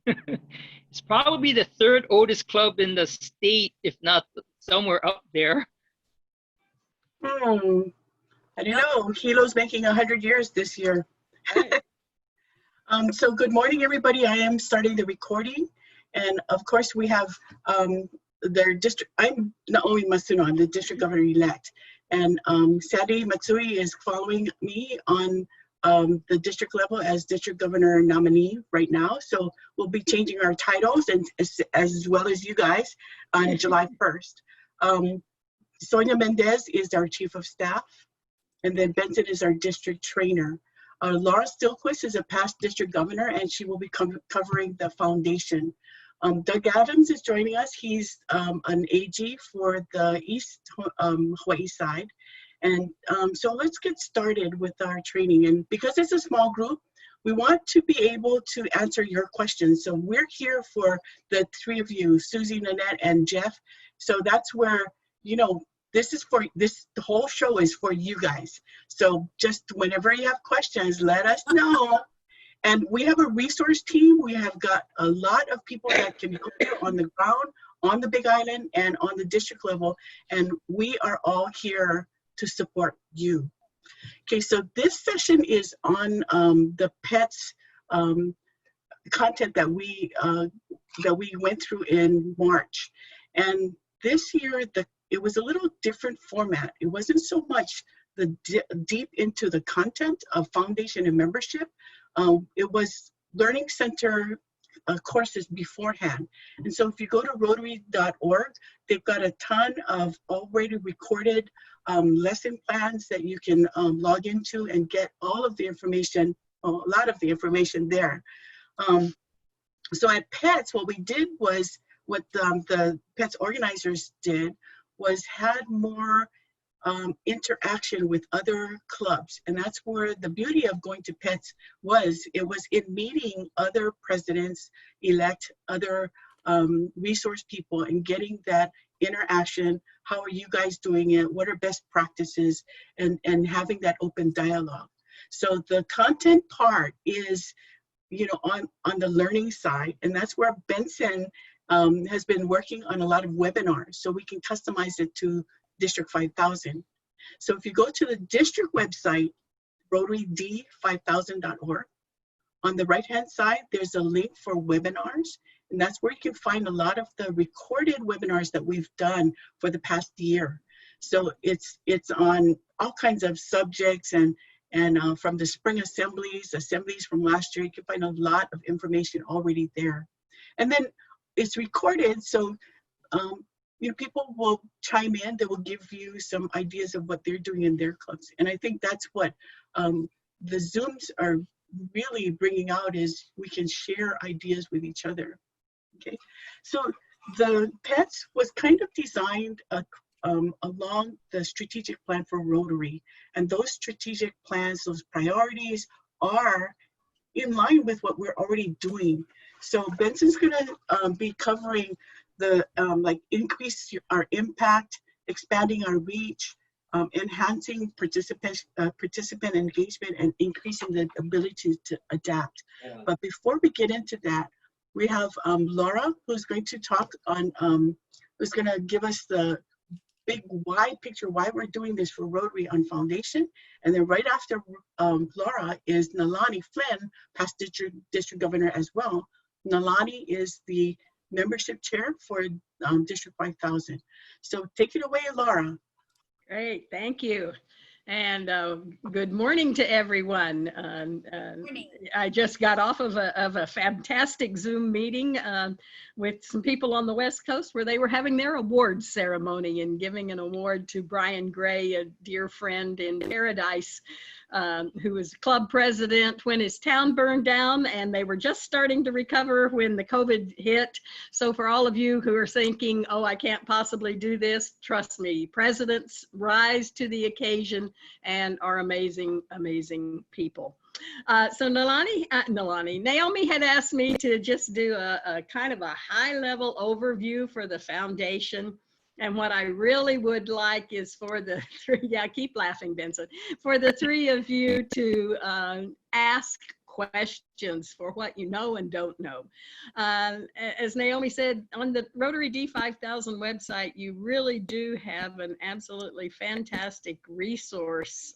It's probably the third oldest club in the state, if not somewhere up there. I don't know. Hilo's making 100 years this year. Right. So good morning, everybody. I am starting the recording. And of course, we have their district. I'm Naomi Masuno. I'm the district governor-elect. And Sandy Matsui is following me on the district level as district governor nominee right now. So we'll be changing our titles and as well as you guys on July 1st. Sonia Mendez is our chief of staff. And then Benson is our district trainer. Laura Stillquist is a past district governor, and she will be covering the foundation. Doug Adams is joining us. He's an AG for the East Hawaii side. And so let's get started with our training. And because it's a small group, we want to be able to answer your questions. So we're here for the three of you, Susie, Nanette, and Jeff. So that's where, you know, this is for this, the whole show is for you guys. So just whenever you have questions, let us know. And we have a resource team. We have got a lot of people that can help you on the ground, on the Big Island, and on the district level. And we are all here to support you. Okay, so this session is on the pets content that we went through in March. And this year, it was a little different format. It wasn't so much the deep into the content of foundation and membership. It was learning center courses beforehand. And so if you go to rotary.org, they've got a ton of already recorded lesson plans that you can log into and get all of the information, a lot of the information there. So at PETS, what we did was, what the PETS organizers did was had more interaction with other clubs. And that's where the beauty of going to PETS was. It was in meeting other presidents-elect, other resource people, and getting that interaction. How are you guys doing it? What are best practices? And having that open dialogue. So the content part is, you know, on the learning side, and that's where Benson has been working on a lot of webinars, so we can customize it to District 5000. So if you go to the district website, rotary-d5000.org, on the right-hand side, there's a link for webinars, and that's where you can find a lot of the recorded webinars that we've done for the past year. So it's on all kinds of subjects, and from the spring assemblies from last year, you can find a lot of information already there. And then it's recorded, so you know, people will chime in. They will give you some ideas of what they're doing in their clubs. And I think that's what the Zooms are really bringing out, is we can share ideas with each other. Okay, so the PETS was kind of designed along the strategic plan for Rotary, and those strategic plans, those priorities, are in line with what we're already doing. So Benson's gonna be covering the like increase our impact, expanding our reach, enhancing participant engagement, and increasing the ability to adapt. Yeah. But before we get into that, we have Laura, who's going to talk on, who's gonna give us the big wide picture why we're doing this for Rotary on Foundation. And then right after Laura is Nalani Flynn, past district governor as well. Nalani is the membership chair for District 5000. So take it away, Laura. Great, thank you. And good morning to everyone. I just got off of a fantastic Zoom meeting with some people on the West Coast where they were having their awards ceremony and giving an award to Brian Gray, a dear friend in Paradise, who was club president when his town burned down, and they were just starting to recover when the COVID hit. So for all of you who are thinking, oh, I can't possibly do this, trust me, presidents rise to the occasion and are amazing, amazing people. So Naomi had asked me to just do a kind of a high-level overview for the foundation. And what I really would like is for the three, yeah, keep laughing, Benson, for the three of you to ask questions for what you know and don't know. As Naomi said, on the Rotary D5000 website, you really do have an absolutely fantastic resource.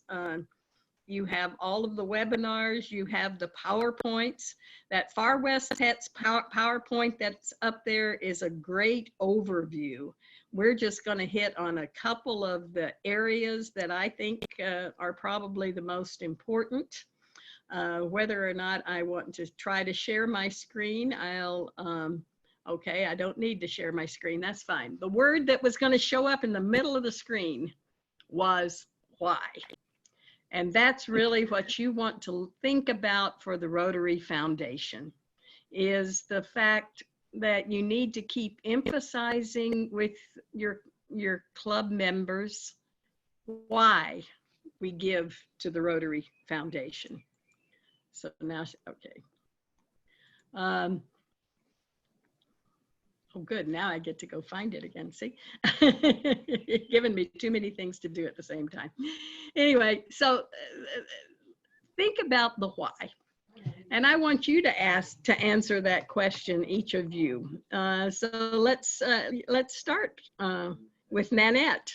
You have all of the webinars, you have the PowerPoints. That Far West Pets PowerPoint that's up there is a great overview. We're just going to hit on a couple of the areas that I think are probably the most important. Whether or not I want to try to share my screen, okay, I don't need to share my screen, that's fine. The word that was going to show up in the middle of the screen was why. And that's really what you want to think about for the Rotary Foundation, is the fact that you need to keep emphasizing with your club members why we give to the Rotary Foundation. So now, okay. Oh, good. Now I get to go find it again. See, you're giving me too many things to do at the same time. Anyway, so think about the why. And I want you to answer that question, each of you. So let's start with Nanette.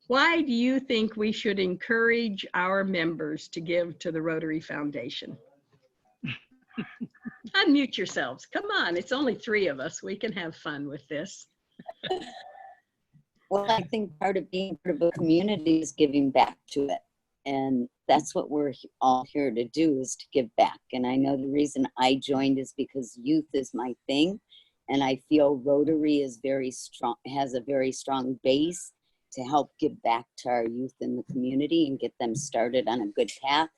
Why do you think we should encourage our members to give to the Rotary Foundation? Unmute yourselves. Come on, it's only 3 of us. We can have fun with this. Well, I think part of being part of a community is giving back to it. And that's what we're all here to do, is to give back. And I know the reason I joined is because youth is my thing. And I feel Rotary is very strong, has a very strong base to help give back to our youth in the community and get them started on a good path.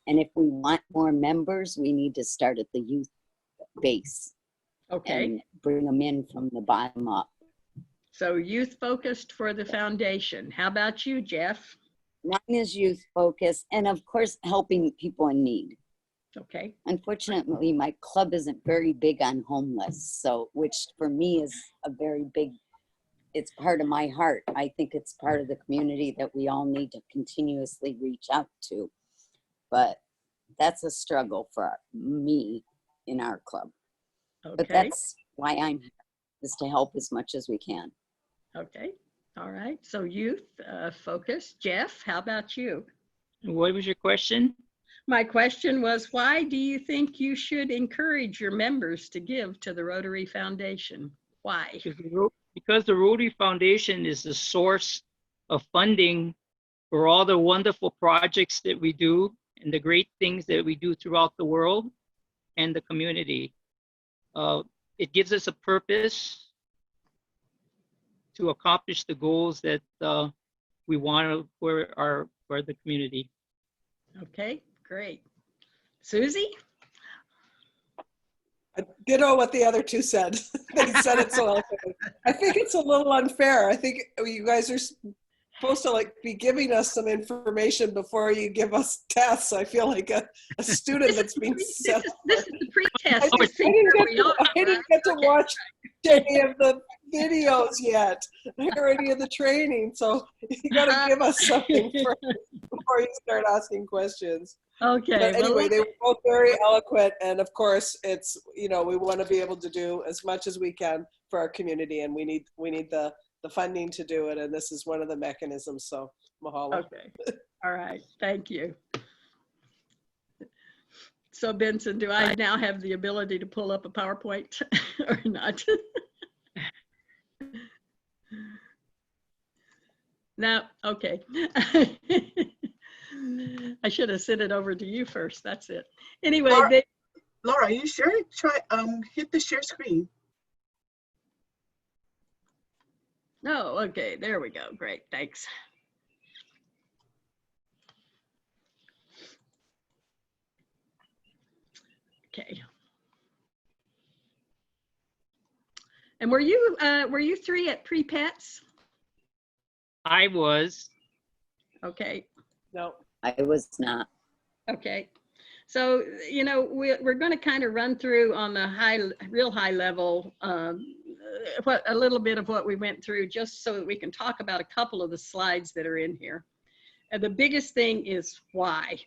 And if we want more members, we need to start at the youth base. Okay. And bring them in from the bottom up. So youth focused for the foundation. How about you, Jeff? Mine is youth focused, and of course, helping people in need. Okay. Unfortunately, my club isn't very big on homeless, so which for me is a very big, it's part of my heart. I think it's part of the community that we all need to continuously reach out to. But that's a struggle for me in our club. Okay. But that's why I'm here, is to help as much as we can. Okay. All right. So youth focus. Jeff, how about you? What was your question? My question was, why do you think you should encourage your members to give to the Rotary Foundation? Why? Because the Rotary Foundation is the source of funding for all the wonderful projects that we do and the great things that we do throughout the world and the community. It gives us a purpose to accomplish the goals that we want for the community. Okay, great. Susie? I ditto what the other 2 said. They said it so eloquently. I think it's a little unfair. I think you guys are supposed to be giving us some information before you give us tests. I feel like a student that's being set. This is the pre-test. I didn't get to watch any of the videos yet, or any of the training. So you got to give us something first before you start asking questions. Okay. But anyway, they were both very eloquent, and of course, it's we want to be able to do as much as we can for our community, and we need the funding to do it, and this is one of the mechanisms. So mahalo. Okay. All right. Thank you. So Benson, do I now have the ability to pull up a PowerPoint or not? No. Okay. I should have sent it over to you first. That's it. Anyway, Laura, are you sure? Try hit the share screen. No, okay, there we go. Great, thanks. Okay. And were you 3 at pre-pets? I was. Okay. No. I was not. Okay. So, we're going to kind of run through on the real high level, a little bit of what we went through, just so that we can talk about a couple of the slides that are in here. And the biggest thing is why.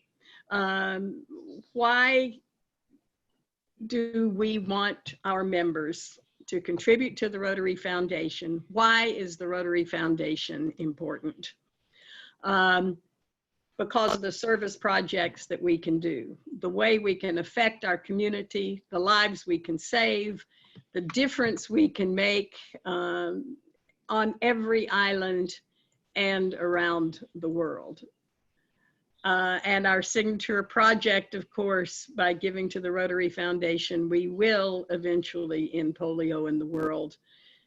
Why do we want our members to contribute to the Rotary Foundation? Why is the Rotary Foundation important? Because of the service projects that we can do, the way we can affect our community, the lives we can save, the difference we can make on every island and around the world. And our signature project, of course, by giving to the Rotary Foundation, we will eventually end polio in the world.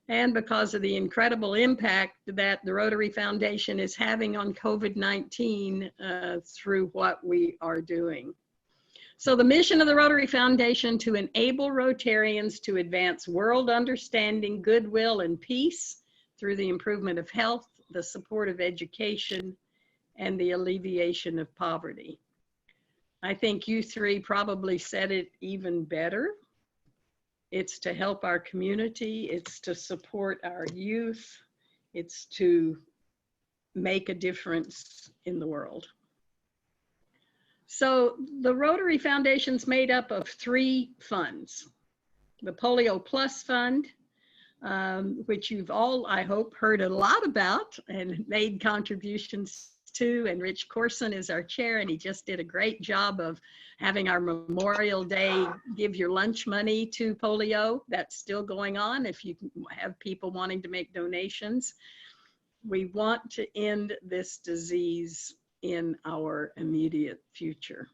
And because of the incredible impact that the Rotary Foundation is having on COVID-19 through what we are doing. So the mission of the Rotary Foundation to enable Rotarians to advance world understanding, goodwill, and peace through the improvement of health, the support of education, and the alleviation of poverty. I think you three probably said it even better. It's to help our community, it's to support our youth, it's to make a difference in the world. So the Rotary Foundation's made up of 3 funds. The Polio Plus Fund, which you've all, I hope, heard a lot about and made contributions to, and Rich Corson is our chair, and he just did a great job of having our Memorial Day give your lunch money to polio. That's still going on if you have people wanting to make donations. We want to end this disease in our immediate future.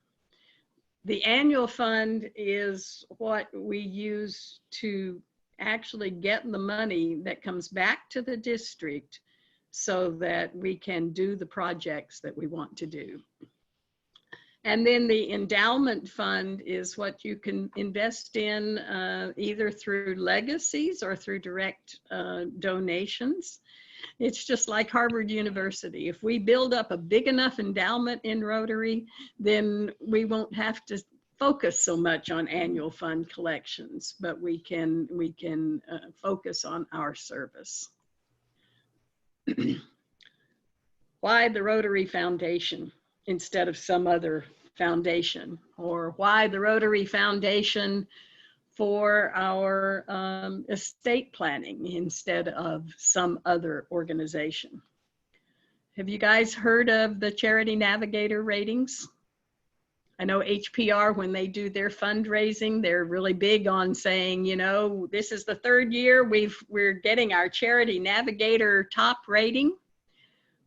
The annual fund is what we use to actually get the money that comes back to the district so that we can do the projects that we want to do. And then the endowment fund is what you can invest in either through legacies or through direct donations. It's just like Harvard University. If we build up a big enough endowment in Rotary, then we won't have to focus so much on annual fund collections, but we can focus on our service. Why the Rotary Foundation instead of some other foundation? Or why the Rotary Foundation for our estate planning instead of some other organization? Have you guys heard of the Charity Navigator ratings? I know HPR, when they do their fundraising, they're really big on saying, you know, this is the 3rd year we're getting our Charity Navigator top rating.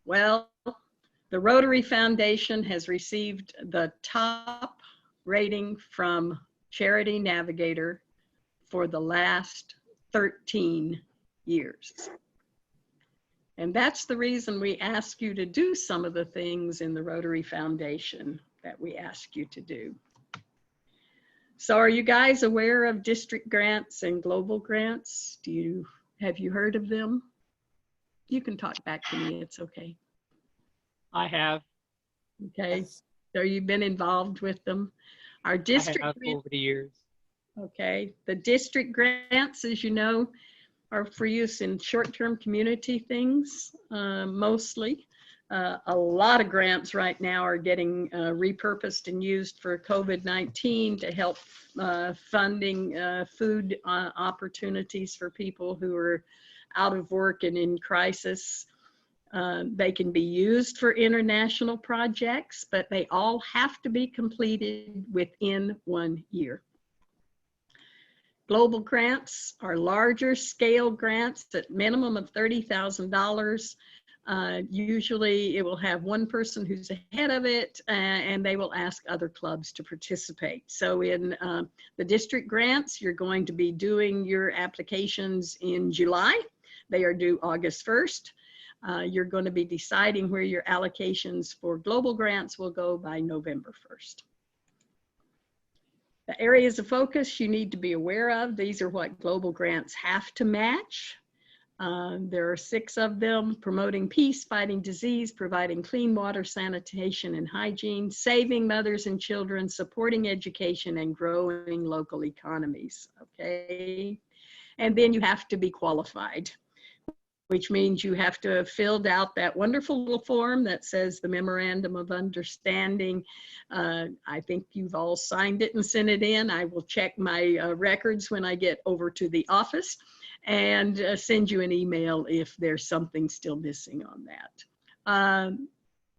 Well, the Rotary Foundation has received the top rating from Charity Navigator for the last 13 years. And that's the reason we ask you to do some of the things in the Rotary Foundation that we ask you to do. So are you guys aware of district grants and global grants? Have you heard of them? You can talk back to me, it's okay. I have. Okay, so you've been involved with them. Our district I have over the years. Okay, the district grants, as you know, are for use in short-term community things, mostly. A lot of grants right now are getting repurposed and used for COVID-19 to help funding food opportunities for people who are out of work and in crisis. They can be used for international projects, but they all have to be completed within 1 year. Global grants are larger scale grants at minimum of $30,000. Usually it will have one person who's ahead of it, and they will ask other clubs to participate. So in the district grants, you're going to be doing your applications in July. They are due August 1st. You're going to be deciding where your allocations for global grants will go by November 1st. The areas of focus you need to be aware of, these are what global grants have to match. There are 6 of them: promoting peace, fighting disease, providing clean water, sanitation, and hygiene, saving mothers and children, supporting education, and growing local economies, okay? And then you have to be qualified, which means you have to have filled out that wonderful little form that says the Memorandum of Understanding. I think you've all signed it and sent it in. I will check my records when I get over to the office and send you an email if there's something still missing on that.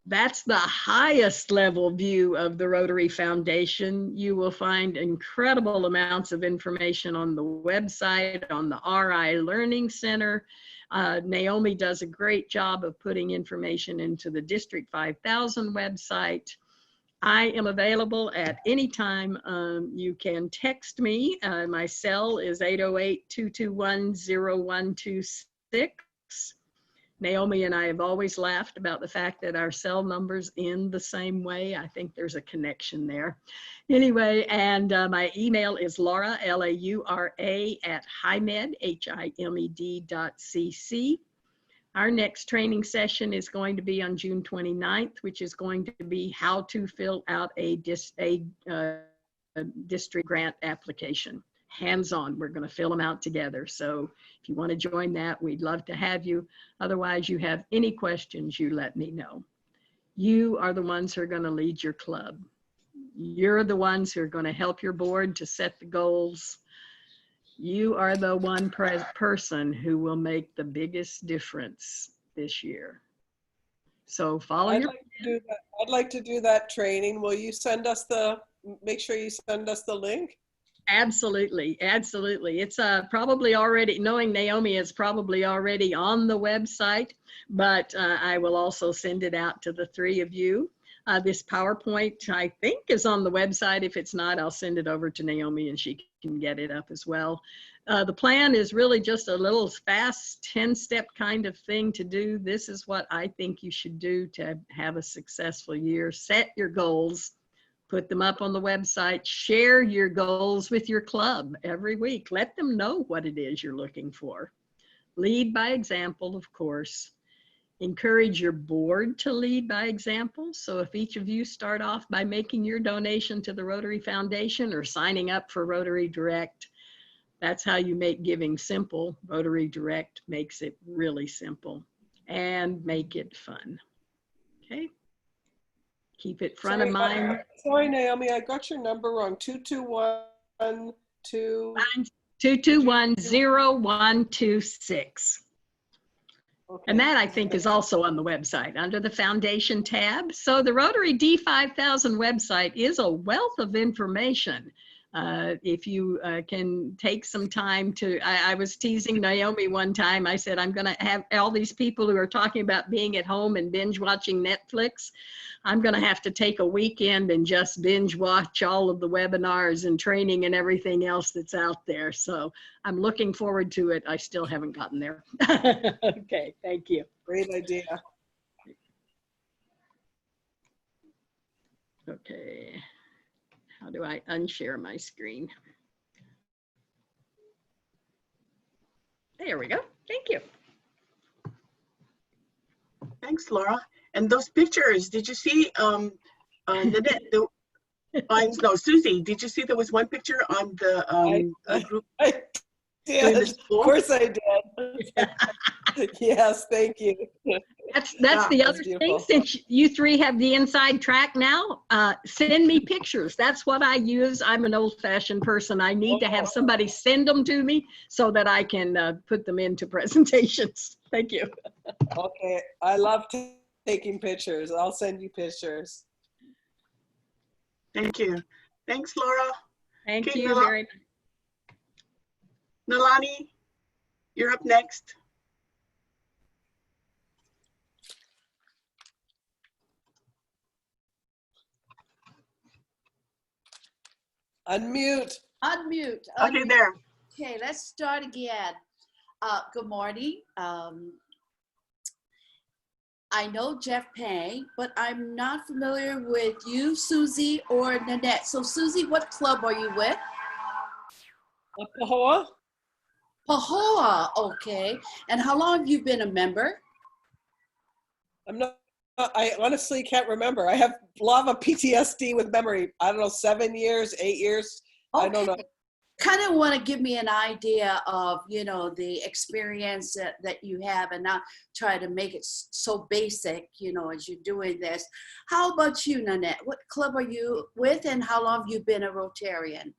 That's the highest level view of the Rotary Foundation. You will find incredible amounts of information on the website, on the RI Learning Center. Naomi does a great job of putting information into the District 5000 website. I am available at any time. You can text me. My cell is 808-221-0126. Naomi and I have always laughed about the fact that our cell numbers end the same way. I think there's a connection there. Anyway, and my email is Laura, L-A-U-R-A, @HIMED, HIMED.cc. Our next training session is going to be on June 29th, which is going to be how to fill out a district grant application. Hands-on, we're going to fill them out together. So if you want to join that, we'd love to have you. Otherwise, you have any questions, you let me know. You are the ones who are going to lead your club. You're the ones who are going to help your board to set the goals. You are the one person who will make the biggest difference this year. So follow your. I'd like to do that training. Will you send us make sure you send us the link? Absolutely, absolutely. It's probably already, knowing Naomi, is probably already on the website, but I will also send it out to the three of you. This PowerPoint, I think, is on the website. If it's not, I'll send it over to Naomi and she can get it up as well. The plan is really just a little fast 10-step kind of thing to do. This is what I think you should do to have a successful year. Set your goals. Put them up on the website, share your goals with your club every week. Let them know what it is you're looking for. Lead by example, of course. Encourage your board to lead by example. So if each of you start off by making your donation to the Rotary Foundation or signing up for Rotary Direct, that's how you make giving simple. Rotary Direct makes it really simple and make it fun. Okay? Keep it front of mind. Sorry, Naomi, I got your number wrong. 221-0126. Okay. And that, I think, is also on the website under the Foundation tab. So the Rotary D5000 website is a wealth of information. If you can take some time to, I was teasing Naomi one time. I said, I'm going to have all these people who are talking about being at home and binge watching Netflix. I'm going to have to take a weekend and just binge watch all of the webinars and training and everything else that's out there. So I'm looking forward to it. I still haven't gotten there. Okay, thank you. Great idea. Okay. How do I unshare my screen? There we go. Thank you. Thanks, Laura. And those pictures, did you see, Nanette, no, Susie, did you see there was one picture on the group? I did. Of course I did. Yes, thank you. That's the other thing. Since you three have the inside track now, send me pictures. That's what I use. I'm an old-fashioned person. I need to have somebody send them to me so that I can put them into presentations. Thank you. Okay, I love taking pictures. I'll send you pictures. Thank you. Thanks, Laura. Thank you very much. Nalani, you're up next. Unmute. Unmute. Okay, there. Okay, let's start again. Good morning. I know Jeff Pang, but I'm not familiar with you, Susie, or Nanette. So Susie, what club are you with? Pahoa. Pahoa, okay. And how long have you been a member? I honestly can't remember. I have a lot of PTSD with memory. I don't know, 7 years, 8 years. Okay. I don't know. kind of want to give me an idea of, you know, the experience that you have and not try to make it so basic, you know, as you're doing this. How about you, Nanette? What club are you with and how long have you been a Rotarian?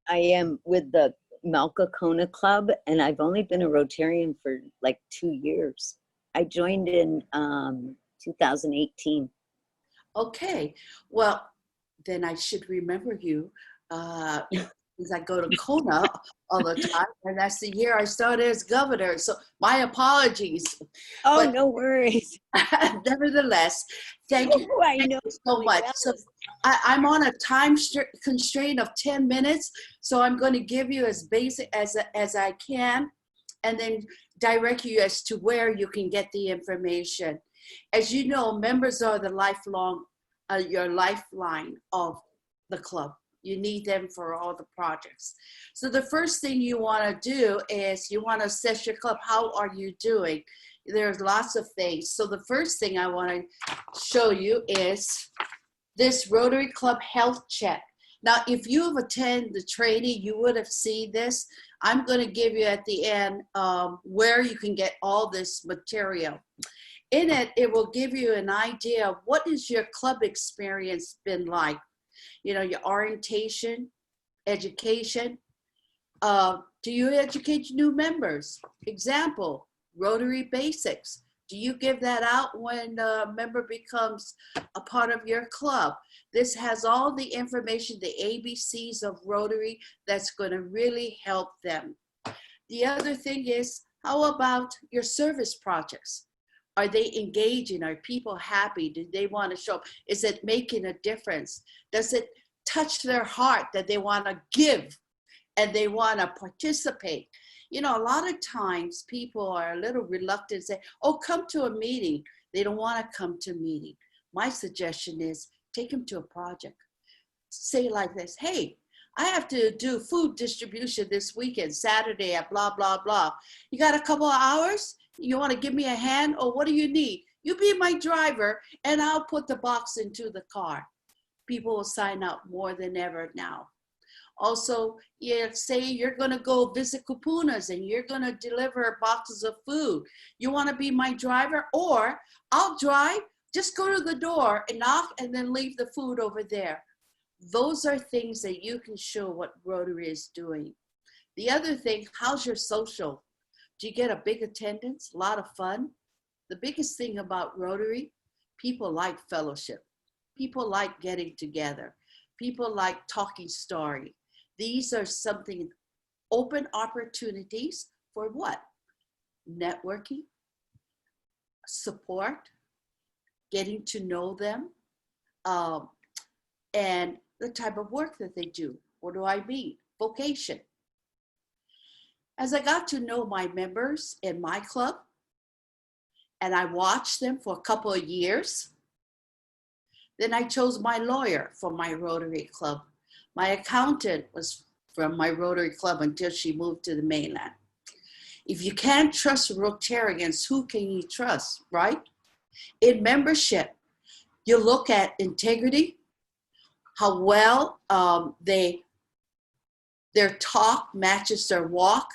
I am with the Malka Kona Club, and I've only been a Rotarian for like 2 years. I joined in 2018. Okay, well, then I should remember you. Because I go to Kona all the time, and that's the year I started as governor. So my apologies. Oh, But no worries. nevertheless, thank you. Oh, I Thank know you so really much. well. So I'm on a time constraint of 10 minutes, so I'm going to give you as basic as I can, and then direct you as to where you can get the information. As you know, members are the lifelong, your lifeline of the club. You need them for all the projects. So the first thing you want to do is you want to assess your club. How are you doing? There's lots of things. So the first thing I want to show you is this Rotary Club Health Check. Now, if you have attended the training, you would have seen this. I'm going to give you at the end where you can get all this material. In it, it will give you an idea of what is your club experience been like. You know, your orientation, education. Do you educate new members? Example, Rotary Basics. Do you give that out when a member becomes a part of your club? This has all the information, the ABCs of Rotary, that's going to really help them. The other thing is, how about your service projects? Are they engaging? Are people happy? Do they want to show up? Is it making a difference? Does it touch their heart that they want to give and they want to participate? You know, a lot of times people are a little reluctant to say, oh, come to a meeting. They don't want to come to a meeting. My suggestion is take them to a project. Say like this, hey, I have to do food distribution this weekend, Saturday at blah, blah, blah. You got a couple of hours? You want to give me a hand? Or what do you need? You be my driver and I'll put the box into the car. People will sign up more than ever now. Also, say you're going to go visit kupunas and you're going to deliver boxes of food. You want to be my driver? Or I'll drive, just go to the door and knock and then leave the food over there. Those are things that you can show what Rotary is doing. The other thing, how's your social? Do you get a big attendance? A lot of fun? The biggest thing about Rotary, people like fellowship. People like getting together. People like talking story. These are something, open opportunities for what? Networking, support, getting to know them, and the type of work that they do. What do I mean? Vocation. As I got to know my members in my club, and I watched them for a couple of years, then I chose my lawyer for my Rotary Club. My accountant was from my Rotary Club until she moved to the mainland. If you can't trust Rotarians, who can you trust, right? In membership, you look at integrity, how well their talk matches their walk.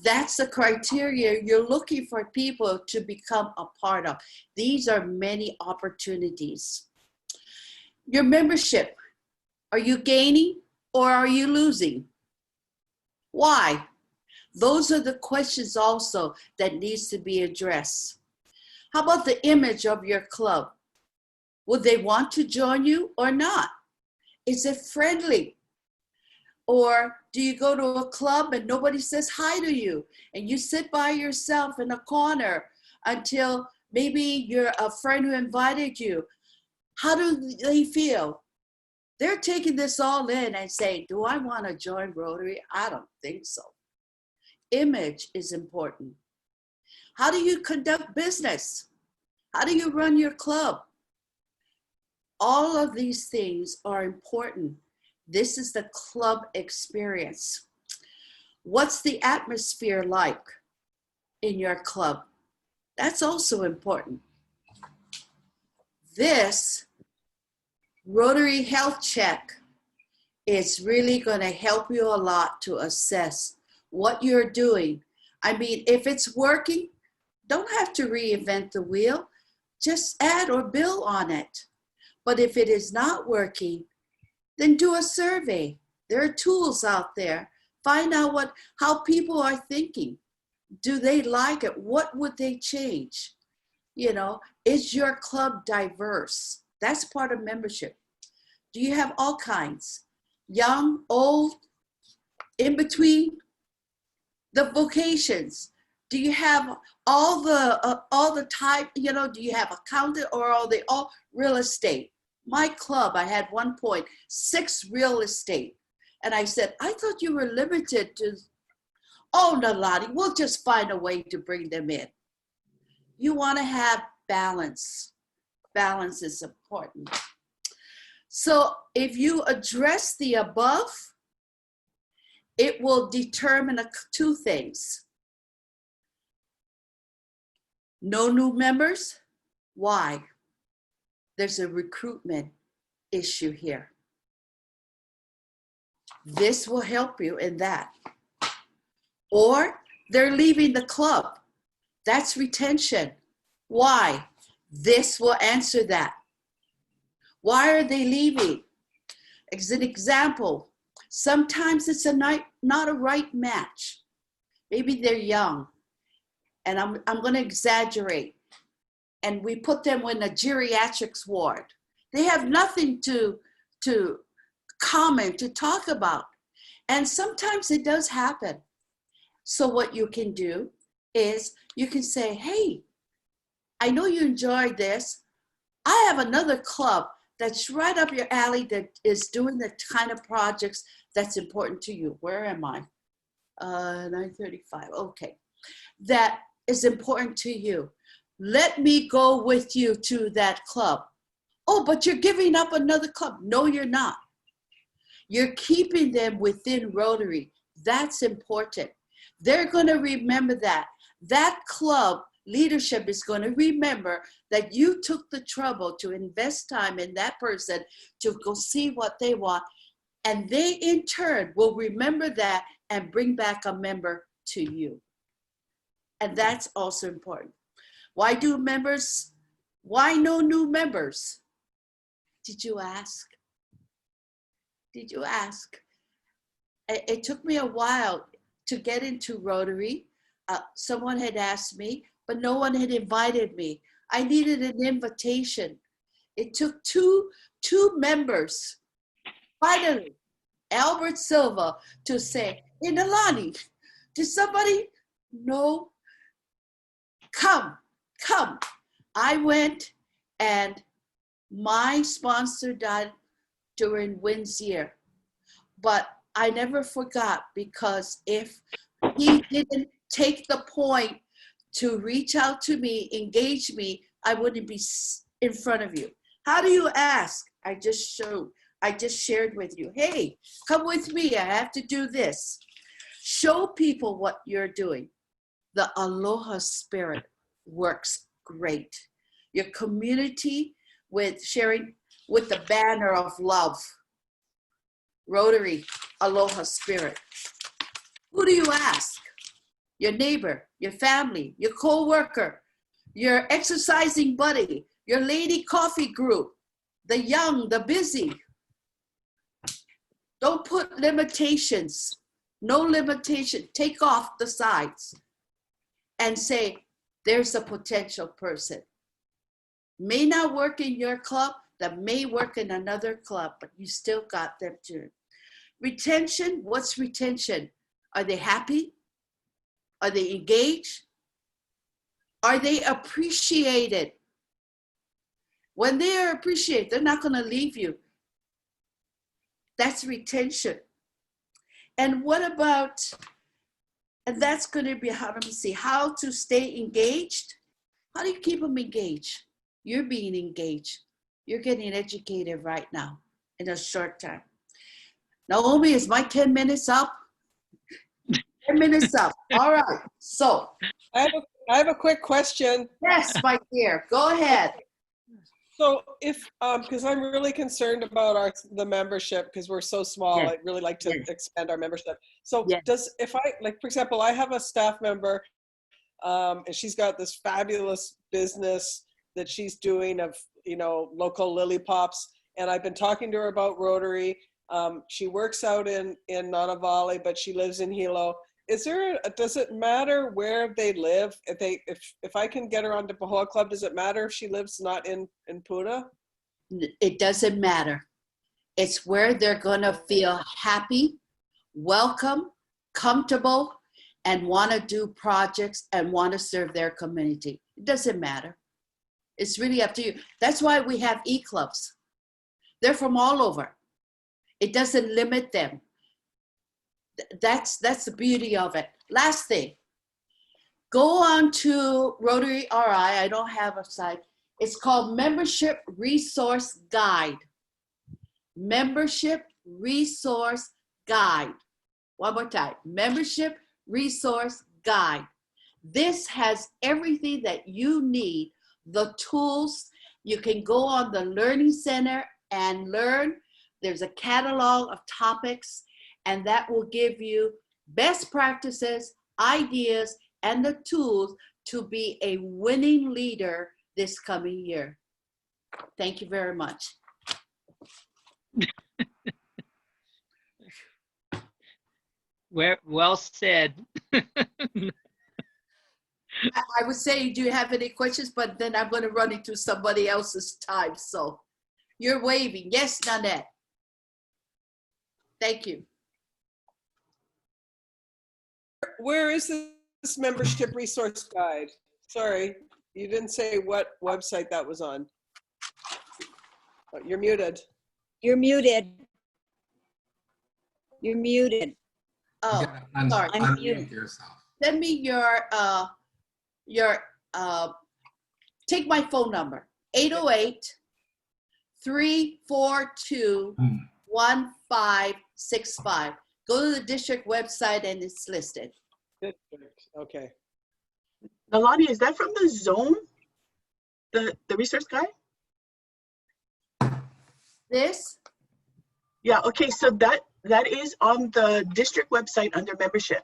That's the criteria you're looking for people to become a part of. These are many opportunities. Your membership, are you gaining or are you losing? Why? Those are the questions also that needs to be addressed. How about the image of your club? Would they want to join you or not? Is it friendly? Or do you go to a club and nobody says hi to you and you sit by yourself in a corner until maybe you're a friend who invited you? How do they feel? They're taking this all in and saying, do I want to join Rotary? I don't think so. Image is important. How do you conduct business? How do you run your club? All of these things are important. This is the club experience. What's the atmosphere like in your club? That's also important. This Rotary Health Check it's really going to help you a lot to assess what you're doing. I mean, if it's working, don't have to reinvent the wheel. Just add or build on it. But if it is not working, then do a survey. There are tools out there. Find out how people are thinking. Do they like it? What would they change? You know, is your club diverse? That's part of membership. Do you have all kinds? Young, old, in between? The vocations. Do you have all the type, you know, do you have accountant, or are they all real estate? My club, I had 1 point, 6 real estate. And I said, I thought you were limited to, oh, Nalani, we'll just find a way to bring them in. You want to have balance. Balance is important. So if you address the above, it will determine 2 things. No new members. Why? There's a recruitment issue here. This will help you in that. Or they're leaving the club. That's retention. Why? This will answer that. Why are they leaving? As an example, sometimes it's not a right match. Maybe they're young, and I'm going to exaggerate. And we put them in a geriatrics ward. They have nothing to comment, to talk about. And sometimes it does happen. So what you can do is you can say, hey, I know you enjoyed this. I have another club that's right up your alley that is doing the kind of projects that's important to you. Where am I? 9:35, okay. That is important to you. Let me go with you to that club. Oh, but you're giving up another club. No, you're not. You're keeping them within Rotary. That's important. They're going to remember that. That club leadership is going to remember that you took the trouble to invest time in that person to go see what they want. And they, in turn, will remember that and bring back a member to you. And that's also important. Why no new members? Did you ask? Did you ask? It took me a while to get into Rotary. Someone had asked me, but no one had invited me. I needed an invitation. It took two members, finally, Albert Silva, to say, hey, Nalani, did somebody? No. Come. I went, and my sponsor died during Wynn's year. But I never forgot, because if he didn't take the point to reach out to me, engage me, I wouldn't be in front of you. How do you ask? I just shared with you, hey, come with me, I have to do this. Show people what you're doing. The aloha spirit works great. Your community with sharing with the banner of love. Rotary, aloha spirit. Who do you ask? Your neighbor, your family, your co-worker, your exercising buddy, your lady coffee group, the young, the busy. Don't put limitations. No limitation. Take off the sides and say, there's a potential person. May not work in your club, that may work in another club, but you still got them too. Retention, what's retention? Are they happy? Are they engaged? Are they appreciated? When they are appreciated, they're not going to leave you. That's retention. And what about, and that's going to be, how to stay engaged? How do you keep them engaged? You're being engaged. You're getting educated right now in a short time. Naomi, is my 10 minutes up? 10 minutes up. All right. So I have a quick question. yes, my dear, go ahead. So if, because I'm really concerned about the membership, because we're so small, Yes. I'd really like to Yes. expand our membership. So Yes. if I, like, for example, I have a staff member, and she's got this fabulous business that she's doing of, local lily pops. And I've been talking to her about Rotary. She works out in Nanavali, but she lives in Hilo. Does it matter where they live? If I can get her onto Pahoa Club, does it matter if she lives not in Puna? It doesn't matter. It's where they're going to feel happy, welcome, comfortable, and want to do projects and want to serve their community. It doesn't matter. It's really up to you. That's why we have e-clubs. They're from all over. It doesn't limit them. That's the beauty of it. Last thing, go on to Rotary RI. I don't have a site. It's called Membership Resource Guide. Membership Resource Guide. One more time. Membership Resource Guide. This has everything that you need, the tools. You can go on the Learning Center and learn. There's a catalog of topics, and that will give you best practices, ideas, and the tools to be a winning leader this coming year. Thank you very much. Well said. I would say, do you have any questions? But then I'm going to run into somebody else's time. So you're waving. Yes, Nanette. Thank you. Where is this membership resource guide? Sorry, you didn't say what website that was on. Oh, you're muted. You're muted. You're muted. Oh, sorry. I'm muted. Send me take my phone number, 808-342-1565. Go to the district website and it's listed. Okay. Nalani, is that from the zone? The resource guide? This? Yeah, okay, so that is on the district website under membership.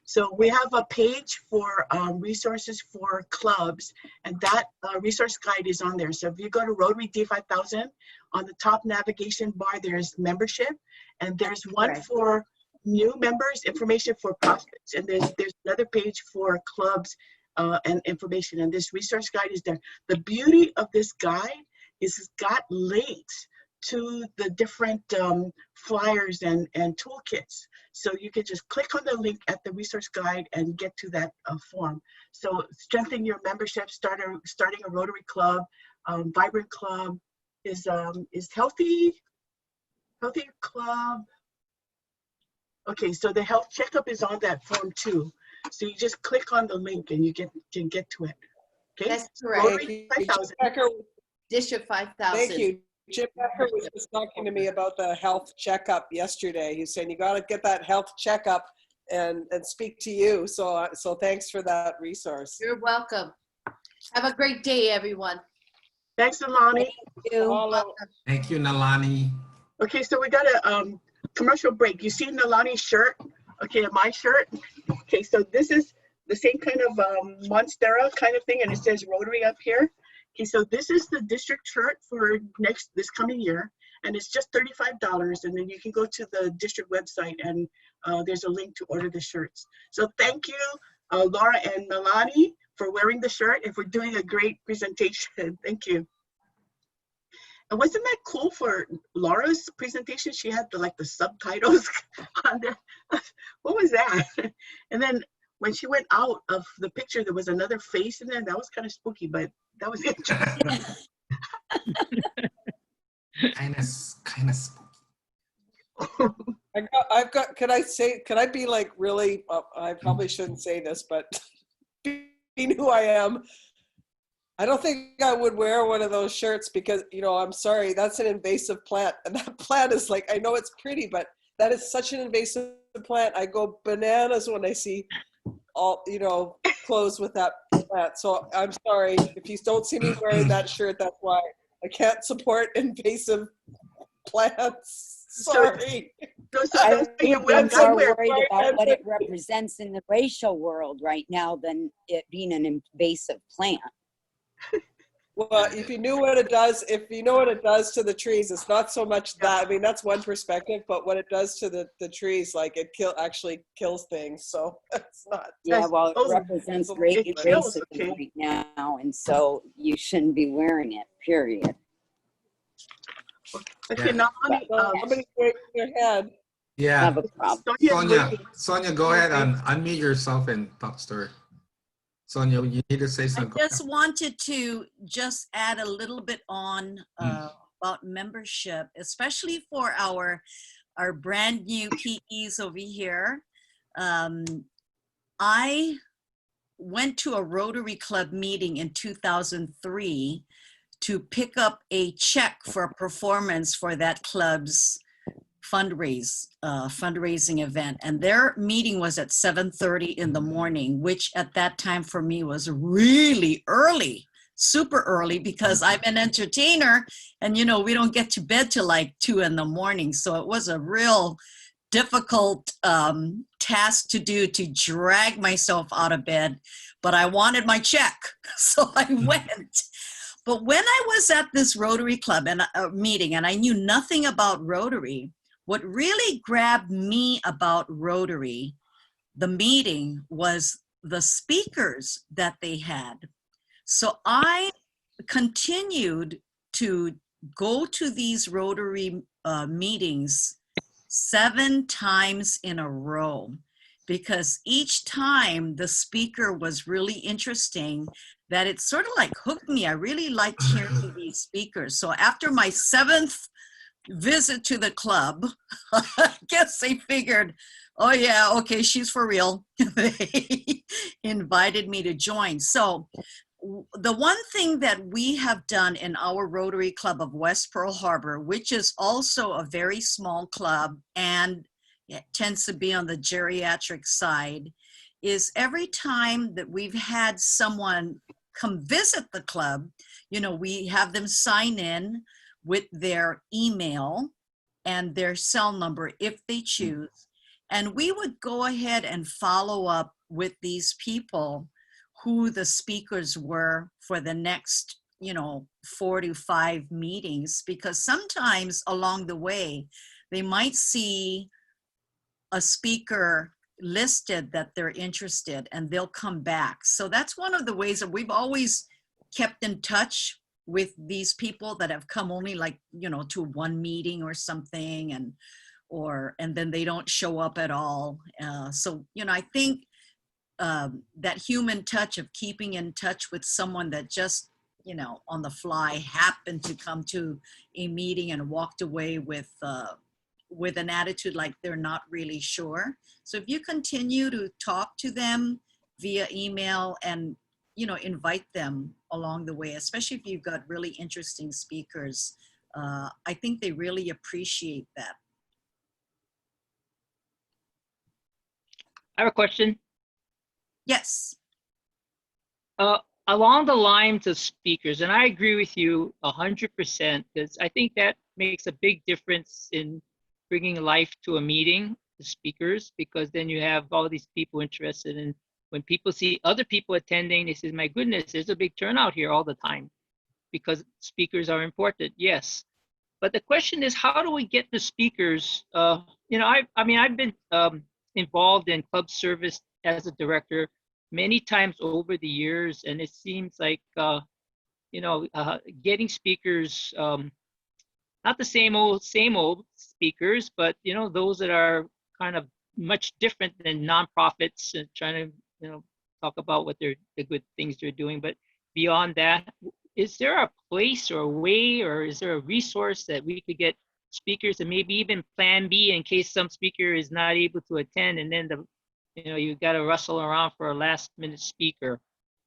So we have a page for resources for clubs, and that resource guide is on there. So if you go to Rotary D5000, on the top navigation bar, there's membership, and there's one for new members, information for prospects, and there's another page for clubs and information, and this resource guide is there. The beauty of this guide is it's got links to the different flyers and toolkits. So you can just click on the link at the resource guide and get to that form. So strengthen your membership, starting a Rotary Club, Vibrant Club is Healthy Club. Okay, so the health checkup is on that form too. So you just click on the link and you can get to it. Okay, That's correct. Rotary 5000. District 5000. Thank you. Jim Becker was just talking to me about the health checkup yesterday. He's saying you got to get that health checkup and speak to you. So thanks for that resource. You're welcome. Have a great day, everyone. Thanks, Nalani. Thank you, Nalani. Okay, so we got a commercial break. You see Nalani's shirt? Okay, my shirt. Okay, so this is the same kind of Monstera kind of thing, and it says Rotary up here. Okay, so this is the district shirt for this coming year, and it's just $35, and then you can go to the district website and there's a link to order the shirts. So thank you, Laura and Nalani, for wearing the shirt and for doing a great presentation. Thank you. And wasn't that cool for Laura's presentation? She had the subtitles on there. What was that? And then when she went out of the picture, there was another face in there. That was kind of spooky, but that was interesting. kind of spooky. I've got, could I be like really, I probably shouldn't say this, but being who I am, I don't think I would wear one of those shirts because, I'm sorry, that's an invasive plant. And that plant is like, I know it's pretty, but that is such an invasive plant. I go bananas when I see all, clothes with that plant. So I'm sorry if you don't see me wearing that shirt, that's why. I can't support invasive plants. Sorry. I So you would will be get more where. worried about what it represents in the racial world right now than it being an invasive plant. Well, if you knew what it does, if you know what it does to the trees, it's not so much that. I mean, that's one perspective, but what it does to the trees, like it actually kills things. So it's not. Yeah, well, it Oh, represents it great kills, racism okay. right now, and so you shouldn't be wearing it, period. Okay, Yeah. now, honey, Well, somebody's raising their hand. Yeah. Have a problem. Sonia's Sonia, waiting. Sonia, go ahead and unmute yourself and talk to her. Sonia, you need to say I something. just wanted to just add a little bit on about membership, especially for our brand new PEs over here. I went to a Rotary Club meeting in 2003 to pick up a check for a performance for that club's fundraising event, and their meeting was at 7:30 in the morning, which at that time for me was really early, super early, because I'm an entertainer, and you know we don't get to bed till like 2 in the morning. So it was a real difficult task to do, to drag myself out of bed, but I wanted my check, so I went. But when I was at this Rotary Club and meeting, and I knew nothing about Rotary, what really grabbed me about Rotary, the meeting, was the speakers that they had. So I continued to go to these Rotary meetings 7 times in a row, because each time the speaker was really interesting, that it sort of like hooked me. I really liked hearing these speakers. So after my 7th visit to the club, I guess they figured, oh yeah, okay, she's for real. They invited me to join. So the one thing that we have done in our Rotary Club of West Pearl Harbor, which is also a very small club and it tends to be on the geriatric side, is every time that we've had someone come visit the club, you know, we have them sign in with their email and their cell number if they choose. And we would go ahead and follow up with these people who the speakers were for the next, you know, 4 to 5 meetings, because sometimes along the way, they might see a speaker listed that they're interested and they'll come back. So that's one of the ways that we've always kept in touch with these people that have come only like, you know, to 1 meeting or something, and then they don't show up at all. So, you know, I think that human touch of keeping in touch with someone that just, you know, on the fly happened to come to a meeting and walked away with an attitude like they're not really sure. So if you continue to talk to them via email and, you know, invite them along the way, especially if you've got really interesting speakers, I think they really appreciate that. I have a question. Yes. Along the lines of speakers, and I agree with you 100%, because I think that makes a big difference in bringing life to a meeting, the speakers, because then you have all these people interested in, when people see other people attending, they say, my goodness, there's a big turnout here all the time, because speakers are important, yes. But the question is, how do we get the speakers? You know, I mean, I've been involved in club service as a director many times over the years, and it seems like, you know, getting speakers, not the same old speakers, but, you know, those that are kind of much different than nonprofits and trying to, you know, talk about what the good things they're doing. But beyond that, is there a place or a way, or is there a resource that we could get speakers, and maybe even plan B in case some speaker is not able to attend, and then you know, you got to rustle around for a last minute speaker?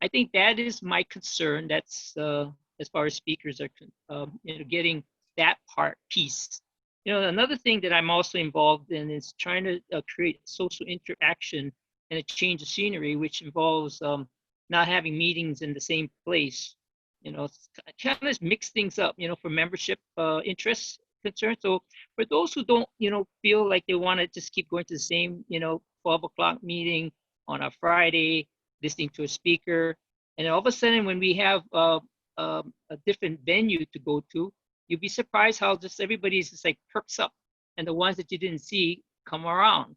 I think that is my concern. That's as far as speakers are, you know, getting that piece. You know, another thing that I'm also involved in is trying to create social interaction and a change of scenery, which involves not having meetings in the same place. you know, kind of mix things up, you know, for membership interests concerned. So for those who don't, you know, feel like they want to just keep going to the same, you know, 12 o'clock meeting on a Friday, listening to a speaker, and all of a sudden when we have a different venue to go to, you'd be surprised how just everybody's just like perks up, and the ones that you didn't see come around.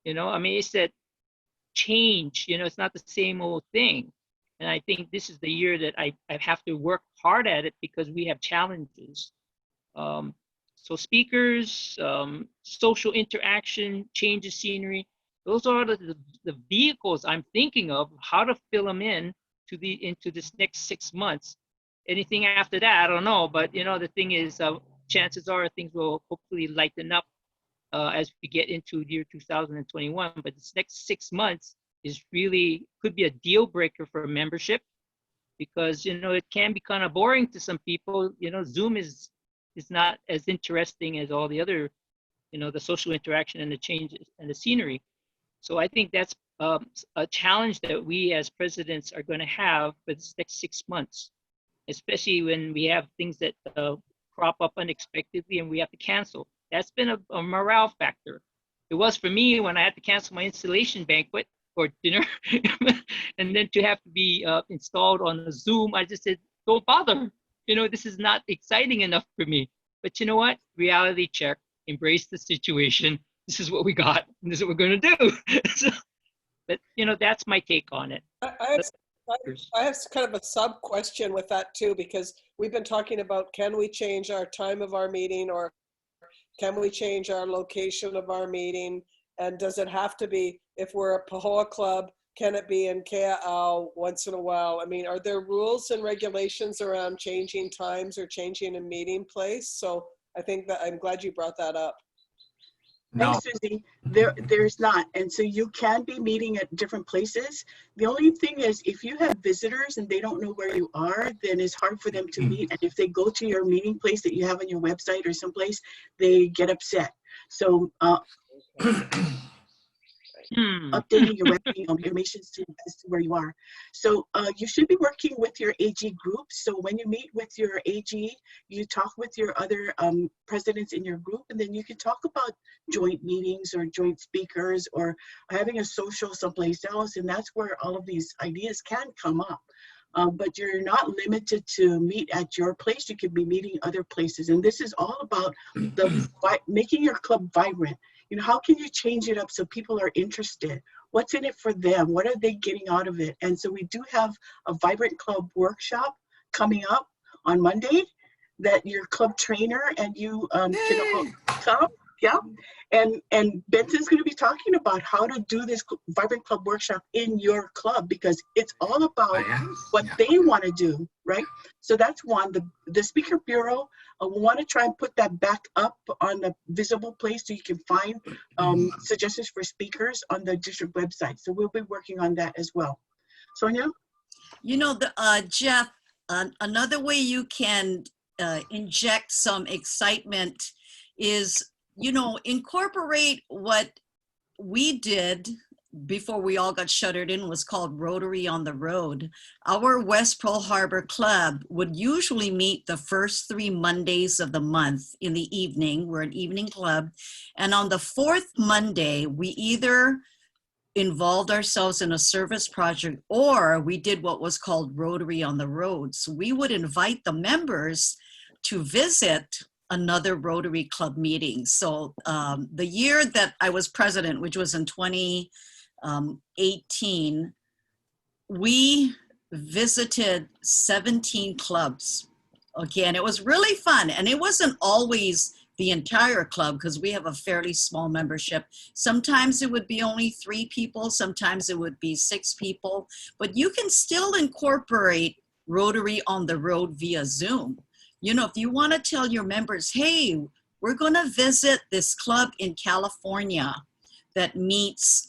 You know, I mean, it's that change, you know, it's not the same old thing. And I think this is the year that I have to work hard at it because we have challenges. So speakers, social interaction, change of scenery, those are the vehicles I'm thinking of how to fill them in to into this next 6 months. Anything after that, I don't know. But you know, the thing is, chances are things will hopefully lighten up as we get into the year 2021. But this next 6 months is really could be a deal breaker for membership, because you know it can be kind of boring to some people. You know, Zoom is not as interesting as all the other, you know, the social interaction and the changes and the scenery. So I think that's a challenge that we as presidents are going to have for this next 6 months, especially when we have things that crop up unexpectedly and we have to cancel. That's been a morale factor. It was for me when I had to cancel my installation banquet or dinner, and then to have to be installed on a Zoom. I just said, don't bother. You know, this is not exciting enough for me. But you know what? Reality check. Embrace the situation. This is what we got, and this is what we're going to do. So, but you know, that's my take on it. I have kind of a sub question with that too, because we've been talking about, can we change our time of our meeting, or can we change our location of our meeting? And does it have to be, if we're a Pahoa club, can it be in Kea'au once in a while? I mean, are there rules and regulations around changing times or changing a meeting place? So I think that I'm glad you brought that up. No. Thanks, Susie. There's not. And so you can be meeting at different places. The only thing is, if you have visitors and they don't know where you are, then it's hard for them to meet. And if they go to your meeting place that you have on your website or someplace, they get upset. So updating your web information as to where you are. So you should be working with your AG group. So when you meet with your AG, you talk with your other presidents in your group, and then you can talk about joint meetings or joint speakers or having a social someplace else. And that's where all of these ideas can come up. But you're not limited to meet at your place. You could be meeting other places. And this is all about making your club vibrant. You know, how can you change it up so people are interested? What's in it for them? What are they getting out of it? And so we do have a Vibrant Club workshop coming up on Monday that your club trainer and you can all come. Yeah. And Benson's going to be talking about how to do this Vibrant Club workshop in your club, because it's all about what they want to do, right? So that's one. The Speaker Bureau, we want to try and put that back up on the visible place so you can find suggestions for speakers on the district website. So we'll be working on that as well. Sonia? You know, Jeff, another way you can inject some excitement is, you know, incorporate what we did before we all got shuttered in, was called Rotary on the Road. Our West Pearl Harbor Club would usually meet the first 3 Mondays of the month in the evening. We're an evening club. And on the 4th Monday, we either involved ourselves in a service project or we did what was called Rotary on the Road. So we would invite the members to visit another Rotary Club meeting. So the year that I was president, which was in 2018, we visited 17 clubs. Okay, and it was really fun. And it wasn't always the entire club, because we have a fairly small membership. Sometimes it would be only 3 people, sometimes it would be 6 people, but you can still incorporate Rotary on the Road via Zoom. You know, if you want to tell your members, hey, we're going to visit this club in California that meets,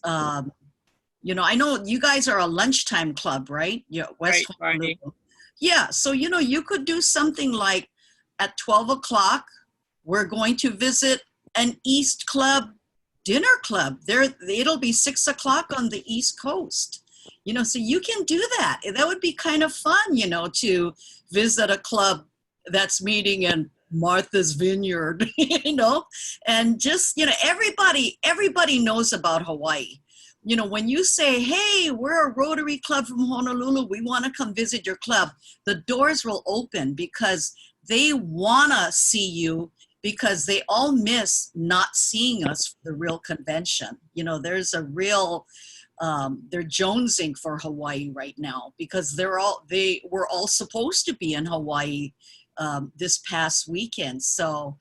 you know, I know you guys are a lunchtime club, right? Yeah, West Friday. Yeah, so, you know, you could do something like at 12 o'clock, we're going to visit an East Club dinner club. It'll be 6 o'clock on the East Coast. So you can do that. That would be kind of fun, to visit a club that's meeting in Martha's Vineyard, and just, everybody knows about Hawaii. When you say, hey, we're a Rotary Club from Honolulu, we want to come visit your club, the doors will open because they want to see you, because they all miss not seeing us for the real convention. There's a real, they're jonesing for Hawaii right now, because they were all supposed to be in Hawaii this past weekend. So,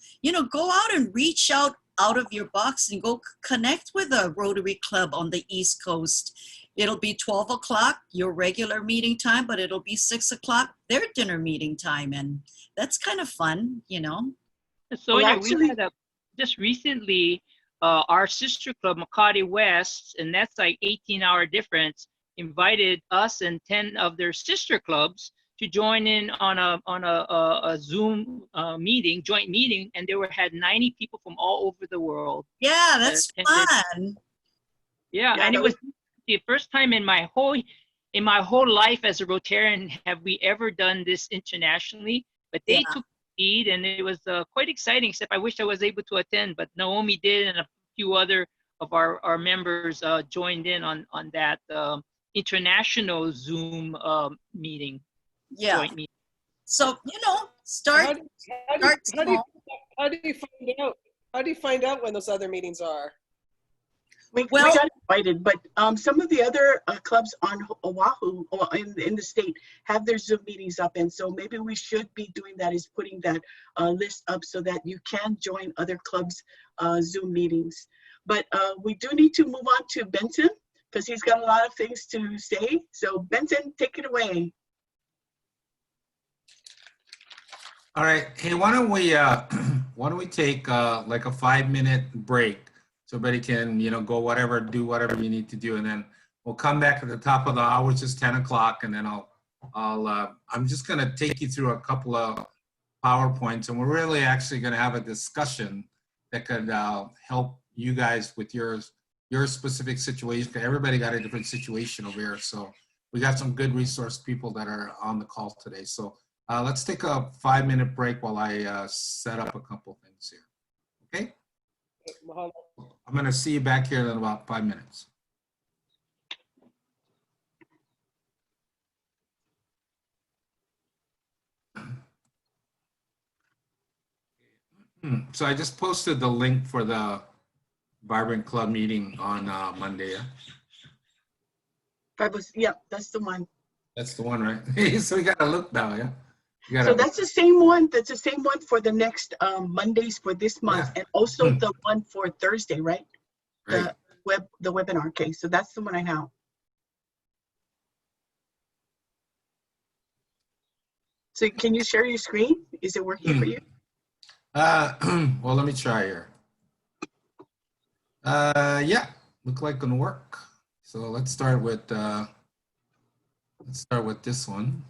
go out and reach out of your box and go connect with a Rotary Club on the East Coast. It'll be 12 o'clock, your regular meeting time, but it'll be 6 o'clock, their dinner meeting time. And that's kind of fun, So Well, yeah, actually- we had just recently, our sister club, Makati West, and that's like 18-hour difference, invited us and 10 of their sister clubs to join in on a Zoom meeting, joint meeting, and had 90 people from all over the world. Yeah, that's attended. fun. Yeah, Yeah, and it that was the first time in my whole life as a Rotarian have we ever done this internationally. But they took the lead, and it was quite exciting. Except I wish I was able to attend, but Naomi did, and a few other of our members joined in on that international Zoom meeting. Yeah. Joint meeting. So, start small. How do you find out when those other meetings are? We Well- got invited, but some of the other clubs on Oahu or in the state have their Zoom meetings up, and so maybe we should be doing that, is putting that list up so that you can join other clubs' Zoom meetings. But we do need to move on to Benson, because he's got a lot of things to say. So Benson, take it away. All right. Hey, why don't we take like a 5-minute break so everybody can, go do whatever you need to do, and then we'll come back at the top of the hour, which is 10 o'clock, and then I'm just gonna take you through a couple of PowerPoints, and we're really actually gonna have a discussion that could help you guys with your specific situation. Because everybody got a different situation over here, so we got some good resource people that are on the call today. So let's take a 5-minute break while I set up a couple things here. Okay? I'm going to see you back here in about 5 minutes. So I just posted the link for the Vibrant Club meeting on Monday. Yeah, that's the one. That's the one, right? So we got to look now, yeah? So that's the same one. That's the same one for the next Mondays for this month, and also the one for Thursday, right? Right. The webinar. Okay, so that's the one I have. So can you share your screen? Is it working for you? Well, let me try here. Yeah, look like gonna work. So let's start with this one.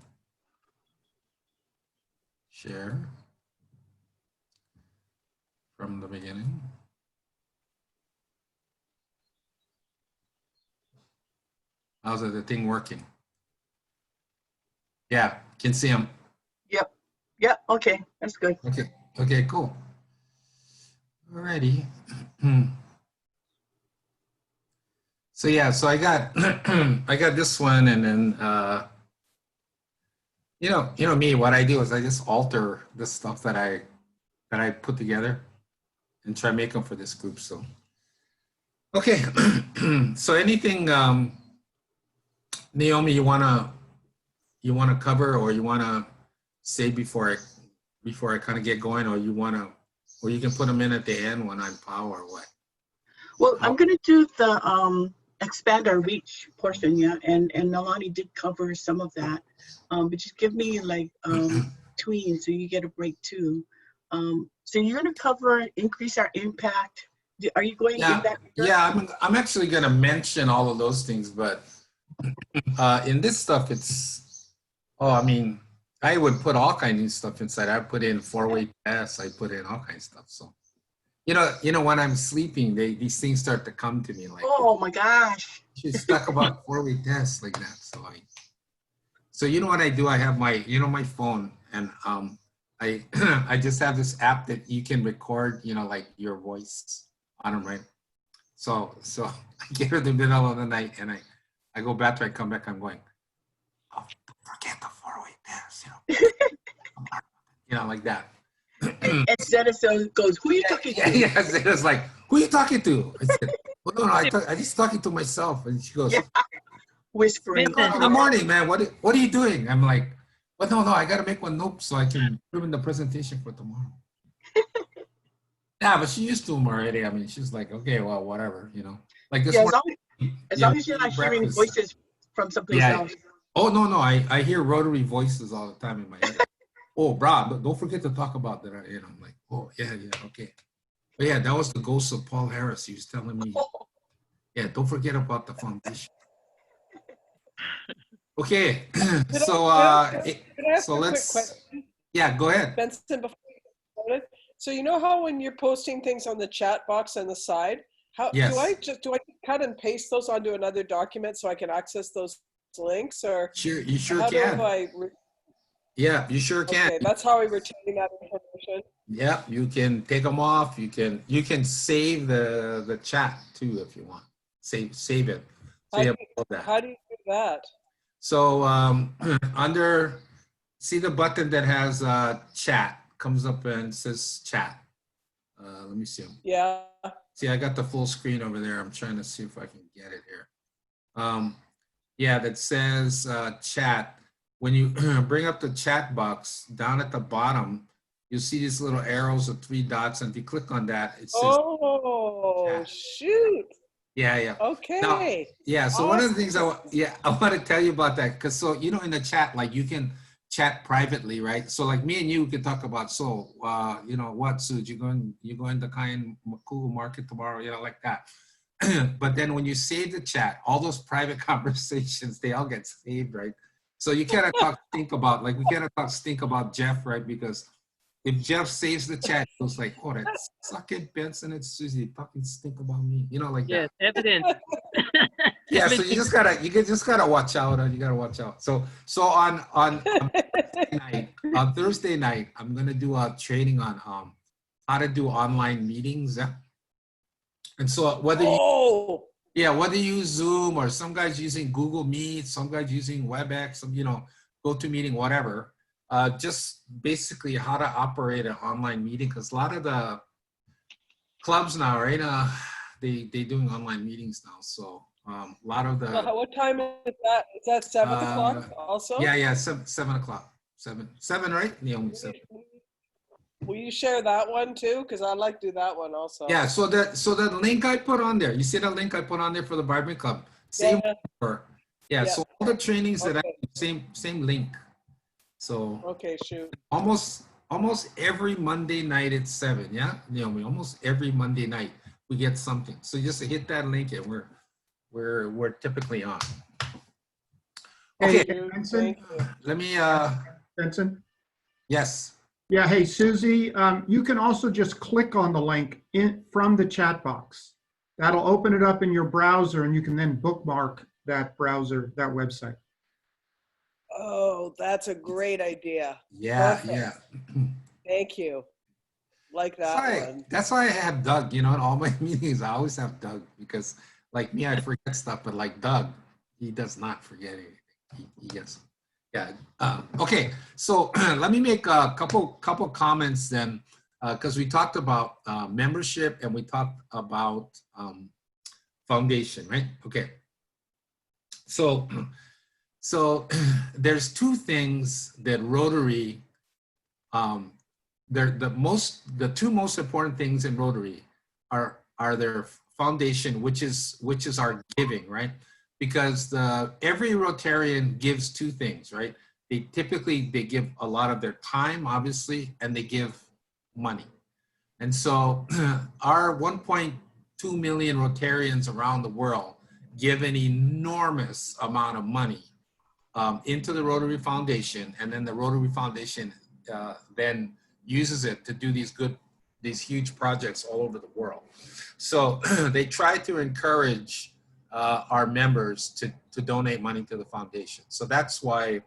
Share from the beginning. How's the thing working? Yeah, can see them. Yep. Yep. Okay, that's good. Okay. Okay. Cool. Alrighty. So yeah, so I got I got this one, and then you know me. What I do is I just alter the stuff that I put together and try to make them for this group. So okay. So anything, Naomi, you wanna cover, or you wanna say before I kind of get going, or you can put them in at the end when I'm power, or what? Well, I'm gonna do the expand our reach portion, yeah, and Nalani did cover some of that, but just give me like tween so you get a break too. So you're gonna cover increase our impact. Are you going in that? Yeah, I'm actually gonna mention all of those things, but in this stuff, I mean, I would put all kinds of stuff inside. I put in 4-way tests. I put in all kinds of stuff. So You know, when I'm sleeping, these things start to come to me like, Oh my gosh. she's stuck about 4-way tests like that. So you know what I do? I have my, my phone, and I I just have this app that you can record, like your voice on them, right? So I get her in the middle of the night, and I go back to, I come back, I'm going, oh, don't forget the 4-way test, like that. And Zedison goes, who are you talking to? Yeah, Zeta's like, who are you talking to? I said, well, no, I just talking to myself. And she goes, Yeah. Whispering. Vincent, in the morning, man, what are you doing? I'm like, well, no, I got to make one note so I can put in the presentation for tomorrow. Yeah, but she used to them already. I mean, she's like, okay, well, whatever, Like this Yeah, one. as long as you're not hearing breakfast. voices from someplace else. Oh, no, I hear rotary voices all the time in my head. Oh, brah, don't forget to talk about that. I'm like, oh, yeah, okay. But yeah, that was the ghost of Paul Harris. He was telling me, yeah, don't forget about the foundation. Okay, so let's, yeah, go ahead. Benson, before you get started, so you know how when you're posting things on the chat box on the side, Yes. do I cut and paste those onto another document so I can access those links, or Sure, you sure how can. do I? Yeah, you sure can. Okay, that's how I retain that information. Yeah, you can take them off. You can save the chat too if you want. Save it. So How you do have all that. How do you do that? So see the button that has chat comes up and says chat. Let me see. Yeah. See, I got the full screen over there. I'm trying to see if I can get it here. Yeah, that says chat. When you bring up the chat box down at the bottom, you'll see these little arrows of 3 dots. And if you click on that, it says Oh, chat. shoot. Yeah. Okay. Now, yeah, so one of the things I want to tell you about that, because so, in the chat, like you can chat privately, right? So like me and you can talk about, what, Suj, you going to Kayan Kugel Market tomorrow, like that. But then when you save the chat, all those private conversations, they all get saved, right? So you cannot we cannot talk stink about Jeff, right? Because if Jeff saves the chat, it was like, oh, that sucking Benson and Susie talking stink about me, like yes, that. evidence. Yeah, so you just gotta watch out. You gotta watch out. So on Thursday night, I'm gonna do a training on how to do online meetings. And so whether you use Zoom or some guys using Google Meet, some guys using WebEx, some GoToMeeting, whatever. Just basically how to operate an online meeting, because a lot of the clubs now, right? They doing online meetings now. So a lot of the. What time is that? Is that 7 o'clock also? Yeah, 7 o'clock. 7, right? Naomi, 7. Will you share that one too? Because I'd like to do that one also. Yeah. So the link I put on there. You see the link I put on there for the Barbering Club. Same. Yeah. So all the trainings that I do, same link. So okay, shoot. Almost every Monday night at 7, yeah? Almost every Monday night we get something. So just hit that link and we're typically on. Okay. Hey, Benson. Let me Benson? Yes. Yeah, hey, Susie, you can also just click on the link from the chat box. That'll open it up in your browser and you can then bookmark that browser, that website. Oh, that's a great idea. Yeah, Perfect. yeah. Thank you. Like that one. That's why I have Doug, in all my meetings. I always have Doug because like me, I forget stuff, but like Doug, he does not forget anything. He gets, yeah. Okay, so let me make a couple comments then, because we talked about membership and we talked about foundation, right? Okay. So there's 2 things that Rotary, the 2 most important things in Rotary are their foundation, which is our giving, right? Because every Rotarian gives 2 things, right? They give a lot of their time, obviously, and they give money. And so our 1.2 million Rotarians around the world give an enormous amount of money into the Rotary Foundation, and then the Rotary Foundation then uses it to do these good these huge projects all over the world. So they try to encourage our members to donate money to the foundation. So that's why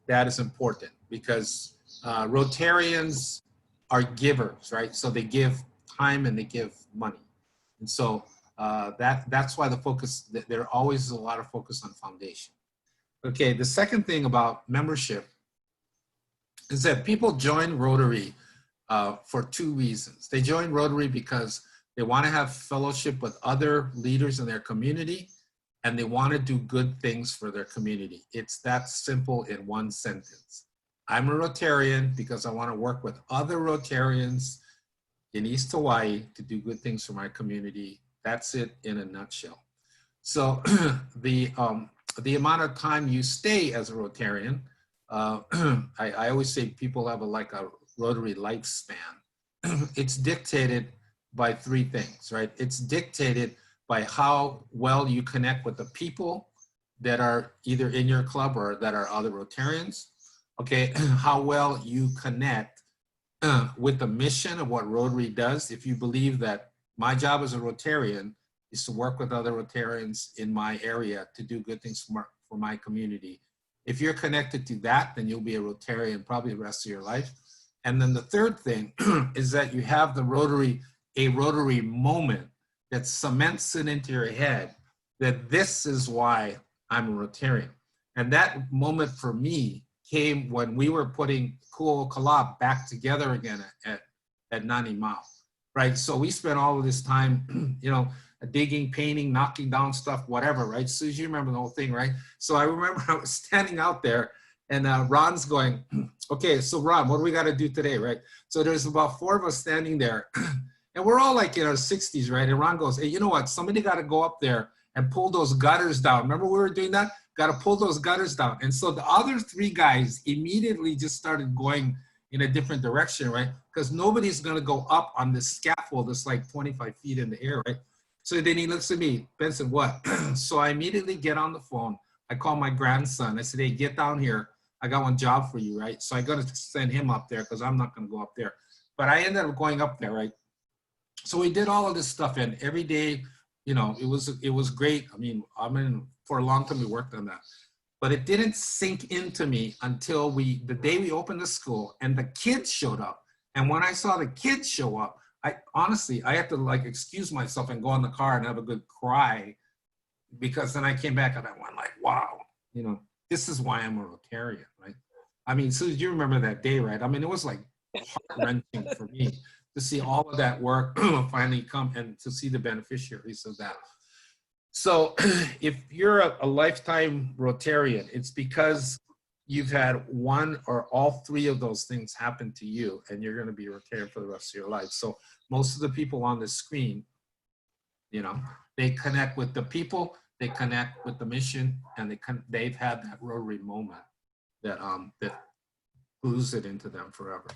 that is important, because Rotarians are givers, right? So they give time and they give money. And so that's why the focus, there always is a lot of focus on foundation. Okay, the second thing about membership is that people join Rotary for two reasons. They join Rotary because they want to have fellowship with other leaders in their community, and they want to do good things for their community. It's that simple in one sentence. I'm a Rotarian because I want to work with other Rotarians in East Hawaii to do good things for my community. That's it in a nutshell. So the amount of time you stay as a Rotarian, I always say people have like a Rotary lifespan. It's dictated by three things, right? It's dictated by how well you connect with the people that are either in your club or that are other Rotarians. Okay, how well you connect with the mission of what Rotary does. If you believe that my job as a Rotarian is to work with other Rotarians in my area to do good things for my community. If you're connected to that, then you'll be a Rotarian probably the rest of your life. And then the third thing is that you have a Rotary moment that cements it into your head that this is why I'm a Rotarian. And that moment for me came when we were putting Ku'o back together again at Nani Mau, right? So we spent all of this time, you know, digging, painting, knocking down stuff, whatever, right? Susie, you remember the whole thing, right? So I remember I was standing out there and Ron's going, okay, so Ron, what do we got to do today, right? So there's about 4 of us standing there and we're all like in our 60s, right? And Ron goes, hey, you know what? Somebody got to go up there and pull those gutters down. Remember we were doing that? Got to pull those gutters down. And so the other 3 guys immediately just started going in a different direction, right? Because nobody's going to go up on this scaffold that's like 25 feet in the air, right? So then he looks at me, Benson, what? So I immediately get on the phone. I call my grandson. I said, hey, get down here. I got one job for you, right? So I got to send him up there because I'm not going to go up there. But I ended up going up there, right? So we did all of this stuff, and every day, you know, it was great. I mean, for a long time we worked on that. But it didn't sink into me until the day we opened the school and the kids showed up. And when I saw the kids show up, I had to like excuse myself and go in the car and have a good cry, because then I came back and I went like, wow, you know, this is why I'm a Rotarian, right? I mean, Susan, you remember that day, right? I mean, it was like heart-wrenching for me to see all of that work finally come and to see the beneficiaries of that. So if you're a lifetime Rotarian, it's because you've had one or all 3 of those things happen to you, and you're going to be a Rotarian for the rest of your life. So most of the people on the screen, you know, they connect with the people, they connect with the mission, and they've had that Rotary moment that glues it into them forever.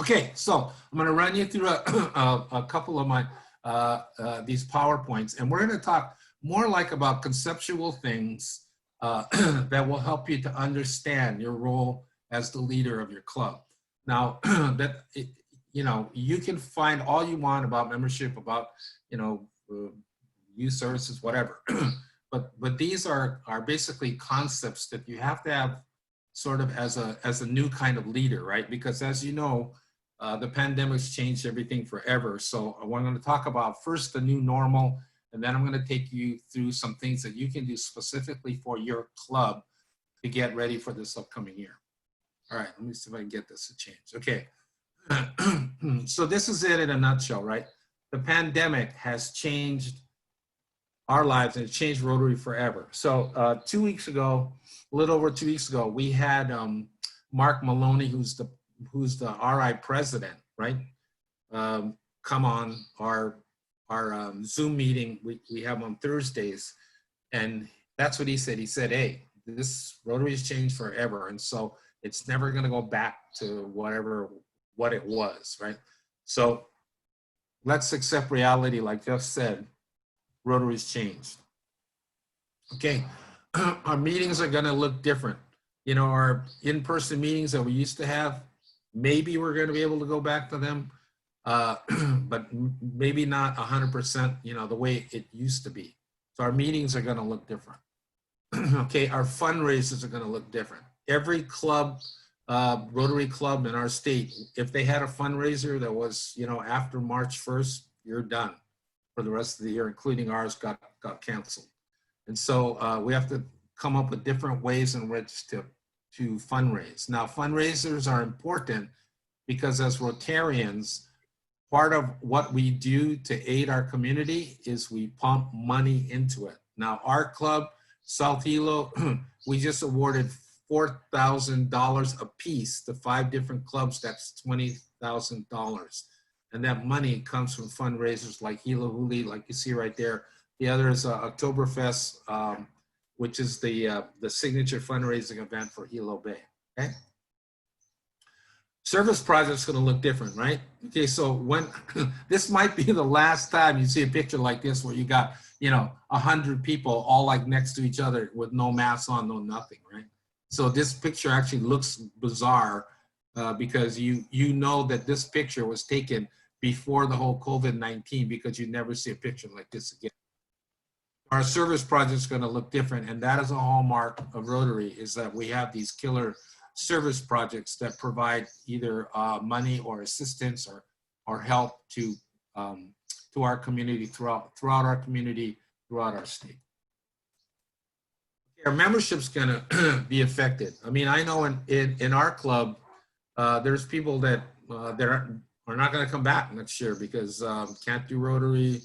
Okay, so I'm going to run you through a couple of my these PowerPoints, and we're going to talk more like about conceptual things that will help you to understand your role as the leader of your club. Now, you know, you can find all you want about membership, about, you know, youth services, whatever. but these are basically concepts that you have to have sort of as a new kind of leader, right? Because as you know, the pandemic's changed everything forever. So I'm going to talk about first the new normal, and then I'm going to take you through some things that you can do specifically for your club to get ready for this upcoming year. All right, let me see if I can get this to change. Okay, so this is it in a nutshell, right? The pandemic has changed our lives, and it's changed Rotary forever. So 2 weeks ago, a little over 2 weeks ago, we had Mark Maloney, who's the RI president, right? Come on our Zoom meeting we have on Thursdays, and that's what he said. He said, hey, this Rotary has changed forever, and so it's never going to go back to what it was, right? So let's accept reality. Like Jeff said, Rotary's changed. Okay, our meetings are going to look different. You know, our in-person meetings that we used to have, maybe we're going to be able to go back to them. but maybe not 100%, you know, the way it used to be. So our meetings are going to look different. Okay, our fundraisers are going to look different. Every club, Rotary Club in our state, if they had a fundraiser that was, you know, after March 1st, you're done for the rest of the year, including ours got canceled. And so we have to come up with different ways in which to fundraise. Now, fundraisers are important because as Rotarians, part of what we do to aid our community is we pump money into it. Now, our club, South Hilo, we just awarded $4,000 a piece to 5 different clubs. That's $20,000. And that money comes from fundraisers like Hilo Huli, like you see right there. The other is Oktoberfest, which is the signature fundraising event for Hilo Bay, okay? Service project's gonna look different, right? Okay, so when, this might be the last time you see a picture like this where you got, you know, 100 people all like next to each other with no masks on, no nothing, right? So this picture actually looks bizarre because you know that this picture was taken before the whole COVID-19 because you never see a picture like this again. Our service project is gonna look different, and that is a hallmark of Rotary, is that we have these killer service projects that provide either money or assistance or help to our community throughout our community, throughout our state. Our membership's gonna be affected. I mean, I know in our club, there's people that are not gonna come back next year because can't do Rotary,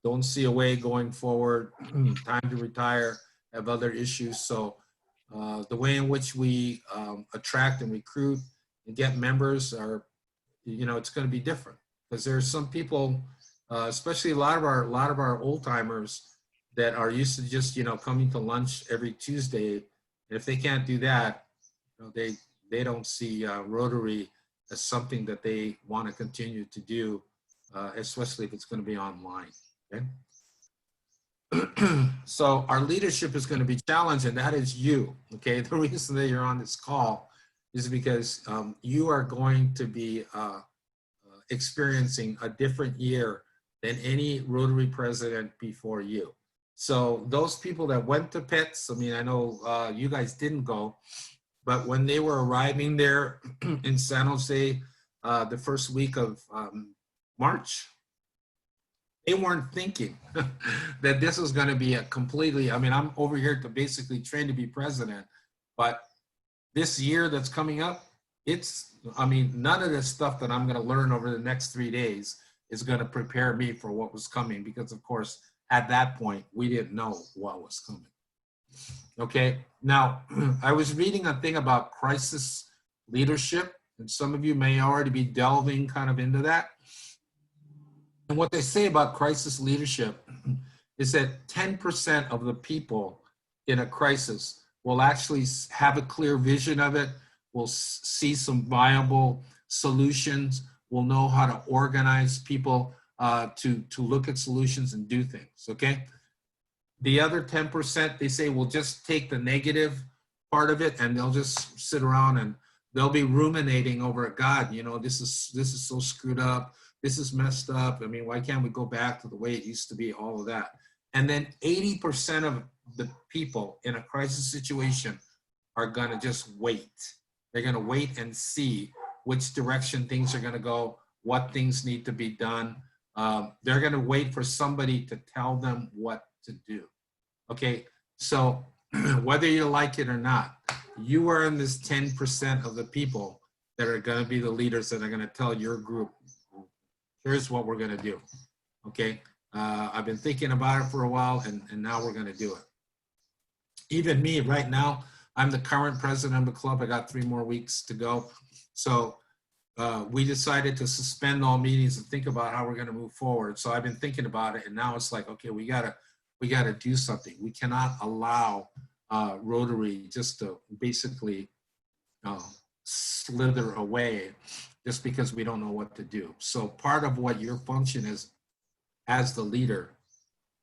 don't see a way going forward, time to retire, have other issues. So the way in which we attract and recruit and get members are, you know, it's going to be different because there's some people, especially a lot of our old timers that are used to just, you know, coming to lunch every Tuesday. And if they can't do that, you know, they don't see Rotary as something that they want to continue to do, especially if it's going to be online. Okay. So our leadership is going to be challenged, and that is you. Okay, the reason that you're on this call is because you are going to be experiencing a different year than any Rotary president before you. So those people that went to PETS, I mean, I know you guys didn't go, but when they were arriving there in San Jose the first week of March, they weren't thinking that this was going to be a completely, I mean, I'm over here to basically train to be president, but this year that's coming up, it's, I mean, none of this stuff that I'm going to learn over the next 3 days is going to prepare me for what was coming because, of course, at that point, we didn't know what was coming. Okay, now, I was reading a thing about crisis leadership, and some of you may already be delving kind of into that. And what they say about crisis leadership is that 10% of the people in a crisis will actually have a clear vision of it, will see some viable solutions, will know how to organize people to look at solutions and do things, okay? The other 10%, they say, will just take the negative part of it and they'll just sit around and they'll be ruminating over, God, you know, this is so screwed up. This is messed up. I mean, why can't we go back to the way it used to be, all of that. And then 80% of the people in a crisis situation are gonna just wait. They're gonna wait and see which direction things are gonna go, what things need to be done. They're gonna wait for somebody to tell them what to do. Okay, so whether you like it or not, you are in this 10% of the people that are gonna be the leaders that are gonna tell your group, here's what we're gonna do, okay? I've been thinking about it for a while and now we're gonna do it. Even me right now, I'm the current president of the club. I got 3 more weeks to go. So we decided to suspend all meetings and think about how we're gonna move forward. So I've been thinking about it and now it's like, okay, we gotta do something. We cannot allow Rotary just to basically slither away just because we don't know what to do. So part of what your function is as the leader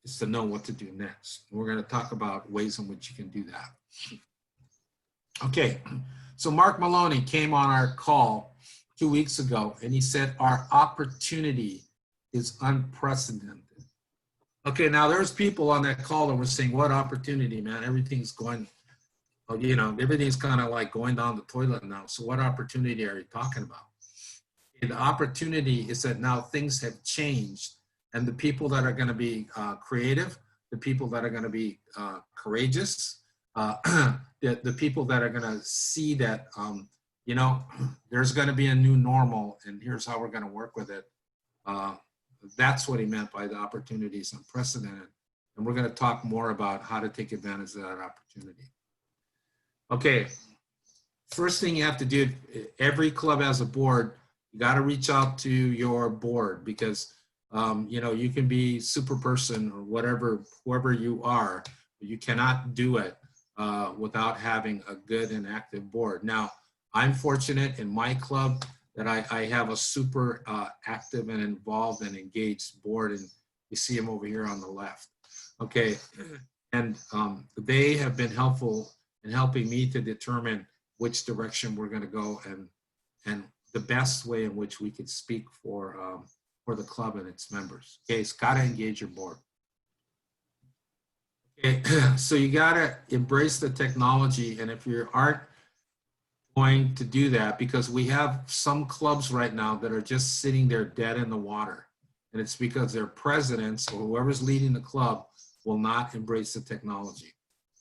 is to know what to do next. We're going to talk about ways in which you can do that. Okay, so Mark Maloney came on our call 2 weeks ago, and he said, our opportunity is unprecedented. Okay, now there's people on that call that were saying, what opportunity, man? Everything's going, you know, everything's kind of like going down the toilet now. So what opportunity are you talking about? The opportunity is that now things have changed, and the people that are going to be creative, the people that are going to be courageous, the people that are going to see that, you know, there's going to be a new normal, and here's how we're going to work with it. That's what he meant by the opportunity is unprecedented. And we're going to talk more about how to take advantage of that opportunity. Okay, first thing you have to do, every club has a board. You got to reach out to your board because, you know, you can be super person or whatever, whoever you are, but you cannot do it without having a good and active board. Now, I'm fortunate in my club that I have a super active and involved and engaged board, and you see them over here on the left. Okay, and they have been helpful in helping me to determine which direction we're going to go and the best way in which we could speak for the club and its members. Okay, it's got to engage your board. Okay, so you got to embrace the technology, and if you aren't going to do that, because we have some clubs right now that are just sitting there dead in the water, and it's because their presidents or whoever's leading the club will not embrace the technology.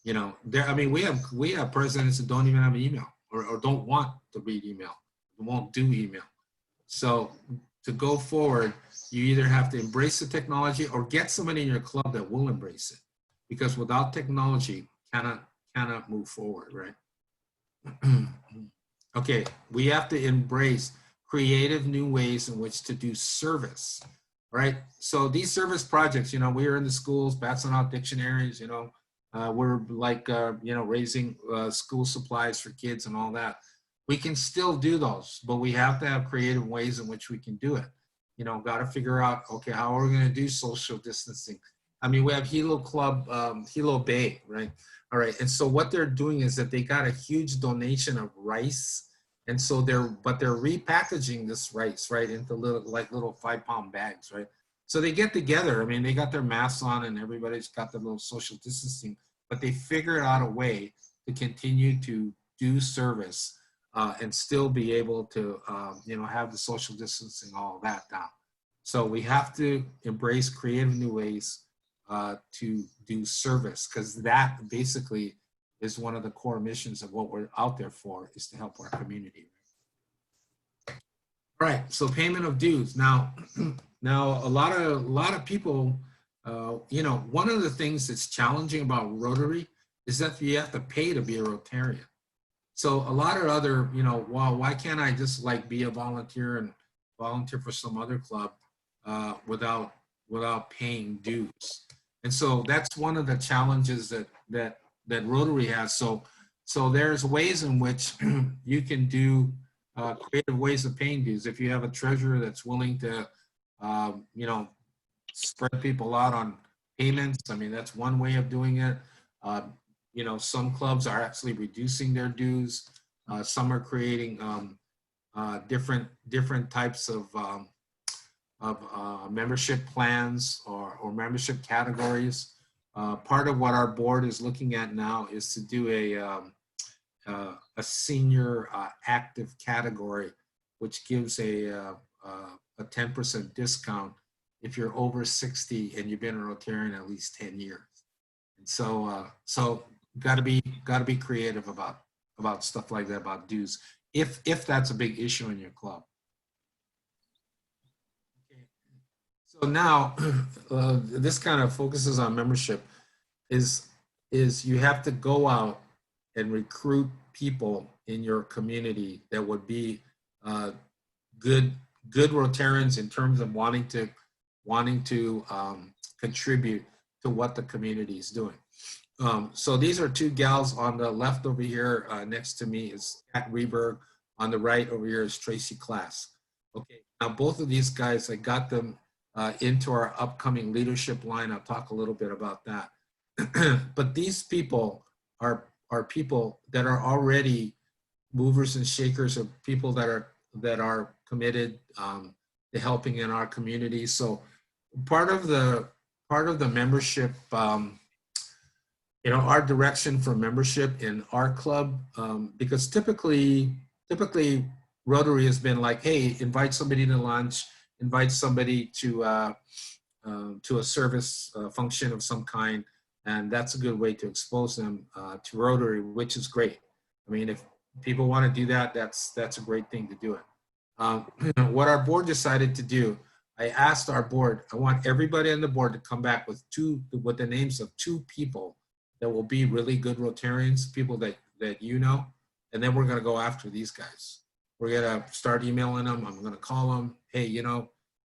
You know, I mean, we have presidents that don't even have email or don't want to read email, won't do email. So to go forward, you either have to embrace the technology or get somebody in your club that will embrace it, because without technology, cannot move forward, right? Okay, we have to embrace creative new ways in which to do service, right? So these service projects, you know, we are in the schools, passing out dictionaries, you know, we're like, you know, raising school supplies for kids and all that. We can still do those, but we have to have creative ways in which we can do it. You know, got to figure out, okay, how are we going to do social distancing? I mean, we have Hilo Club, Hilo Bay, right? All right, and so what they're doing is that they got a huge donation of rice, and so they're repackaging this rice, right, into little 5-pound bags, right? So they get together. I mean, they got their masks on, and everybody's got their little social distancing, but they figured out a way to continue to do service and still be able to, you know, have the social distancing, all that down. So we have to embrace creative new ways to do service, because that basically is one of the core missions of what we're out there for, is to help our community. Right, so payment of dues. Now, a lot of people, you know, one of the things that's challenging about Rotary is that you have to pay to be a Rotarian. So a lot of other, you know, well, why can't I just like be a volunteer and volunteer for some other club without paying dues? And so that's one of the challenges that Rotary has. So there's ways in which you can do creative ways of paying dues. If you have a treasurer that's willing to, you know, spread people out on payments, I mean, that's one way of doing it. You know, some clubs are actually reducing their dues. Some are creating different types of membership plans or membership categories. Part of what our board is looking at now is to do a senior active category, which gives a 10% discount if you're over 60 and you've been a Rotarian at least 10 years. And so got to be creative about stuff like that, about dues, if that's a big issue in your club. Okay. So now this kind of focuses on membership. Is you have to go out and recruit people in your community that would be good Rotarians in terms of wanting to contribute to what the community is doing. So these are two gals on the left over here. Next to me is Kat Reberg. On the right over here is Tracy Class. Okay, now both of these guys, I got them into our upcoming leadership line. I'll talk a little bit about that. But these people are people that are already movers and shakers, of people that that are committed to helping in our community. So part of the membership, our direction for membership in our club, because typically Rotary has been like, hey, invite somebody to lunch, invite somebody to a service function of some kind, and that's a good way to expose them to Rotary, which is great. I mean, if people want to do that, that's a great thing to do it. What our board decided to do, I asked our board, I want everybody on the board to come back with the names of 2 people that will be really good Rotarians, people that you know, and then we're going to go after these guys. We're going to start emailing them. I'm going to call them. Hey,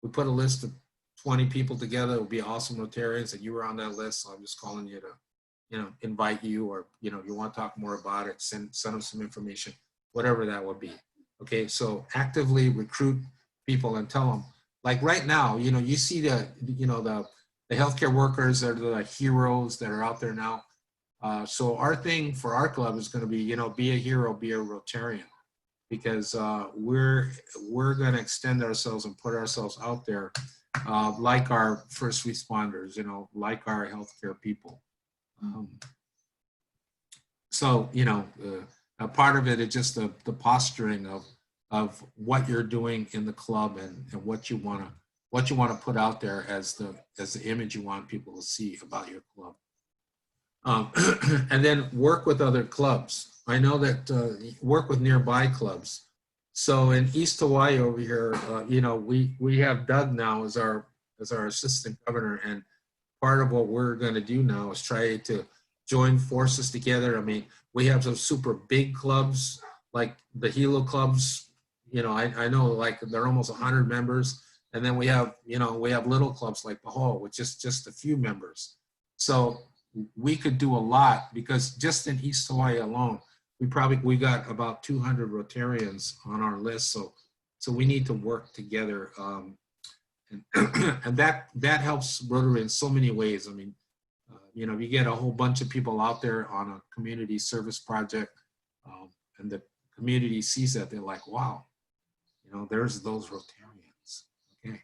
we put a list of 20 people together. It would be awesome Rotarians, and you were on that list. So I'm just calling you to, invite you, or, you want to talk more about it, send them some information, whatever that would be. Okay, so actively recruit people and tell them, like right now, you see the healthcare workers that are the heroes that are out there now. So our thing for our club is going to be a hero, be a Rotarian, because we're going to extend ourselves and put ourselves out there like our first responders, like our healthcare people. So, a part of it is just the posturing of what you're doing in the club and what you want to put out there as the image you want people to see about your club. And then work with other clubs. I know that work with nearby clubs. So in East Hawaii over here, we have Doug now as our assistant governor, and part of what we're going to do now is try to join forces together. I mean, we have some super big clubs like the Hilo clubs. I know like they're almost 100 members, and then we have little clubs like Pahoa with just a few members. So we could do a lot, because just in East Hawaii alone, we got about 200 Rotarians on our list. So we need to work together, and that helps Rotary in so many ways. I mean, you get a whole bunch of people out there on a community service project, and the community sees that, they're like, wow, there's those Rotarians. Okay.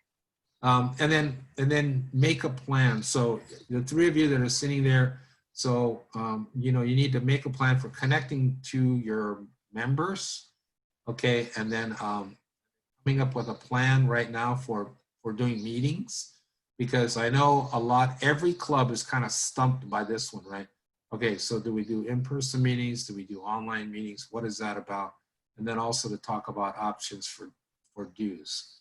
And then make a plan. So the 3 of you that are sitting there, so you need to make a plan for connecting to your members, okay, and then coming up with a plan right now for doing meetings, because I know every club is kind of stumped by this one, right? Okay, so do we do in-person meetings? Do we do online meetings? What is that about? And then also to talk about options for dues.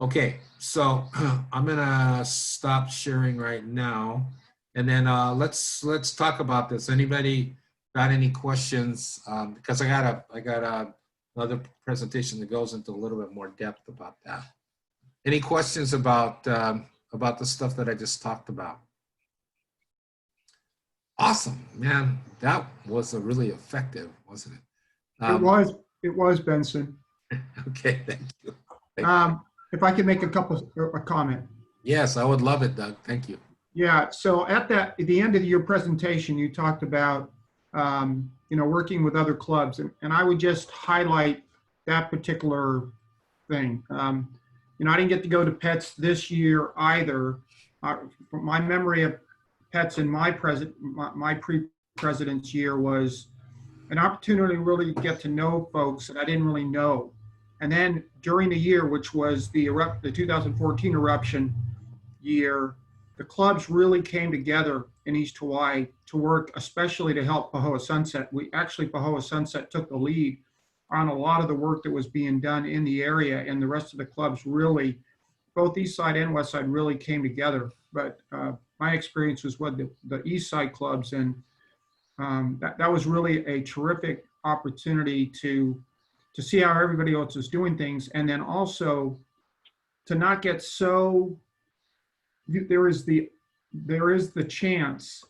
Okay, so I'm gonna stop sharing right now, and then let's talk about this. Anybody got any questions? Because I got another presentation that goes into a little bit more depth about that. Any questions about the stuff that I just talked about? Awesome, man. That was a really effective, wasn't it? It was, Benson. Okay, thank you. If I could make a comment. Yes, I would love it, Doug. Thank you. Yeah, so at the end of your presentation, you talked about, working with other clubs, and I would just highlight that particular thing. I didn't get to go to PETS this year either. From my memory of PETS in my pre-president's year was an opportunity to really get to know folks that I didn't really know. And then during the year, which was the 2014 eruption year, the clubs really came together in East Hawaii to work, especially to help Pahoa Sunset. Pahoa Sunset took the lead on a lot of the work that was being done in the area, and the rest of the clubs really, both East Side and West Side, really came together. But my experience was with the East Side clubs, and that was really a terrific opportunity to see how everybody else is doing things, and then also to not get so, there is the chance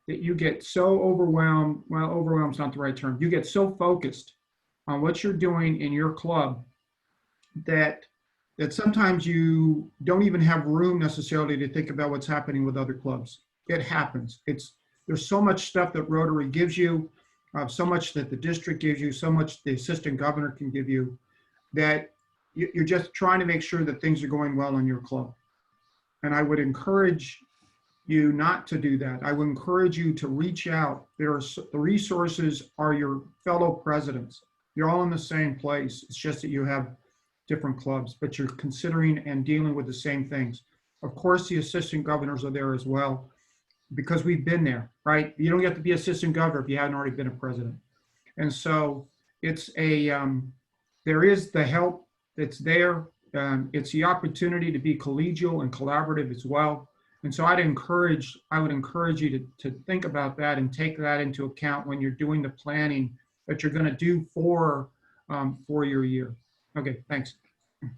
that you get so overwhelmed. Well, overwhelmed is not the right term. You get so focused on what you're doing in your club that sometimes you don't even have room necessarily to think about what's happening with other clubs. It happens. There's so much stuff that Rotary gives you, so much that the district gives you, so much the assistant governor can give you. that you're just trying to make sure that things are going well in your club. And I would encourage you not to do that. I would encourage you to reach out. The resources are your fellow presidents. You're all in the same place. It's just that you have different clubs, but you're considering and dealing with the same things. Of course, the assistant governors are there as well, because we've been there, right? You don't get to be assistant governor if you haven't already been a president. And so it's there is the help that's there. It's the opportunity to be collegial and collaborative as well. And so I would encourage you to think about that and take that into account when you're doing the planning that you're going to do for your year. Okay, thanks.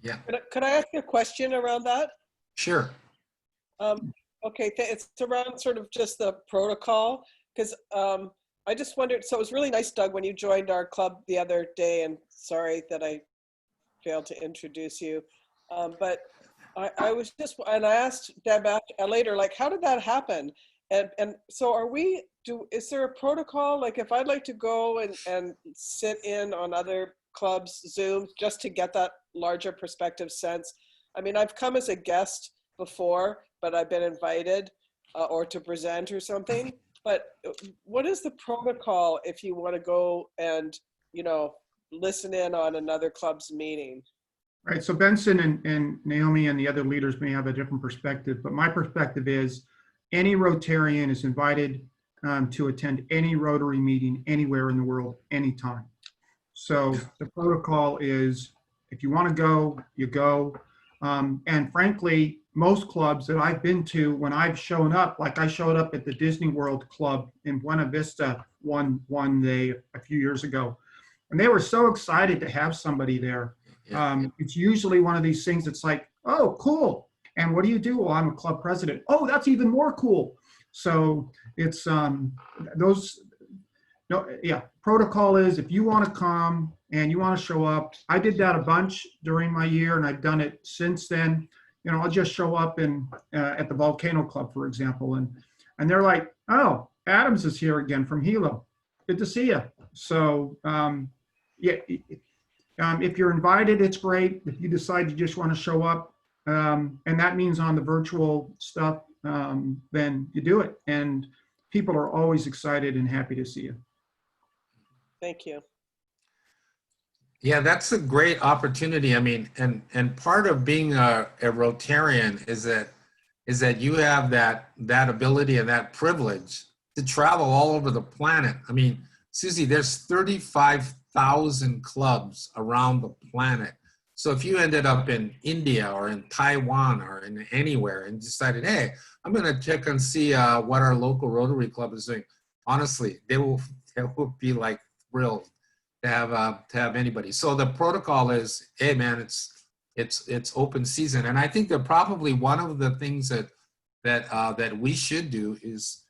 Yeah. Could I ask you a question around that? Sure. Okay, it's around sort of just the protocol, because I just wondered, so it was really nice, Doug, when you joined our club the other day, and sorry that I failed to introduce you, but I was just, and I asked Deb later, like, how did that happen? And so is there a protocol, like if I'd like to go and sit in on other clubs' Zoom just to get that larger perspective sense? I mean, I've come as a guest before, but I've been invited or to present or something. But what is the protocol if you want to go and, listen in on another club's meeting? Right, so Benson and Naomi and the other leaders may have a different perspective, but my perspective is any Rotarian is invited to attend any Rotary meeting anywhere in the world, anytime. So the protocol is, if you want to go, you go. And frankly, most clubs that I've been to, when I've shown up, like I showed up at the Disney World Club in Buena Vista one day a few years ago, and they were so excited to have somebody there. It's usually one of these things that's like, oh, cool. And what do you do? Well, I'm a club president. Oh, that's even more cool. So it's protocol is if you want to come and you want to show up. I did that a bunch during my year, and I've done it since then. I'll just show up at the Volcano Club, for example, and they're like, oh, Adams is here again from Hilo. Good to see you. So if you're invited, it's great. If you decide you just want to show up, and that means on the virtual stuff, then you do it. And people are always excited and happy to see you. Thank you. Yeah, that's a great opportunity. I mean, and part of being a Rotarian is that you have that ability and that privilege to travel all over the planet. I mean, Susie, there's 35,000 clubs around the planet. So if you ended up in India or in Taiwan or in anywhere and decided, hey, I'm going to check and see what our local Rotary Club is doing, honestly, they will be like thrilled to have anybody. So the protocol is, hey man, it's open season, and I think that probably one of the things that we should do is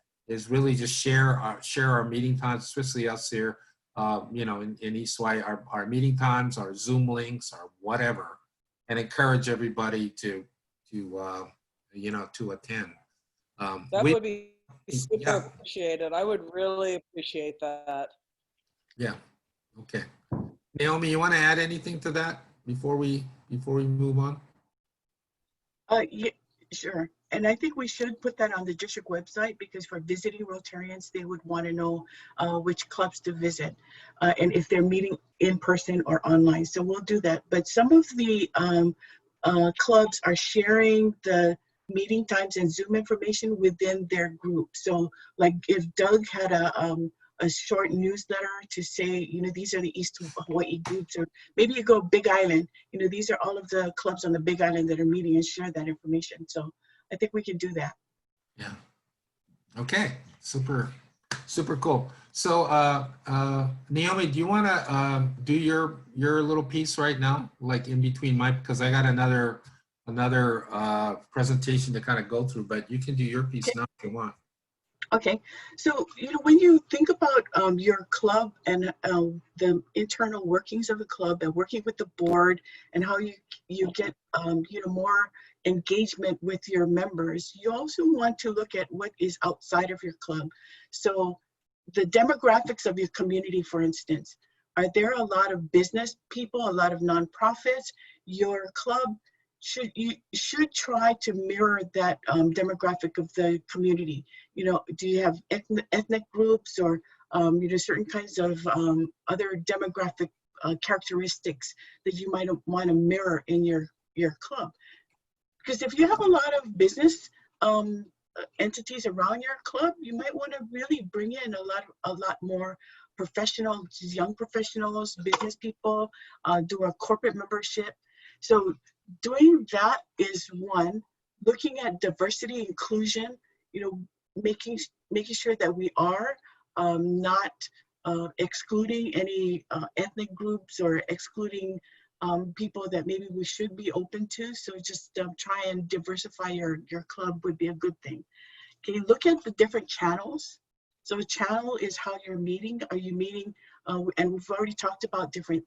really just share our meeting times, especially us here, in East Hawaii, our meeting times, our Zoom links, or whatever, and encourage everybody to attend. That would be super appreciated. I would really appreciate that. Yeah. Okay. Naomi, you want to add anything to that before we move on? Yeah, sure. And I think we should put that on the district website, because for visiting Rotarians, they would want to know which clubs to visit and if they're meeting in person or online. So we'll do that. But some of the clubs are sharing the meeting times and Zoom information within their group. So like if Doug had a short newsletter to say, these are the East Hawaii groups, or maybe you go Big Island, these are all of the clubs on the Big Island that are meeting, and share that information. So I think we can do that. Yeah. Okay. Super cool. So Naomi, do you want to do your little piece right now, like in between because I got another presentation to kind of go through, but you can do your piece now if you want. Okay, so when you think about your club and the internal workings of the club and working with the board and how you get more engagement with your members, you also want to look at what is outside of your club. So the demographics of your community, for instance, Are there a lot of business people, a lot of nonprofits? Your club should try to mirror that demographic of the community. You know, do you have ethnic groups or you know, certain kinds of other demographic characteristics that you might want to mirror in your club? Because if you have a lot of business entities around your club, you might want to really bring in a lot more professionals, young professionals, business people, do a corporate membership. So doing that is one. Looking at diversity, inclusion, you know, making sure that we are not excluding any ethnic groups or excluding people that maybe we should be open to. So just try and diversify your club would be a good thing. Okay, look at the different channels. So a channel is how you're meeting. Are you meeting, and we've already talked about different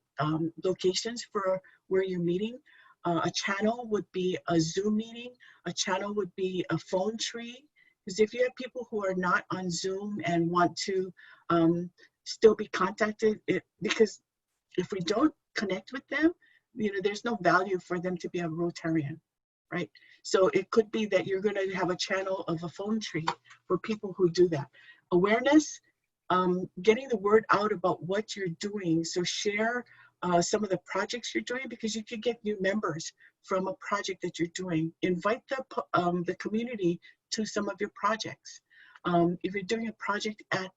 locations for where you're meeting. A channel would be a Zoom meeting. A channel would be a phone tree. Because if you have people who are not on Zoom and want to still be contacted, because if we don't connect with them, you know, there's no value for them to be a Rotarian, right? So it could be that you're going to have a channel of a phone tree for people who do that. Awareness, getting the word out about what you're doing. So share some of the projects you're doing, because you could get new members from a project that you're doing. Invite the community to some of your projects. If you're doing a project at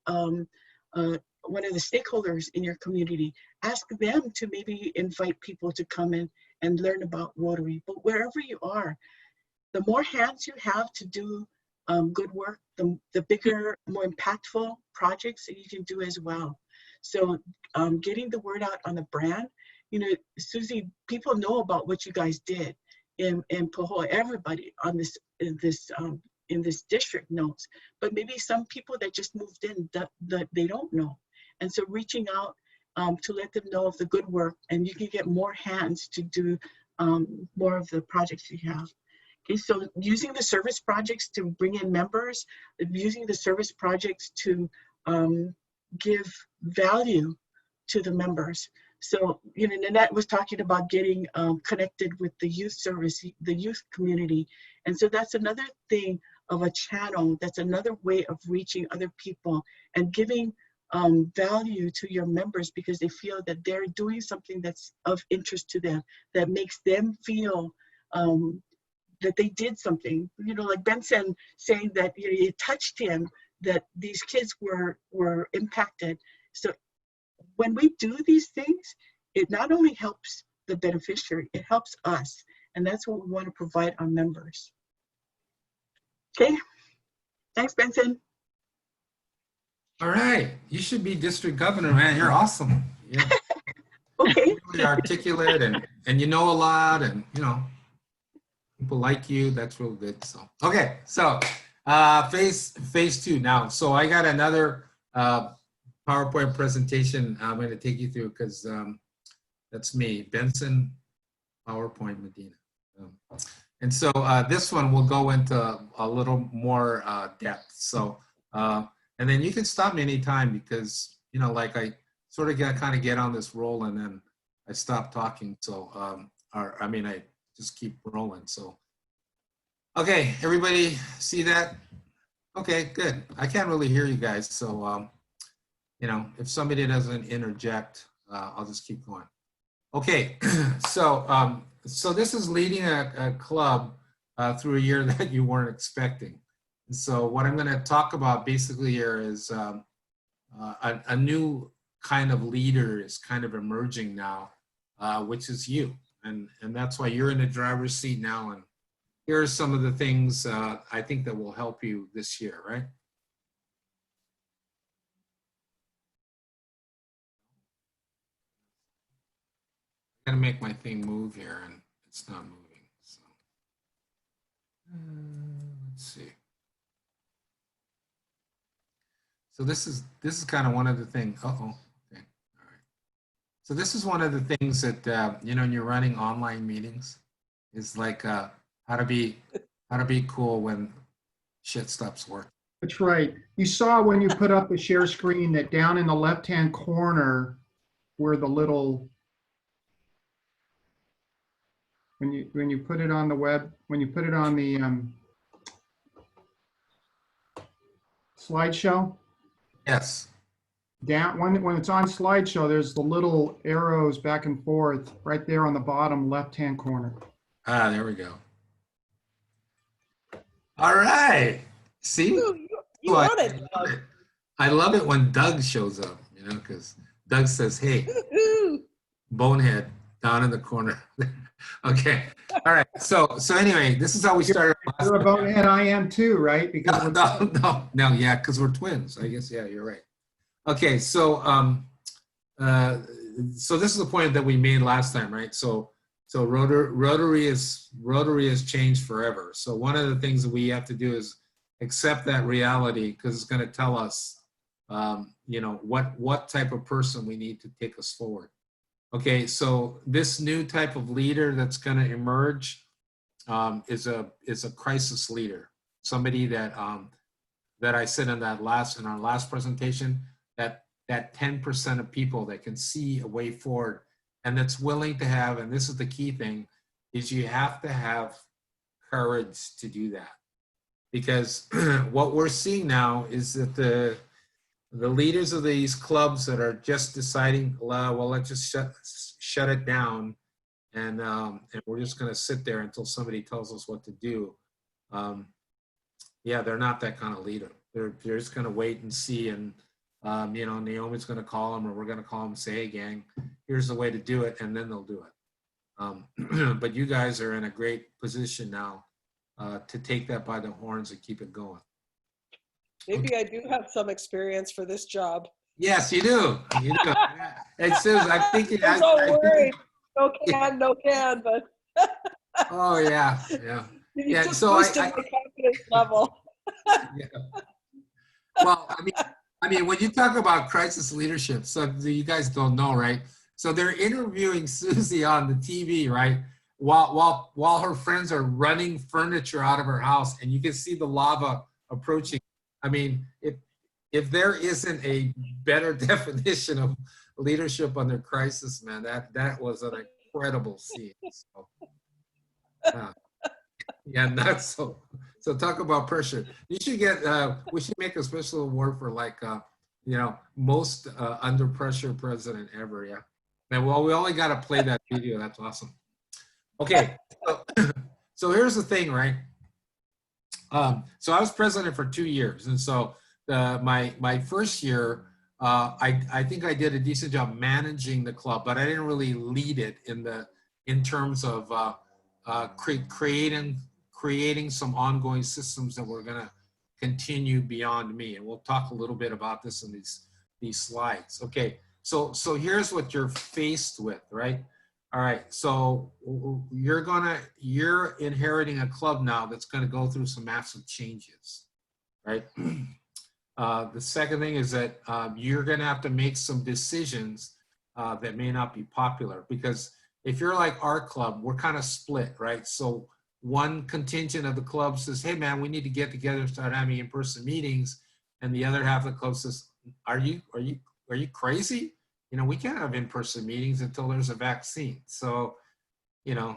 one of the stakeholders in your community, ask them to maybe invite people to come in and learn about Rotary. But wherever you are, the more hands you have to do good work, the bigger, more impactful projects that you can do as well. So getting the word out on the brand, you know, Susie, people know about what you guys did in Pahoa. Everybody on in this district knows, but maybe some people that just moved in that they don't know. And so reaching out to let them know of the good work, and you can get more hands to do more of the projects you have. Okay, so using the service projects to bring in members, using the service projects to give value to the members. So, you know, Nanette was talking about getting connected with the youth service, the youth community. And so that's another thing of a channel. That's another way of reaching other people and giving value to your members, because they feel that they're doing something that's of interest to them, that makes them feel that they did something. You know, like Benson saying that, you know, it touched him that these kids were impacted. So when we do these things, it not only helps the beneficiary, it helps us. And that's what we want to provide our members. Okay, thanks, Benson. All right, you should be district governor, man. You're awesome. Yeah. Okay. You're really articulate and you know a lot, and you know, people like you. That's real good. So okay, so phase two now. So I got another PowerPoint presentation I'm going to take you through, because that's me, Benson PowerPoint Medina. And so this one will go into a little more depth. So and then you can stop me anytime, because you know, like I sort of kind of get on this roll and then I stop talking. So I mean, I just keep rolling. So okay, everybody see that? Okay, good. I can't really hear you guys, so you know, if somebody doesn't interject, I'll just keep going. Okay, so so this is leading a club through a year that you weren't expecting. And so what I'm going to talk about basically here is a new kind of leader is kind of emerging now, which is you, and that's why you're in the driver's seat now. And here are some of the things I think that will help you this year, right? I gotta make my thing move here, and it's not moving. So let's see. So this is kind of one of the things. Okay, all right. So this is one of the things that you know, when you're running online meetings, is like how to be cool when shit stops working. That's right. You saw when you put up the share screen that down in the left-hand corner, where the little, when you put it on the web, when you put it on the slideshow, Yes. down when it's on slideshow, there's the little arrows back and forth right there on the bottom left-hand corner. Ah, there we go. All right. See? Ooh, you Oh, want it, love Doug. it. I love it when Doug shows up, you know, because Doug says, hey, Ooh. bonehead down in the corner. Okay. All right. So anyway, this is how we started. You're a bonehead, I am too, right? Because No, yeah, because we're twins. I guess, yeah, you're right. Okay, so so this is the point that we made last time, right? So Rotary has changed forever. So one of the things that we have to do is accept that reality, because it's going to tell us, you know, what type of person we need to take us forward. Okay, so this new type of leader that's going to emerge is a crisis leader, somebody that that I said in our last presentation, that 10% of people that can see a way forward and that's willing to have, and this is the key thing, is you have to have courage to do that. Because what we're seeing now is that the leaders of these clubs that are just deciding, well, let's just shut it down, and we're just going to sit there until somebody tells us what to do. Yeah, they're not that kind of leader. They're just going to wait and see, and you know, Naomi's going to call them, or we're going to call them and say, hey, gang, here's the way to do it, and then they'll do it. But you guys are in a great position now to take that by the horns and keep it going. Maybe I do have some experience for this job. Yes, you do. You do. And Susan, I'm thinking. I'm so worried. No can, but. Oh yeah, yeah. You Yeah, just so boosted my confidence level. Yeah. Well, I mean, when you talk about crisis leadership, so you guys don't know, right? So they're interviewing Susie on the TV, right? While her friends are running furniture out of her house, and you can see the lava approaching. I mean, if there isn't a better definition of leadership under crisis, man, that was an incredible scene. So, yeah, not so. So talk about pressure. You should get. We should make a special award for, like, you know, most under pressure president ever. Yeah. And well, we only got to play that video. That's awesome. Okay. So here's the thing, right? So I was president for 2 years, and so my first year, I think I did a decent job managing the club, but I didn't really lead it in terms of creating some ongoing systems that were going to continue beyond me. And we'll talk a little bit about this in these slides. Okay, so here's what you're faced with, right? All right, so you're inheriting a club now that's going to go through some massive changes, right? The second thing is that you're going to have to make some decisions that may not be popular, because if you're like our club, we're kind of split, right? So one contingent of the club says, hey man, we need to get together and start having in-person meetings. And the other half of the club says, are you crazy? You know, we can't have in-person meetings until there's a vaccine. So, you know,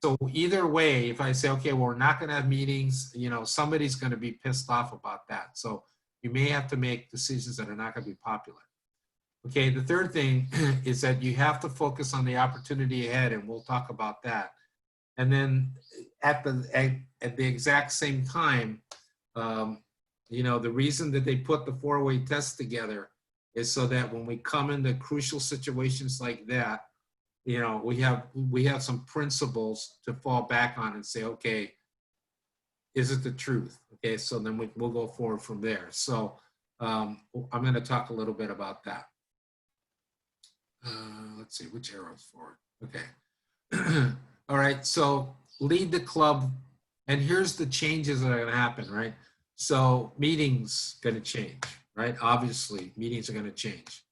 so either way, if I say, okay, well, we're not going to have meetings, you know, somebody's going to be pissed off about that. So you may have to make decisions that are not going to be popular. Okay, the third thing is that you have to focus on the opportunity ahead, and we'll talk about that. And then at the exact same time, you know, the reason that they put the 4-way test together is so that when we come into crucial situations like that, you know, we have some principles to fall back on and say, okay, is it the truth? Okay, so then we'll go forward from there. So I'm going to talk a little bit about that. Let's see, which arrow's forward? Okay. All right, so lead the club, and here's the changes that are going to happen, right? So meetings going to change, right? Obviously, meetings are going to change.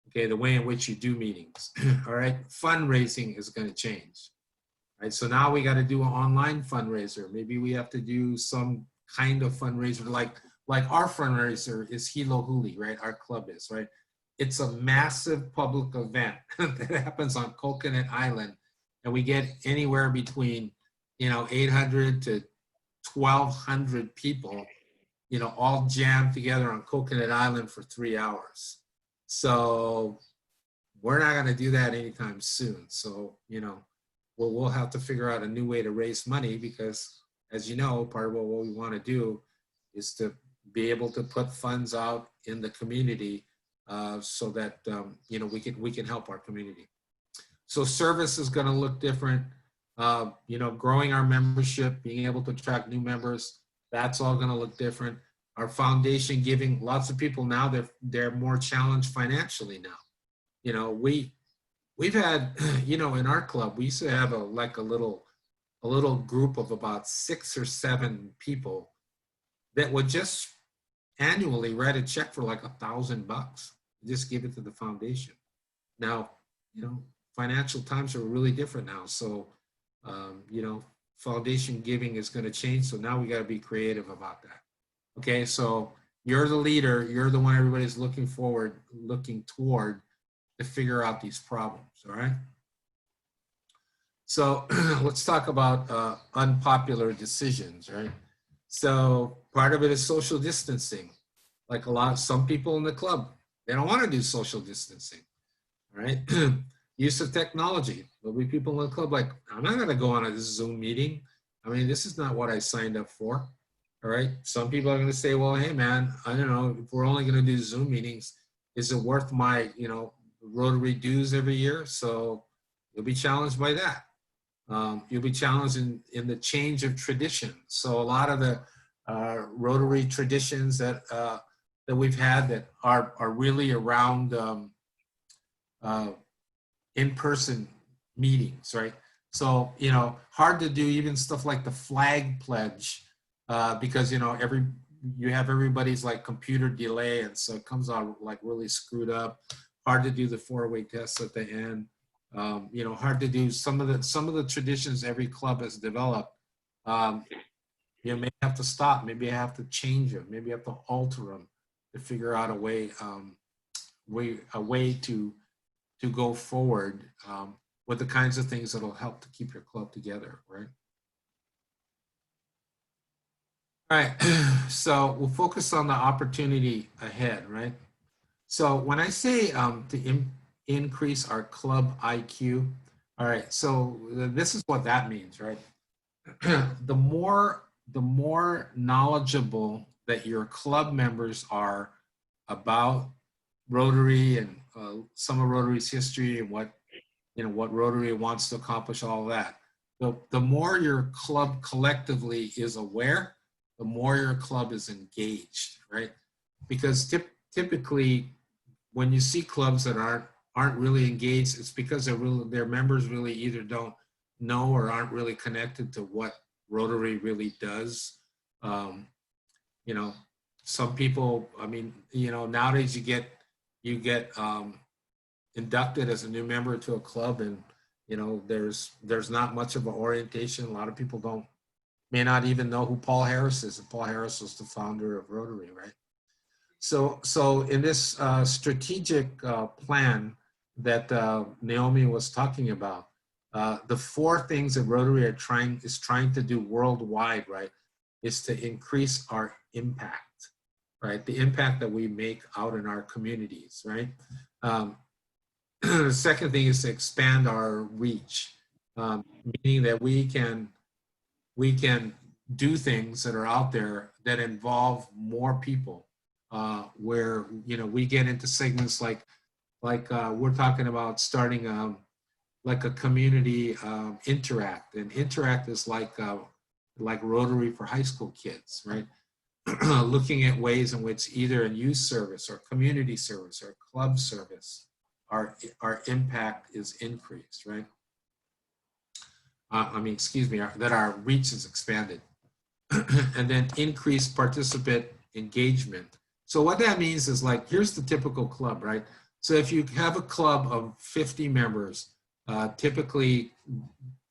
Okay, the way in which you do meetings. All right, fundraising is going to change. Right, so now we got to do an online fundraiser. Maybe we have to do some kind of fundraiser, like our fundraiser is Hilo Huli, right? Our club is, right? it's a massive public event that happens on Coconut Island, and we get anywhere between, 800 to 1,200 people, all jammed together on Coconut Island for 3 hours. So we're not going to do that anytime soon. So, we'll have to figure out a new way to raise money, because, as you know, part of what we want to do is to be able to put funds out in the community so that, we can help our community. So service is going to look different. Growing our membership, being able to attract new members, that's all going to look different. Our foundation giving, lots of people now, they're more challenged financially now. We've had, in our club, we used to have a little group of about 6 or 7 people that would just annually write a check for like $1,000, just give it to the foundation. Now, financial times are really different now. So, foundation giving is going to change. So now we got to be creative about that. Okay. So you're the leader. You're the one everybody's looking toward to figure out these problems. All right. So let's talk about unpopular decisions, right? So part of it is social distancing. Like some people in the club, they don't want to do social distancing, all right? Use of technology. There'll be people in the club like, I'm not going to go on a Zoom meeting. I mean, this is not what I signed up for, all right? Some people are going to say, well, hey, man, I don't know, if we're only going to do Zoom meetings, is it worth my, Rotary dues every year? So you'll be challenged by that. You'll be challenged in the change of tradition. So a lot of the Rotary traditions that we've had that are really around in-person meetings, right? So, hard to do even stuff like the flag pledge because, you have everybody's like computer delay, and so it comes out like really screwed up. Hard to do the 4-way tests at the end. Hard to do some of the traditions every club has developed. You may have to stop. Maybe I have to change them. Maybe I have to alter them to figure out a way to go forward with the kinds of things that'll help to keep your club together, right? All right. So we'll focus on the opportunity ahead, right? So when I say to increase our club IQ, all right, so this is what that means, right? The more knowledgeable that your club members are about Rotary and some of Rotary's history and what Rotary wants to accomplish, all of that, the more your club collectively is aware, the more your club is engaged, right? Because typically, when you see clubs that aren't really engaged, it's because their members really either don't know or aren't really connected to what Rotary really does. Some people, I mean, nowadays you get inducted as a new member to a club, and there's not much of an orientation. A lot of people may not even know who Paul Harris is, and Paul Harris was the founder of Rotary, right? So in this strategic plan that Naomi was talking about, the 4 things that Rotary is trying to do worldwide, right, is to increase our impact, right? The impact that we make out in our communities, right? The second thing is to expand our reach, meaning that we can do things that are out there that involve more people. Where we get into segments like we're talking about starting like a community interact, and interact is like Rotary for high school kids, right? Looking at ways in which either in youth service or community service or club service, our impact is increased, right? That our reach is expanded, and then increased participant engagement. So what that means is, like, here's the typical club, right? So if you have a club of 50 members, typically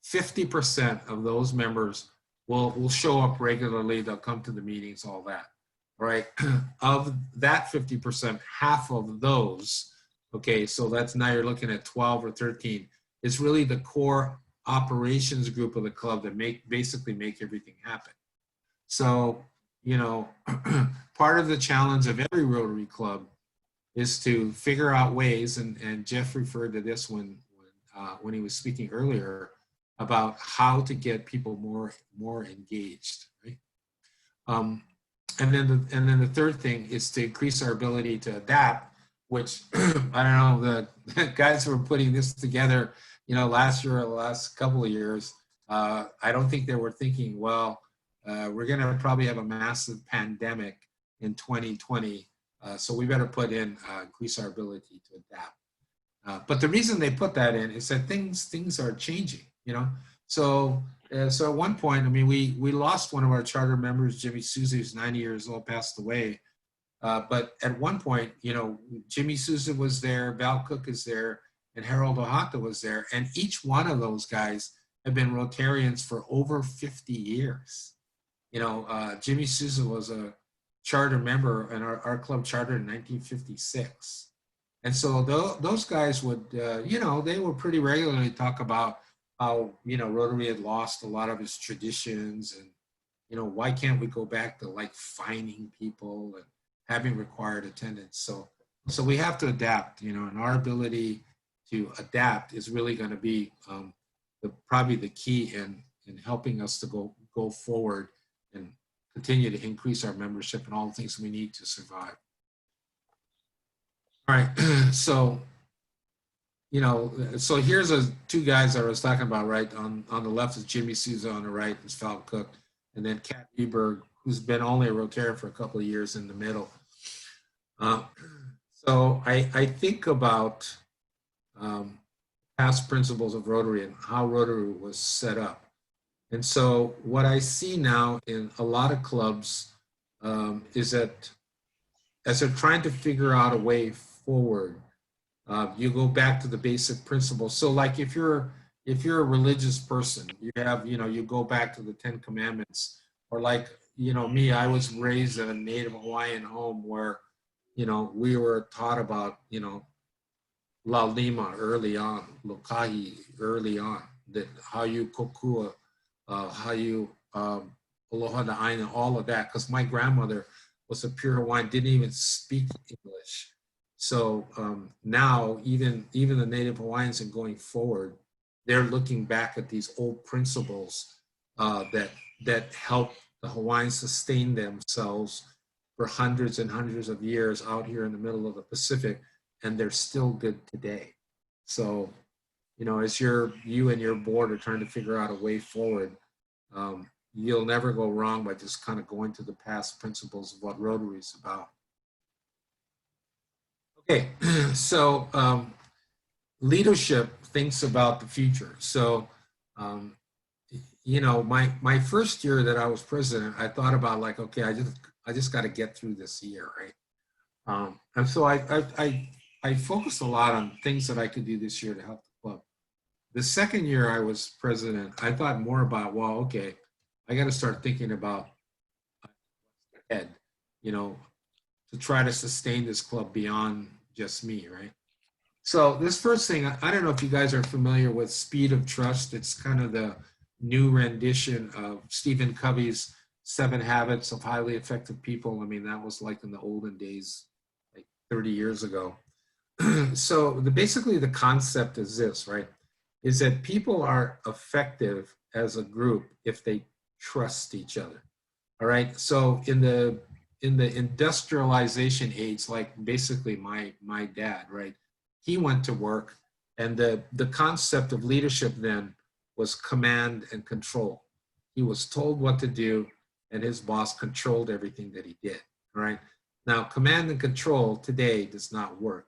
50% of those members will show up regularly. They'll come to the meetings, all that, right? Of that 50%, half of those Okay, so that's now you're looking at 12 or 13. It's really the core operations group of the club that basically make everything happen. So, you know, part of the challenge of every Rotary Club is to figure out ways, and Jeff referred to this when he was speaking earlier, about how to get people more engaged, right? And then the third thing is to increase our ability to adapt, which I don't know, the guys who were putting this together, you know, last year or the last couple of years, I don't think they were thinking, well, we're going to probably have a massive pandemic in 2020, so we better put in increase our ability to adapt. But the reason they put that in is that things are changing, you know. So at one point, I mean, we lost one of our charter members, Jimmy Souza, who's 90 years old, passed away. But at one point, you know, Jimmy Souza was there, Val Cook is there, and Harold Ohata was there. And each one of those guys have been Rotarians for over 50 years. You know, Jimmy Souza was a charter member in our club charter in 1956. And so those guys would, you know, they would pretty regularly talk about how, you know, Rotary had lost a lot of its traditions, and, you know, why can't we go back to like fining people and having required attendance. So we have to adapt, you know, and our ability to adapt is really going to be probably the key in helping us to go forward and continue to increase our membership and all the things we need to survive. All right, so, you know, so here's two guys that I was talking about, right? On the left is Jimmy Souza, on the right is Val Cook, and then Kat Eberg, who's been only a Rotarian for a couple of years, in the middle. So I think about past principles of Rotary and how Rotary was set up. And so what I see now in a lot of clubs is that as they're trying to figure out a way forward, you go back to the basic principles. So like if you're a religious person, you have, you know, you go back to the 10 Commandments, or like, you know, me, I was raised in a Native Hawaiian home where, you know, we were taught about, you know, La Lima early on, Lokahi early on, that how you kokua, how you aloha na aina, all of that. Because my grandmother was a pure Hawaiian, didn't even speak English. So now even the Native Hawaiians, and going forward, they're looking back at these old principles that help the Hawaiians sustain themselves for hundreds and hundreds of years out here in the middle of the Pacific, and they're still good today. So, you know, as you and your board are trying to figure out a way forward, you'll never go wrong by just kind of going to the past principles of what Rotary is about. Okay, so leadership thinks about the future. So, you know, my first year that I was president, I thought about like, okay, I just got to get through this year, right? And so I focused a lot on things that I could do this year to help the club. The second year I was president, I thought more about, well, okay, I got to start thinking about ahead, you know, to try to sustain this club beyond just me, right? So this first thing, I don't know if you guys are familiar with Speed of Trust. It's kind of the new rendition of Stephen Covey's 7 Habits of Highly Effective People. I mean, that was like in the olden days, like 30 years ago. So basically the concept is this, right? Is that people are effective as a group if they trust each other. All right. So in the industrialization age, like basically my dad, right? He went to work, and the concept of leadership then was command and control. He was told what to do, and his boss controlled everything that he did. All right. Now, command and control today does not work,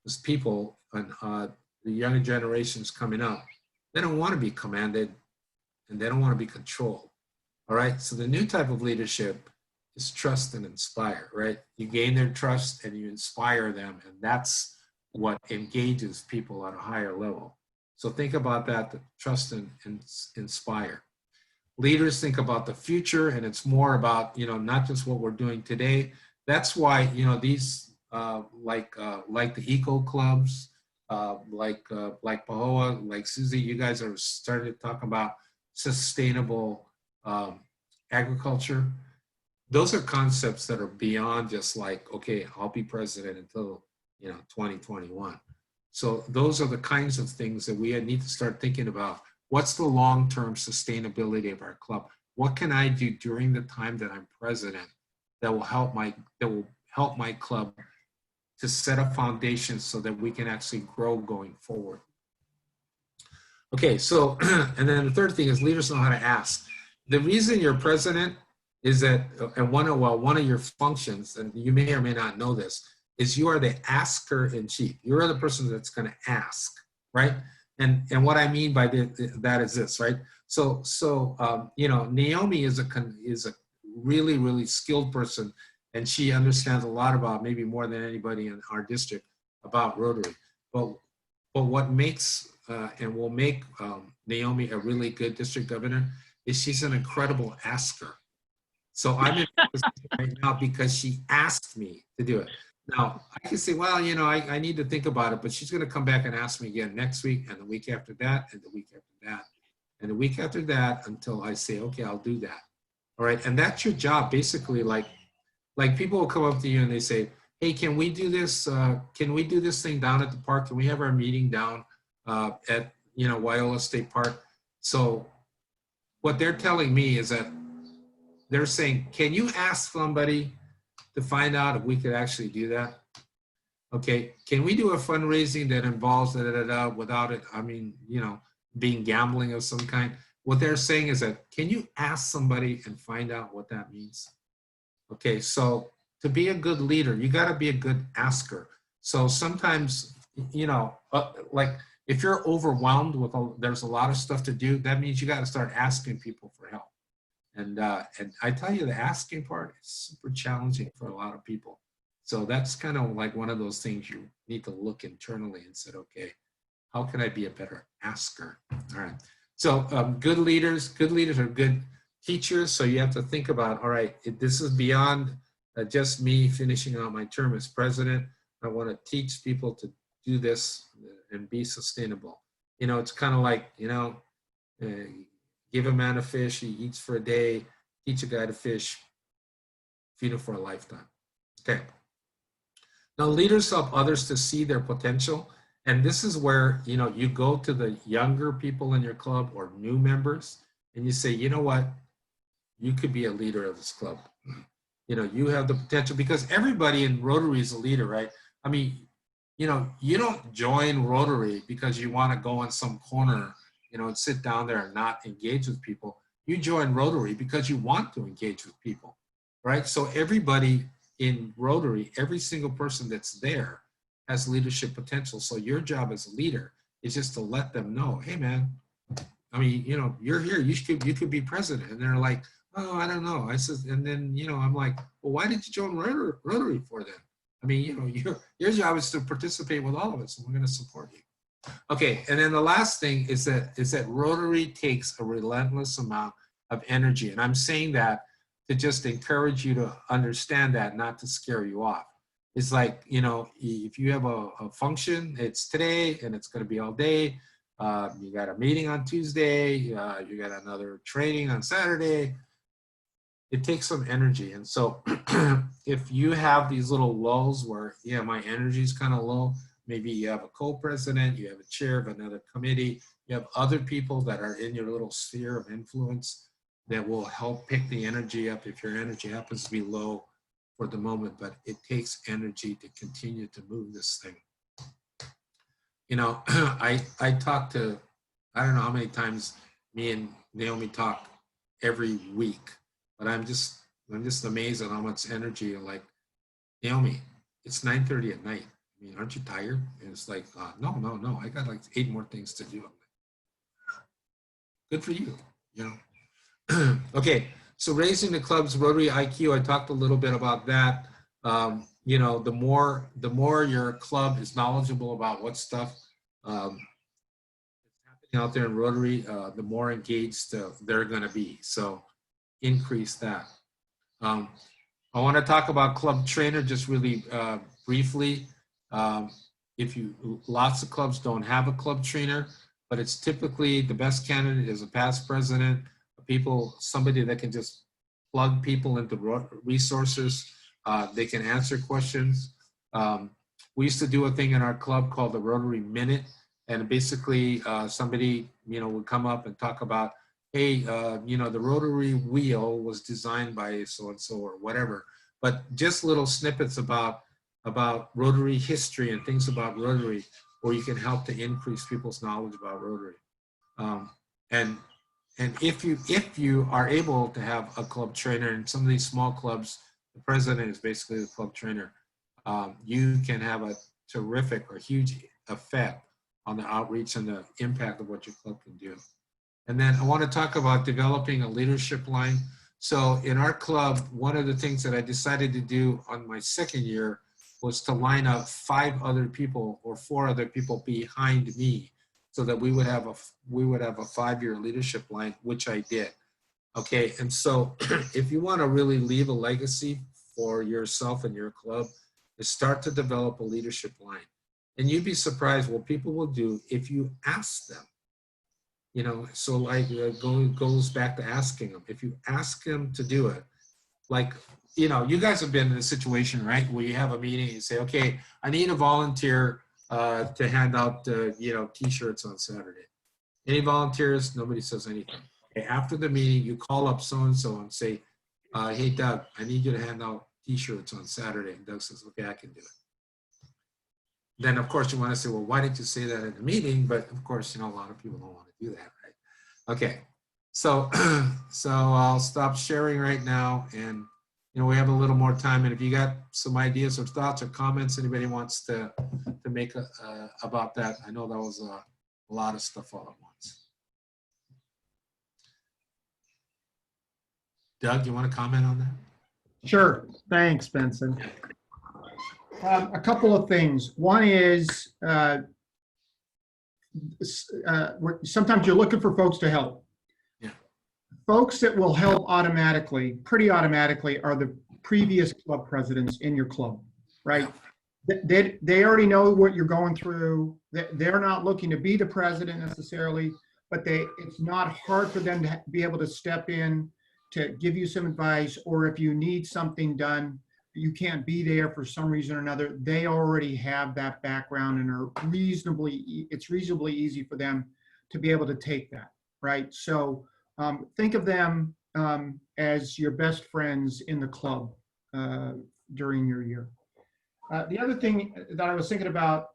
because people and the younger generations coming up, they don't want to be commanded, and they don't want to be controlled. All right. So the new type of leadership is trust and inspire, right? You gain their trust and you inspire them, and that's what engages people at a higher level. So think about that, the trust and inspire. Leaders think about the future, and it's more about, you know, not just what we're doing today. That's why, you know, these like the eco clubs, like Pahoa, like Susie, you guys are starting to talk about sustainable agriculture. Those are concepts that are beyond just like, okay, I'll be president until 2021. So those are the kinds of things that we need to start thinking about. What's the long-term sustainability of our club? What can I do during the time that I'm president that will help my club to set a foundation so that we can actually grow going forward? Okay, so, and then the third thing is leaders know how to ask. The reason you're president is that, and one of your functions, and you may or may not know this, is you are the asker in chief. You're the person that's going to ask, right? And what I mean by that is this, right? So Naomi is a really, really skilled person, and she understands a lot about, maybe more than anybody in our district, about Rotary. But what makes and will make Naomi a really good district governor is she's an incredible asker. So I'm in this right now because she asked me to do it. Now, I can say, well, I need to think about it, but she's going to come back and ask me again next week, and the week after that, and the week after that, and the week after that, until I say, okay, I'll do that. All right, and that's your job, basically. Like people will come up to you and they say, hey, can we do this? Can we do this thing down at the park? Can we have our meeting down at Wyola State Park? So what they're telling me is that they're saying, can you ask somebody to find out if we could actually do that? Okay, can we do a fundraising that involves without it, being gambling of some kind? What they're saying is that, can you ask somebody and find out what that means? Okay, so to be a good leader, you got to be a good asker. So sometimes, like if you're overwhelmed with there's a lot of stuff to do, that means you got to start asking people for help. And I tell you, the asking part is super challenging for a lot of people. So that's kind of like one of those things you need to look internally and say, okay, how can I be a better asker? All right. So good leaders are good teachers. So you have to think about, all right, this is beyond just me finishing out my term as president. I want to teach people to do this and be sustainable. It's kind of like, give a man a fish, he eats for a day. Teach a guy to fish, feed him for a lifetime. Okay. Now, leaders help others to see their potential. And this is where, you go to the younger people in your club or new members and you say, you know what? You could be a leader of this club. You have the potential, because everybody in Rotary is a leader, right? I mean, you don't join Rotary because you want to go in some corner and sit down there and not engage with people. You join Rotary because you want to engage with people, right? So everybody in Rotary, every single person that's there has leadership potential. So your job as a leader is just to let them know, hey man, you're here, you could be president. And they're like, oh, I don't know. I said, and then, I'm like, well, why did you join Rotary for then? Your job is to participate with all of us, and we're going to support you. Okay, and then the last thing is that Rotary takes a relentless amount of energy. And I'm saying that to just encourage you to understand that, not to scare you off. It's like, if you have a function, it's today and it's going to be all day. You got a meeting on Tuesday, you got another training on Saturday. It takes some energy. And so if you have these little lulls where, my energy is kind of low, maybe you have a co-president, you have a chair of another committee, you have other people that are in your little sphere of influence that will help pick the energy up if your energy happens to be low for the moment, but it takes energy to continue to move this thing. I talk to, I don't know how many times me and Naomi talk every week, but I'm just amazed at how much energy. Like, Naomi, it's 9:30 at night. Aren't you tired? And it's like, no, I got like 8 more things to do. Good for you, Okay, so raising the club's Rotary IQ, I talked a little bit about that. The more your club is knowledgeable about what stuff is happening out there in Rotary, the more engaged they're going to be. So increase that. I want to talk about club trainer just really briefly, lots of clubs don't have a club trainer, but it's typically the best candidate is a past president, somebody that can just plug people into resources. They can answer questions. We used to do a thing in our club called the Rotary Minute, and basically somebody, would come up and talk about, hey, the rotary wheel was designed by so-and-so or whatever, but just little snippets about Rotary history and things about Rotary, where you can help to increase people's knowledge about Rotary. And if you are able to have a club trainer, in some of these small clubs, the president is basically the club trainer, you can have a terrific or huge effect on the outreach and the impact of what your club can do. And then I want to talk about developing a leadership line. So in our club, one of the things that I decided to do on my second year was to line up 5 other people or 4 other people behind me, so that we would have a 5-year leadership line, which I did. Okay, and so if you want to really leave a legacy for yourself and your club, is start to develop a leadership line. And you'd be surprised what people will do if you ask them. So like goes back to asking them. If you ask them to do it, like, you guys have been in a situation, right, where you have a meeting and you say, okay, I need a volunteer to hand out, T-shirts on Saturday. Any volunteers? Nobody says anything. Okay, after the meeting, you call up so-and-so and say, hey, Doug, I need you to hand out T-shirts on Saturday. And Doug says, okay, I can do it. Then, of course, you want to say, well, why didn't you say that in the meeting? But, of course, a lot of people don't want to do that, right? Okay, so I'll stop sharing right now, and, we have a little more time. And if you got some ideas or thoughts or comments anybody wants to make about that, I know that was a lot of stuff all at once. Doug, you want to comment on that? Sure. Thanks, Benson. A couple of things. One is sometimes you're looking for folks to help. Yeah. Folks that will help pretty automatically, are the previous club presidents in your club, right? Yeah. They already know what you're going through. They're not looking to be the president necessarily, but it's not hard for them to be able to step in to give you some advice, or if you need something done, you can't be there for some reason or another, they already have that background and it's reasonably easy for them to be able to take that, right? So think of them as your best friends in the club during your year. The other thing that I was thinking about,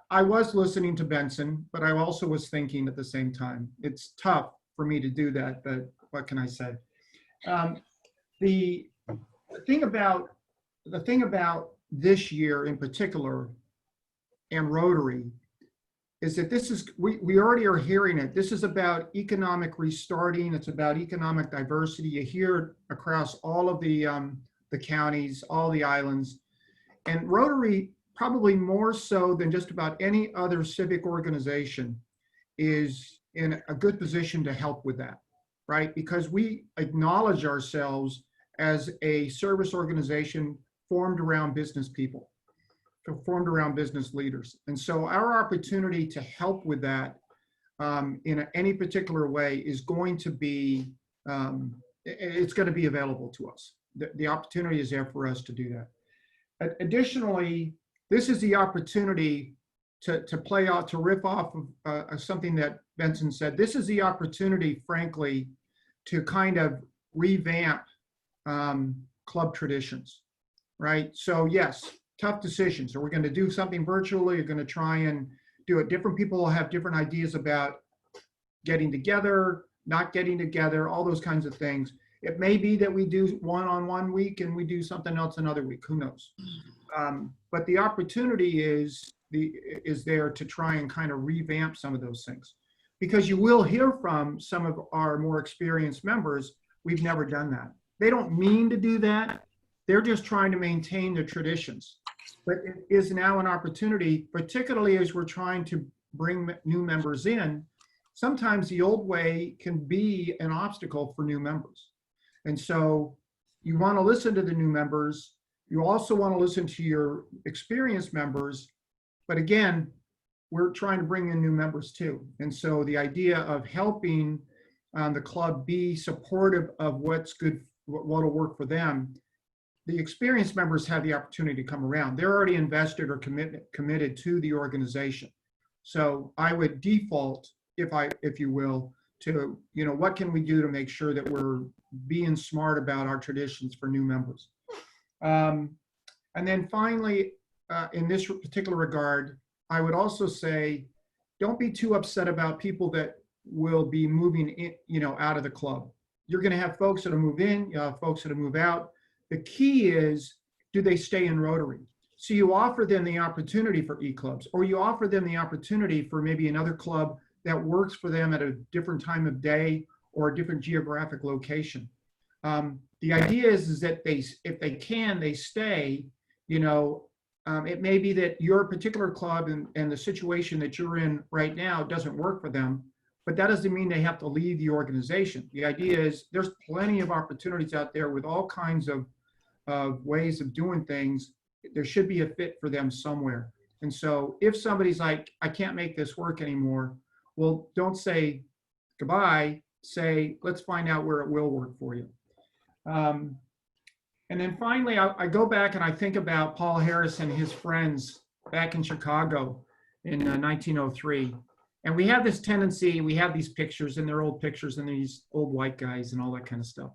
I was listening to Benson, but I also was thinking at the same time. It's tough for me to do that, but what can I say? The thing about this year in particular and Rotary is that we already are hearing it. This is about economic restarting. It's about economic diversity. You hear it across all of the counties, all the islands. And Rotary, probably more so than just about any other civic organization, is in a good position to help with that, right? Because we acknowledge ourselves as a service organization formed around business people, formed around business leaders. And so our opportunity to help with that in any particular way is going to be, it's going to be available to us. The opportunity is there for us to do that. Additionally, this is the opportunity to play out, to riff off of something that Benson said. This is the opportunity, frankly, to kind of revamp club traditions, right? So yes, tough decisions. Are we going to do something virtually? Are going to try and do it? Different people will have different ideas about getting together, not getting together, all those kinds of things. It may be that we do one week and we do something else another week. Who knows? But the opportunity is there to try and kind of revamp some of those things, because you will hear from some of our more experienced members, we've never done that. They don't mean to do that. They're just trying to maintain the traditions. But it is now an opportunity, particularly as we're trying to bring new members in. Sometimes the old way can be an obstacle for new members. And so you want to listen to the new members You also want to listen to your experienced members, but again, we're trying to bring in new members too. And so the idea of helping the club be supportive of what's good, what'll work for them. The experienced members have the opportunity to come around. They're already invested or committed to the organization. So I would default, if you will, to, what can we do to make sure that we're being smart about our traditions for new members. And then finally, in this particular regard, I would also say, don't be too upset about people that will be moving in, out of the club. You're going to have folks that'll move in, folks that'll move out. The key is, do they stay in Rotary? So you offer them the opportunity for e-clubs, or you offer them the opportunity for maybe another club that works for them at a different time of day or a different geographic location. The idea is that if they can, they stay. It may be that your particular club and the situation that you're in right now doesn't work for them, but that doesn't mean they have to leave the organization. The idea is there's plenty of opportunities out there with all kinds of ways of doing things. There should be a fit for them somewhere. And so if somebody's like, I can't make this work anymore, well, don't say goodbye, say, let's find out where it will work for you. And then finally, I go back and I think about Paul Harris and his friends back in Chicago in 1903. And we have this tendency, we have these pictures, and they're old pictures, and these old white guys and all that kind of stuff.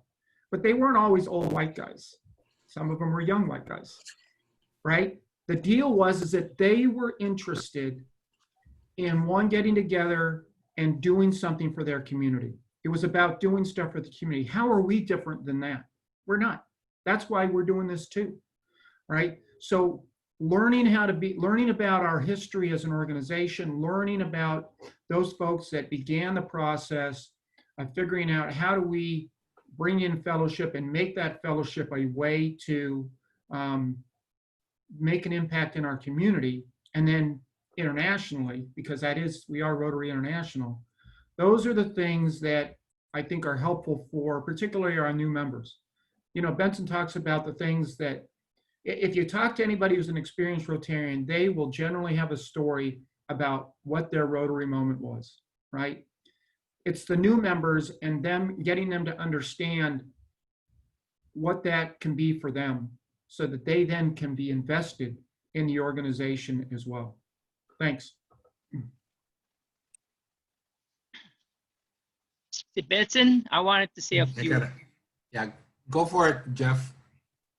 But they weren't always old white guys. Some of them were young white guys, right? The deal was that they were interested in getting together and doing something for their community. It was about doing stuff for the community. How are we different than that? We're not. That's why we're doing this too, right? So learning about our history as an organization, learning about those folks that began the process of figuring out how do we bring in fellowship and make that fellowship a way to make an impact in our community, and then internationally, because we are Rotary International. Those are the things that I think are helpful for particularly our new members. Benson talks about the things that if you talk to anybody who's an experienced Rotarian, they will generally have a story about what their Rotary moment was, right? It's the new members and getting them to understand what that can be for them so that they then can be invested in the organization as well. Thanks. Benson, I wanted to say a few. Yeah, go for it, Jeff.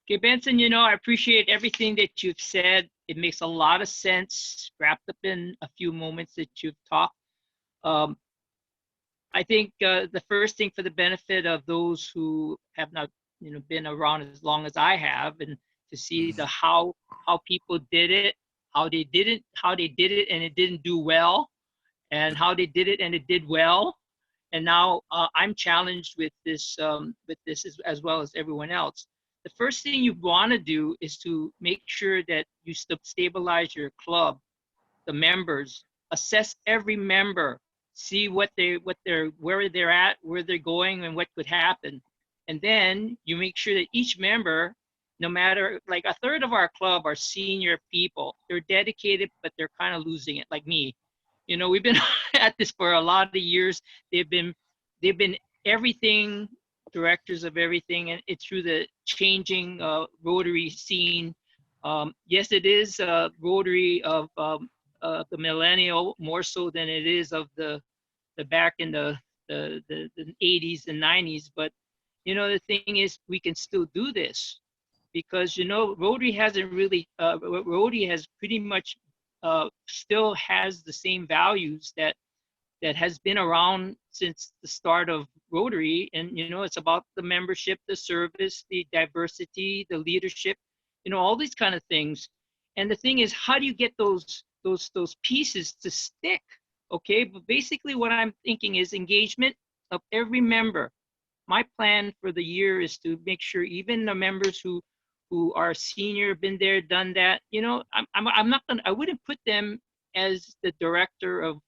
Okay, Benson, I appreciate everything that you've said. It makes a lot of sense, wrapped up in a few moments that you've talked. I think the first thing, for the benefit of those who have not, been around as long as I have, and to see how people did it, how they did it and it didn't do well, and how they did it and it did well. And now I'm challenged with this as well as everyone else. The first thing you want to do is to make sure that you stabilize your club, the members, assess every member, see where they're at, where they're going, and what could happen. And then you make sure that each member, no matter, like a third of our club are senior people. They're dedicated, but they're kind of losing it, like me. We've been at this for a lot of years. They've been everything, directors of everything, and it's through the changing Rotary scene. Yes, it is Rotary of the millennial more so than it is of the back in the 80s and 90s. But the thing is, we can still do this because Rotary hasn't really Rotary has pretty much still has the same values that has been around since the start of Rotary. And it's about the membership, the service, the diversity, the leadership, all these kind of things. And the thing is, how do you get those pieces to stick? Okay, but basically what I'm thinking is engagement of every member. My plan for the year is to make sure even the members who are senior, been there, done that, I wouldn't put them as the director of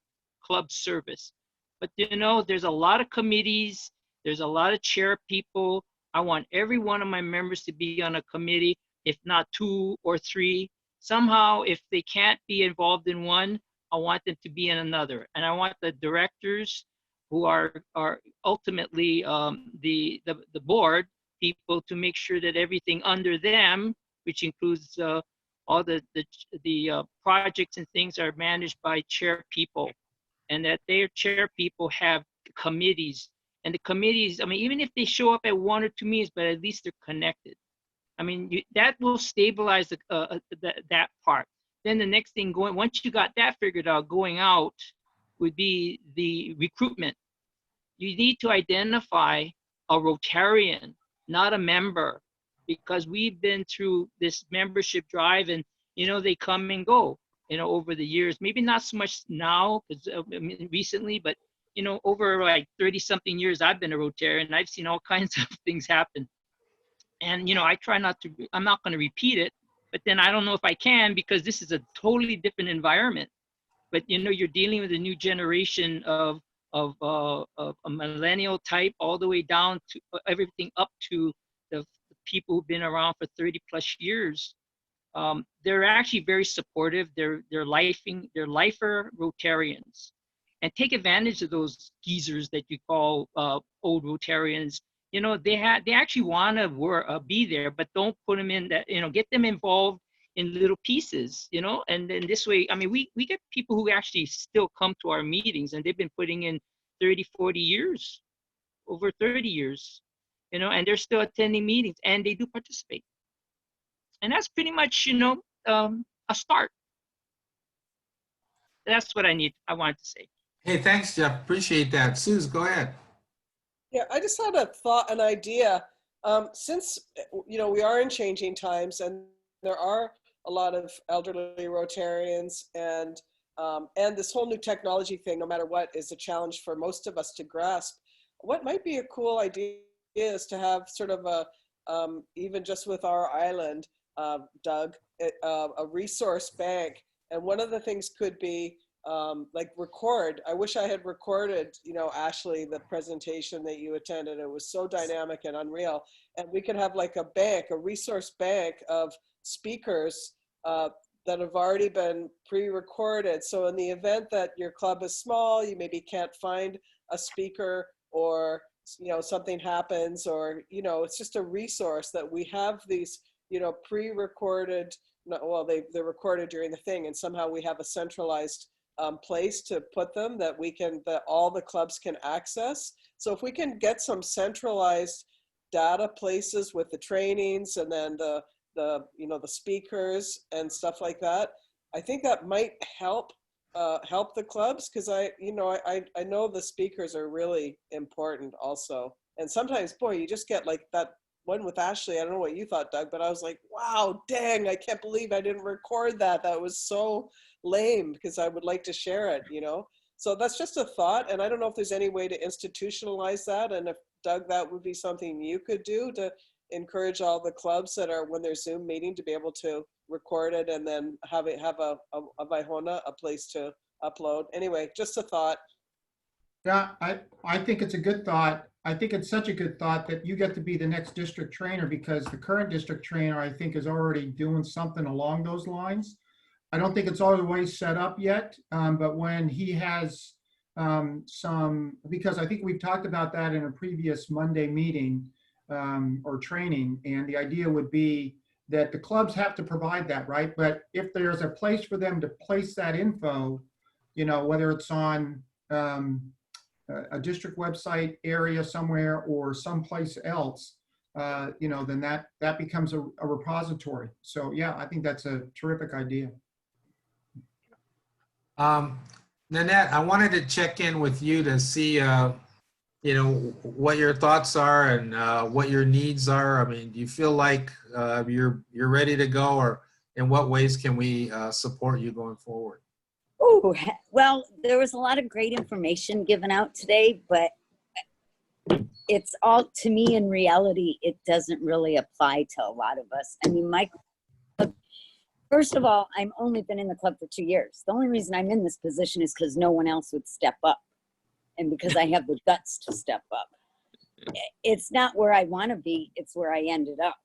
club service. But there's a lot of committees, there's a lot of chair people. I want every one of my members to be on a committee. if not 2 or 3. Somehow, if they can't be involved in one, I want them to be in another. And I want the directors who are ultimately the board people to make sure that everything under them, which includes all the projects and things, are managed by chair people, and that their chair people have committees. And the committees, I mean, even if they show up at 1 or 2 meetings, but at least they're connected. I mean, that will stabilize that part. Then the next thing once you got that figured out, going out would be the recruitment. You need to identify a Rotarian, not a member, because we've been through this membership drive, and they come and go, over the years. Maybe not so much now, because recently, but over like 30-something years, I've been a Rotarian, and I've seen all kinds of things happen. And I try not to. I'm not going to repeat it, but then I don't know if I can, because this is a totally different environment. But you're dealing with a new generation of a millennial type, all the way down to everything up to the people who've been around for 30+ years. They're actually very supportive. They're lifer Rotarians, and take advantage of those geezers that you call old Rotarians. They actually want to be there, but don't put them in that. Get them involved in little pieces, and then this way, I mean, we get people who actually still come to our meetings, and they've been putting in 30, 40 years, over 30 years, and they're still attending meetings, and they do participate. And that's pretty much, a start. That's what I wanted to say. Hey, thanks, Jeff. Appreciate that. Suze, go ahead. Yeah, I just had an idea. Since, we are in changing times, and there are a lot of elderly Rotarians, and this whole new technology thing, no matter what, is a challenge for most of us to grasp. What might be a cool idea is to have sort of even just with our island, Doug, a resource bank. And one of the things could be like record. I wish I had recorded, Ashley, the presentation that you attended. It was so dynamic and unreal. And we could have like a resource bank of speakers that have already been pre-recorded. So in the event that your club is small, you maybe can't find a speaker, or something happens, or it's just a resource that we have these pre-recorded. Well, they're recorded during the thing, and somehow we have a centralized place to put them that all the clubs can access. So if we can get some centralized data places with the trainings, and then the speakers and stuff like that, I think that might help the clubs, because I know the speakers are really important also. And sometimes, boy, you just get like that one with Ashley. I don't know what you thought, Doug, but I was like, wow, dang, I can't believe I didn't record that. That was so lame, because I would like to share it, So that's just a thought. And I don't know if there's any way to institutionalize that. And if, Doug, that would be something you could do to encourage all the clubs that are, when they're Zoom meeting, to be able to record it and then have a Vaihona, a place to upload. Anyway, just a thought. Yeah, I think it's a good thought. I think it's such a good thought that you get to be the next district trainer, because the current district trainer, I think, is already doing something along those lines. I don't think it's always set up yet, but when he has because I think we've talked about that in a previous Monday meeting or training, and the idea would be that the clubs have to provide that, right? But if there's a place for them to place that info, whether it's on a district website area somewhere or someplace else, then that becomes a repository. So yeah, I think that's a terrific idea. Nanette, I wanted to check in with you to see, what your thoughts are and what your needs are. I mean, do you feel like you're ready to go, or in what ways can we support you going forward? Oh, well, there was a lot of great information given out today, but it's all, to me, in reality, it doesn't really apply to a lot of us. I mean, first of all, I've only been in the club for 2 years. The only reason I'm in this position is because no one else would step up, and because I have the guts to step up. It's not where I want to be, it's where I ended up.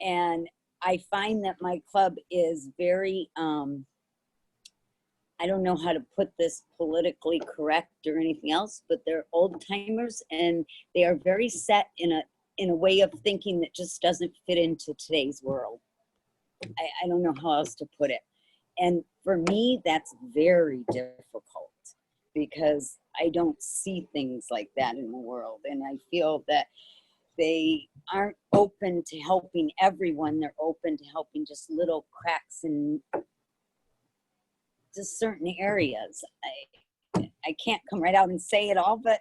And I find that my club is very, I don't know how to put this politically correct or anything else, but they're old timers and they are very set in a way of thinking that just doesn't fit into today's world. I don't know how else to put it. And for me, that's very difficult because I don't see things like that in the world. And I feel that they aren't open to helping everyone. They're open to helping just little cracks in just certain areas. I can't come right out and say it all, but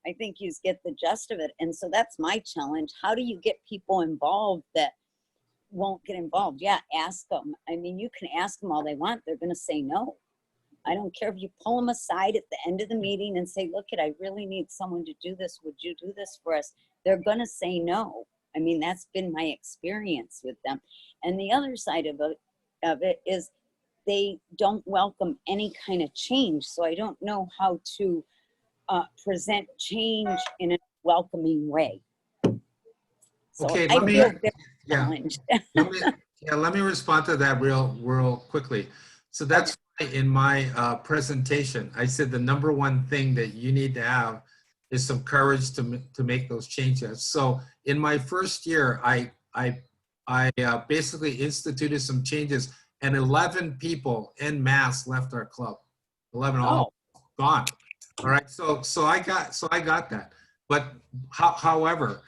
I think you get the gist of it. And so that's my challenge. How do you get people involved that won't get involved? Yeah, ask them. I mean, you can ask them all they want. They're going to say no. I don't care if you pull them aside at the end of the meeting and say, look, I really need someone to do this. Would you do this for us? They're going to say no. I mean, that's been my experience with them. And the other side of it is they don't welcome any kind of change. So I don't know how to present change in a welcoming way. So Okay, I let me, feel very yeah, challenged. let me respond to that real quickly. So that's why in my presentation, I said the number one thing that you need to have is some courage to make those changes. So in my first year, I basically instituted some changes, and 11 people en masse left our club. 11 all gone. All right, so I got that. But however,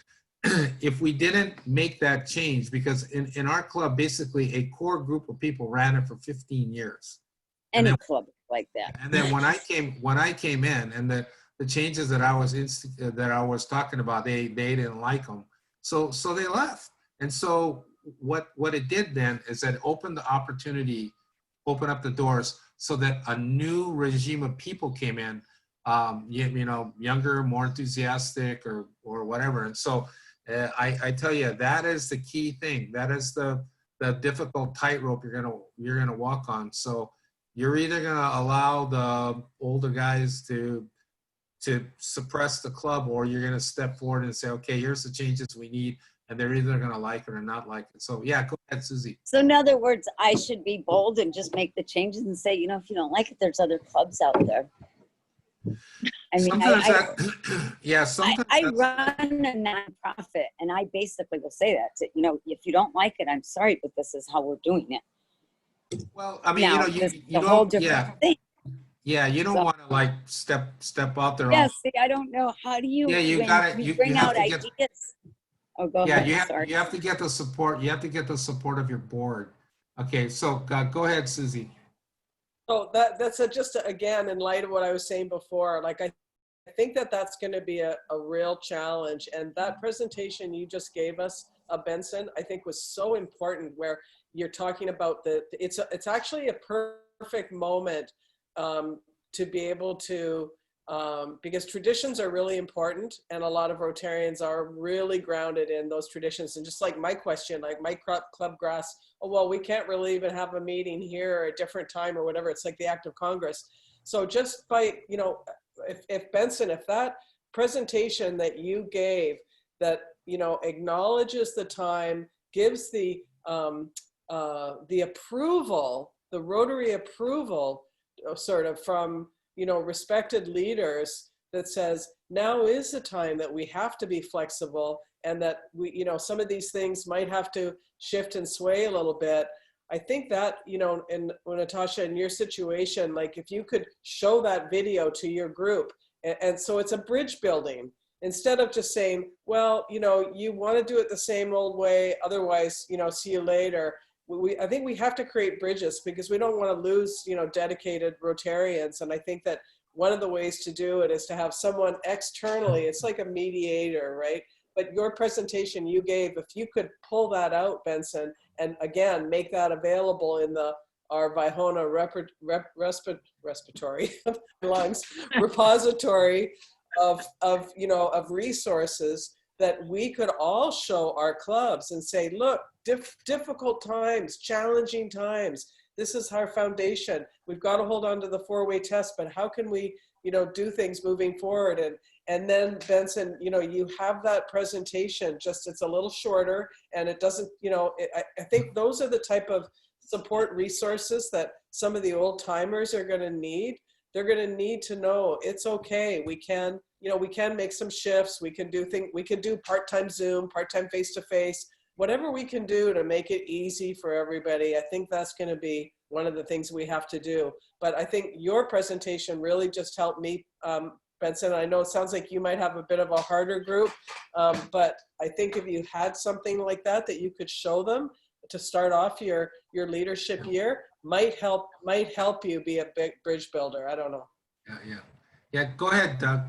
if we didn't make that change, because in our club, basically a core group of people ran it for 15 years. Any club like that. And then when I came in, and the changes that I was talking about, they didn't like them, so they left. And so what it did then is that opened the opportunity, opened up the doors, so that a new regime of people came in, you know, younger, more enthusiastic, or whatever. And so I tell you, that is the key thing. That is the difficult tightrope you're gonna walk on. So you're either gonna allow the older guys to suppress the club, or you're gonna step forward and say, okay, here's the changes we need, and they're either gonna like it or not like it. So yeah, go ahead, Susie. So in other words, I should be bold and just make the changes and say, you know, if you don't like it, there's other clubs out there. I mean, Sometimes I run a nonprofit, and I basically will say that, you know, if you don't like it, I'm sorry, but this is how we're doing it. Well, I mean, Now, you a whole don't, different thing. yeah, you don't want to like step out there. Yeah, see, I don't know. How do you, Yeah, you when got it. you bring out ideas? Oh, go ahead. You have to get the support. You have to get the support of your board. Okay, so go ahead, Susie. So that's just again, in light of what I was saying before, like I think that's going to be a real challenge. And that presentation you just gave us, Benson, I think was so important, where you're talking about it's actually a perfect moment to be able to, because traditions are really important, and a lot of Rotarians are really grounded in those traditions. And just like my question, like my club grass, oh, well, we can't really even have a meeting here or a different time or whatever. It's like the act of Congress. So just by, you know, if Benson, if that presentation that you gave that, you know, acknowledges the time, gives the approval, the Rotary approval sort of from, you know, respected leaders, that says now is the time that we have to be flexible, and that we, you know, some of these things might have to shift and sway a little bit. I think that, you know, and Natasha, in your situation, like if you could show that video to your group, and so it's a bridge building, instead of just saying, well, you know, you want to do it the same old way, otherwise, you know, see you later. I think we have to create bridges, because we don't want to lose, you know, dedicated Rotarians. And I think that one of the ways to do it is to have someone externally, it's like a mediator, right? But your presentation you gave, if you could pull that out, Benson, and again, make that available in our Vaihona respiratory lungs repository of you know, of resources that we could all show our clubs and say, look, difficult times, challenging times. This is our foundation. We've got to hold on to the four-way test, but how can we, do things moving forward? And then Benson, you have that presentation, just it's a little shorter, and it doesn't, I think those are the type of support resources that some of the old timers are going to need. They're going to need to know it's okay. We can make some shifts. We can do part-time Zoom, part-time face-to-face, whatever we can do to make it easy for everybody. I think that's going to be one of the things we have to do. But I think your presentation really just helped me, Benson. I know it sounds like you might have a bit of a harder group, but I think if you had something like that you could show them to start off your leadership year, might help you be a big bridge builder. I don't know. Yeah. Go ahead, Doug.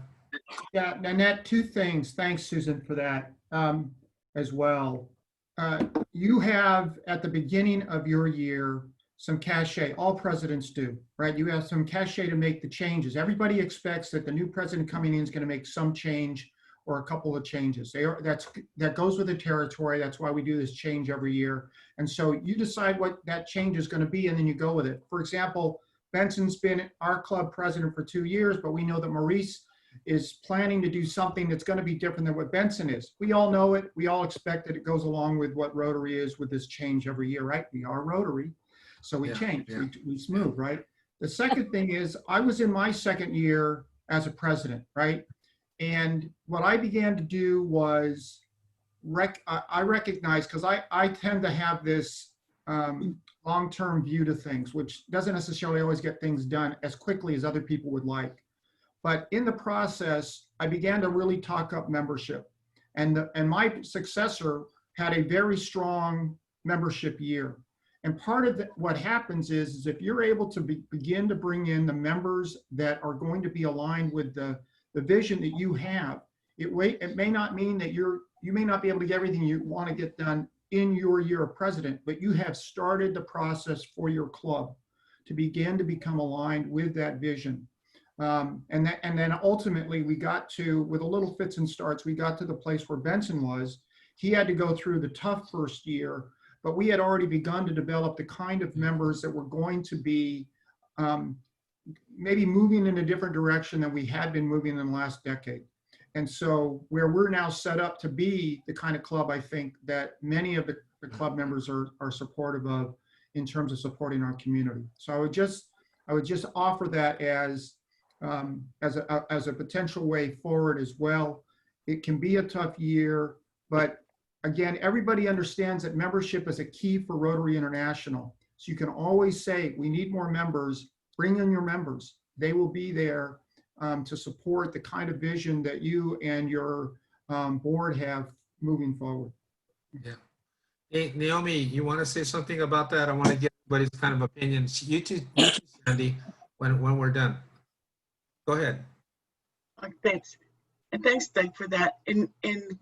Yeah, Nanette, two things. Thanks, Susan, for that as well. You have at the beginning of your year some cachet. All presidents do, right? You have some cachet to make the changes. Everybody expects that the new president coming in is going to make some change or a couple of changes. That goes with the territory. That's why we do this change every year. And so you decide what that change is going to be, and then you go with it. For example, Benson's been our club president for 2 years, but we know that Maurice is planning to do something that's going to be different than what Benson is. We all know it. We all expect that it goes along with what Rotary is with this change every year, right? We are Rotary, so we change, we smooth, right? The second thing is I was in my second year as a president, right? And what I began to do was I recognize, because I tend to have this long-term view to things, which doesn't necessarily always get things done as quickly as other people would like. But in the process, I began to really talk up membership. And my successor had a very strong membership year. And part of what happens is if you're able to begin to bring in the members that are going to be aligned with the vision that you have, it may not mean that you may not be able to get everything you want to get done in your year of president, but you have started the process for your club to begin to become aligned with that vision. And then ultimately we got to, with a little fits and starts, we got to the place where Benson was. He had to go through the tough first year, but we had already begun to develop the kind of members that were going to be maybe moving in a different direction than we had been moving in the last decade. And so where we're now set up to be the kind of club, I think that many of the club members are supportive of in terms of supporting our community. So I would just offer that as a potential way forward as well. It can be a tough year, but again, everybody understands that membership is a key for Rotary International. So you can always say, we need more members, bring in your members. They will be there to support the kind of vision that you and your board have moving forward. Yeah. Hey, Naomi, you want to say something about that? I want to get everybody's kind of opinions. You too, Sandy, when we're done. Go ahead. Thanks. And thanks, Doug, for that. And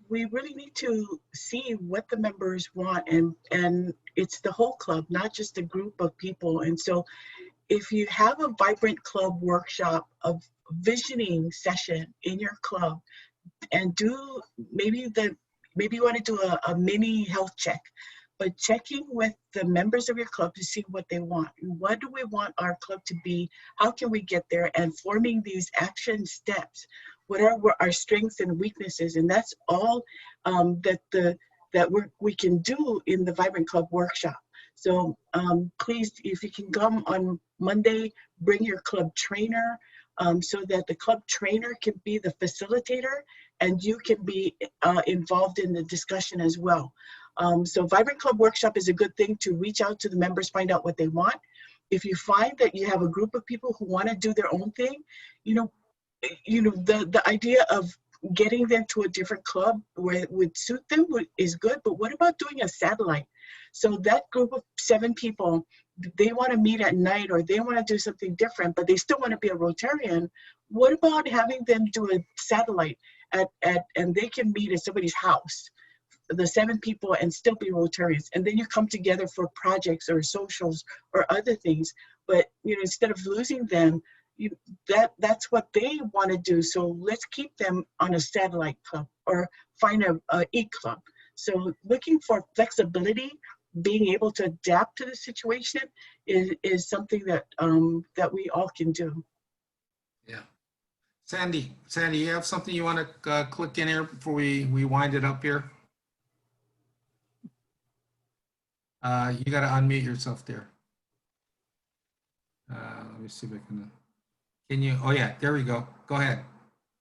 we really need to see what the members want. And it's the whole club, not just a group of people. And so if you have a vibrant club workshop, a visioning session in your club, and maybe you want to do a mini health check, but checking with the members of your club to see what they want. What do we want our club to be? How can we get there? And forming these action steps. What are our strengths and weaknesses? And that's all that we can do in the Vibrant Club workshop. So please, if you can come on Monday, bring your club trainer so that the club trainer can be the facilitator and you can be involved in the discussion as well. So Vibrant Club Workshop is a good thing to reach out to the members, find out what they want. If you find that you have a group of people who want to do their own thing, the idea of getting them to a different club where it would suit them is good, but what about doing a satellite? So that group of 7 people, they want to meet at night or they want to do something different, but they still want to be a Rotarian. What about having them do a satellite and they can meet at somebody's house, the 7 people, and still be Rotarians? And then you come together for projects or socials or other things. But instead of losing them, that's what they want to do. So let's keep them on a satellite club or find a e-club. So looking for flexibility being able to adapt to the situation is something that that we all can do. Yeah. Sandy, you have something you want to click in here before we wind it up here? You got to unmute yourself there. Let me see if I can you, oh yeah, there we go. Go ahead.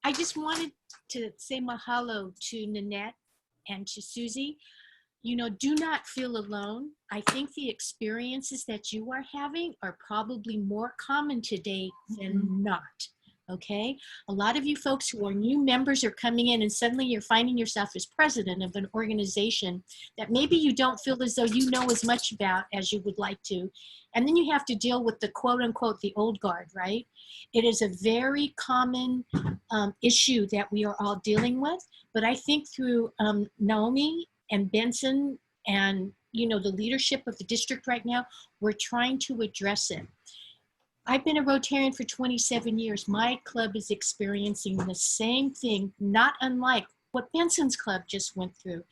I just wanted to say mahalo to Nanette and to Susie. You know, do not feel alone. I think the experiences that you are having are probably more common today than not. Okay, a lot of you folks who are new members are coming in and suddenly you're finding yourself as president of an organization that maybe you don't feel as though you know as much about as you would like to. And then you have to deal with the quote unquote, the old guard, right? It is a very common issue that we are all dealing with. But I think through Naomi and Benson and, you know, the leadership of the district right now, we're trying to address it. I've been a Rotarian for 27 years. My club is experiencing the same thing, not unlike what Benson's club just went through.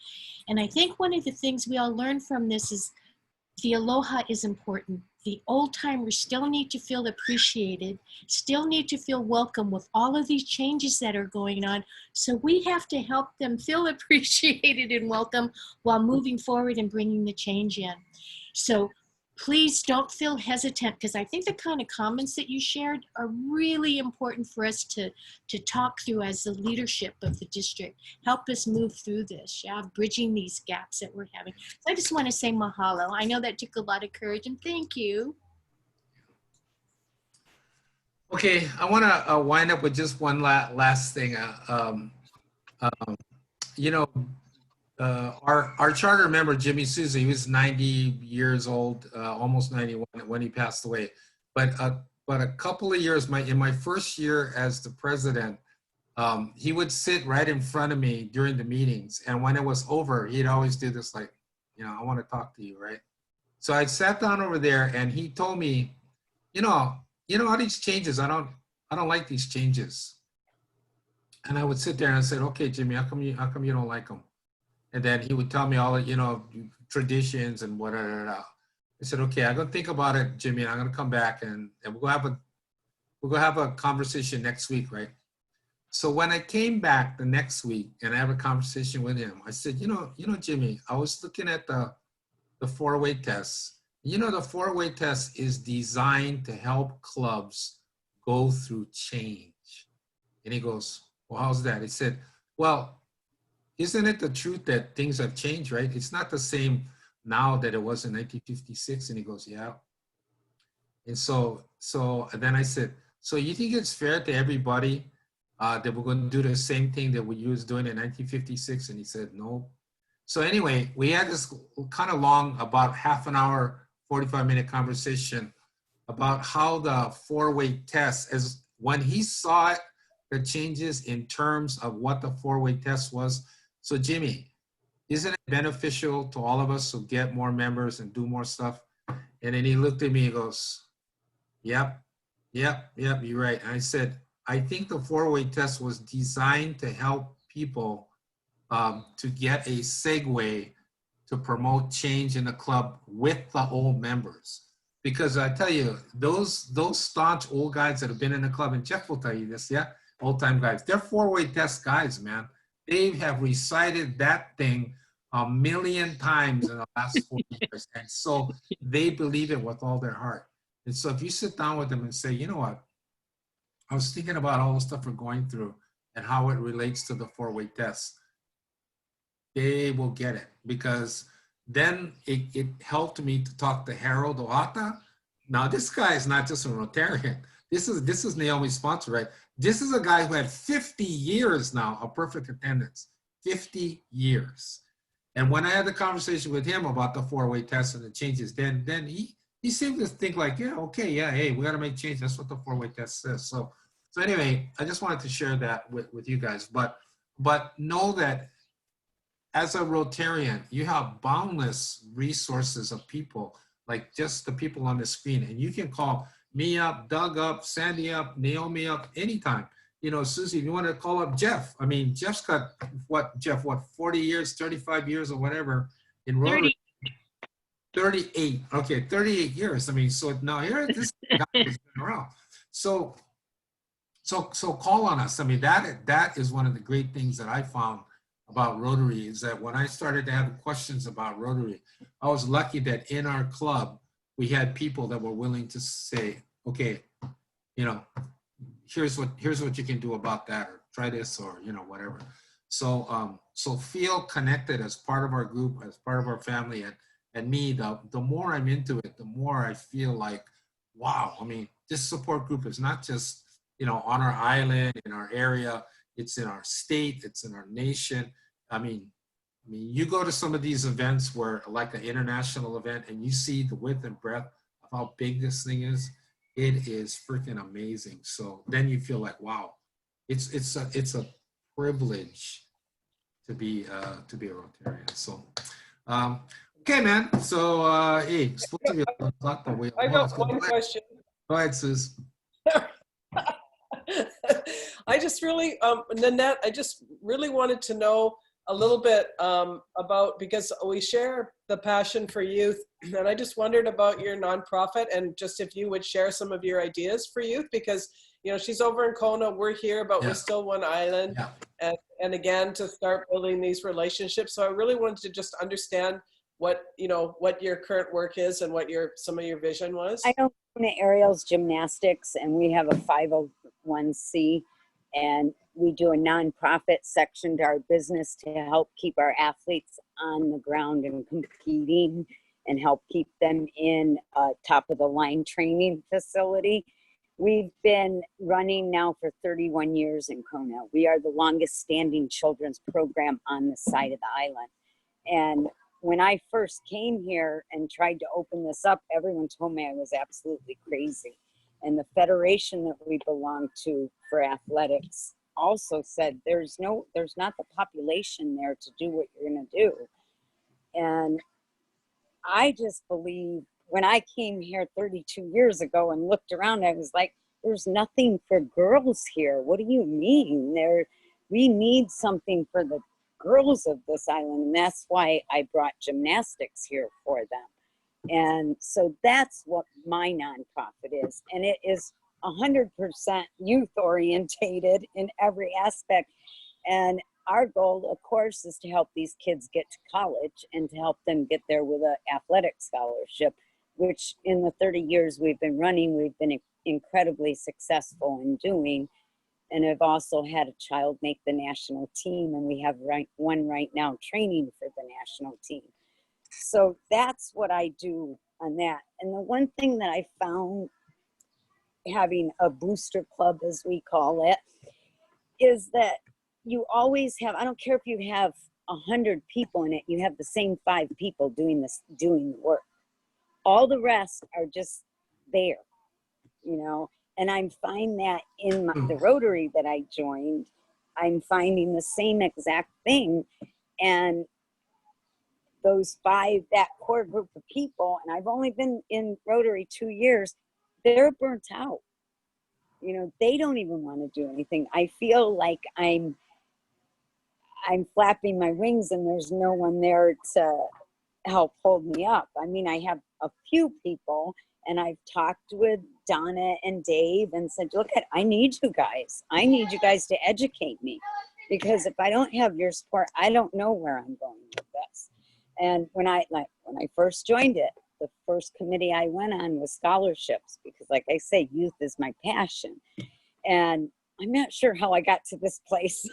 And I think one of the things we all learn from this is the aloha is important. The old timers still need to feel appreciated, still need to feel welcome with all of these changes that are going on. So we have to help them feel appreciated and welcome while moving forward and bringing the change in. So please don't feel hesitant, because I think the kind of comments that you shared are really important for us to talk through as the leadership of the district. Help us move through this, yeah, bridging these gaps that we're having. So I just want to say mahalo. I know that took a lot of courage, and thank you. Okay, I want to wind up with just one last thing. You know, our charter member, Jimmy Souza, he was 90 years old, almost 91 when he passed away. But a couple of years, in my first year as the president, he would sit right in front of me during the meetings. And when it was over, he'd always do this like, you know, I want to talk to you, right? So I sat down over there and he told me, you know, all these changes, I don't like these changes. And I would sit there and I said, okay, Jimmy, how come you don't like them? And then he would tell me all, you know, traditions and whatever. I said, okay, I'm gonna think about it, Jimmy. And I'm gonna come back and we'll go have a conversation next week, right? So when I came back the next week and I have a conversation with him, I said, you know, Jimmy, I was looking at the four-way test. You know, the four-way test is designed to help clubs go through change. And he goes, well, how's that? He said, well, isn't it the truth that things have changed, right? It's not the same now that it was in 1956. And he goes, yeah. And so then I said, so you think it's fair to everybody that we're going to do the same thing that we was doing in 1956? And he said, no. So anyway, we had this kind of long, about half an hour, 45-minute conversation about how the four-way test, as when he saw it, the changes in terms of what the four-way test was. So Jimmy, isn't it beneficial to all of us to get more members and do more stuff? And then he looked at me and goes, yep, you're right. And I said, I think the four-way test was designed to help people to get a segue to promote change in the club with the old members. Because I tell you, those staunch old guys that have been in the club, and Jeff will tell you this, yeah, old-time guys, they're four-way test guys, man. They have recited that thing 1,000,000 times in the last 4 years. And so they believe it with all their heart. And so if you sit down with them and say, you know what, I was thinking about all the stuff we're going through and how it relates to the four-way test, they will get it. Because then it helped me to talk to Harold Ohata. Now this guy is not just a Rotarian. This is Naomi's sponsor, right? This is a guy who had 50 years now of perfect attendance, 50 years. And when I had the conversation with him about the four-way test and the changes, then he seemed to think like, yeah, okay, yeah, hey, we got to make change. That's what the four-way test says. So anyway, I just wanted to share that with you guys. But know that as a Rotarian, you have boundless resources of people, like just the people on the screen. And you can call me up, Doug up, Sandy up, Naomi up, anytime. You know, Susie, if you want to call up Jeff. I mean, Jeff's got, what, 40 years, 35 years or whatever in Rotary. 38. Okay, 38 years. I mean, so now here this guy has been around. So call on us. I mean, that is one of the great things that I found about Rotary is that when I started to have questions about Rotary, I was lucky that in our club, we had people that were willing to say, okay, you know, here's what you can do about that, or try this, or, you know, whatever. So, so feel connected as part of our group, as part of our family. And me, the more I'm into it, the more I feel like, wow, I mean, this support group is not just, you know, on our island, in our area, it's in our state, it's in our nation. I mean, you go to some of these events where, like an international event, and you see the width and breadth of how big this thing is. It is freaking amazing. So then you feel like, wow, it's a privilege to be a Rotarian. So, okay, man. So, hey, it's supposed to be 11 o'clock, but we. I got one question. Go ahead, Sus. I just really, Nanette, I just really wanted to know a little bit about, because we share the passion for youth, and I just wondered about your nonprofit, and just if you would share some of your ideas for youth, because, you know, she's over in Kona, we're here, but we're still one island, and again, to start building these relationships. So I really wanted to just understand what, you know, what your current work is and what some of your vision was. I know Ariel's Gymnastics, and we have a 501c, and we do a nonprofit section to our business to help keep our athletes on the ground and competing, and help keep them in a top of the line training facility. We've been running now for 31 years in Kona. We are the longest standing children's program on the side of the island. And when I first came here and tried to open this up, everyone told me I was absolutely crazy. And the federation that we belong to for athletics also said there's not the population there to do what you're going to do. And I just believe, when I came here 32 years ago and looked around, I was like, there's nothing for girls here. What do you mean? We need something for the girls of this island. And that's why I brought gymnastics here for them. And so that's what my nonprofit is. And it is 100% youth orientated in every aspect. And our goal, of course, is to help these kids get to college and to help them get there with an athletic scholarship, which in the 30 years we've been running, we've been incredibly successful in doing. And I've also had a child make the national team, and we have one right now training for the national team. So that's what I do on that. And the one thing that I found, having a booster club, as we call it, is that you always have, I don't care if you have 100 people in it, you have the same 5 people doing the work. All the rest are just there, you know. And I'm finding that in the Rotary that I joined, I'm finding the same exact thing. And those 5, that core group of people, and I've only been in Rotary 2 years, they're burnt out. You know, they don't even want to do anything. I feel like I'm flapping my wings and there's no one there to help hold me up. I mean, I have a few people, and I've talked with Donna and Dave and said, look, I need you guys. I need you guys to educate me, because if I don't have your support, I don't know where I'm going with this. And when I first joined it, the first committee I went on was scholarships, because like I say, youth is my passion. And I'm not sure how I got to this place.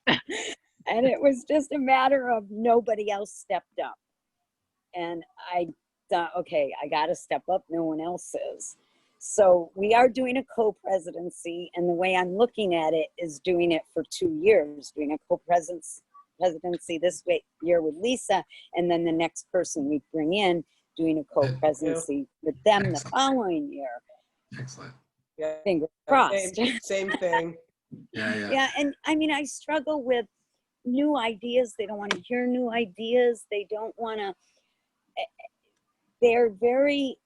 And it was just a matter of nobody else stepped up. And I thought, okay, I got to step up. No one else is. So we are doing a co-presidency. And the way I'm looking at it is doing it for 2 years, doing a co-presidency this year with Lisa. And then the next person we bring in, doing a co-presidency with them the following year. Excellent. Yeah. Fingers crossed. Same thing. Yeah, and I mean, I struggle with new ideas. They don't want to hear new ideas. They don't want to, they're very,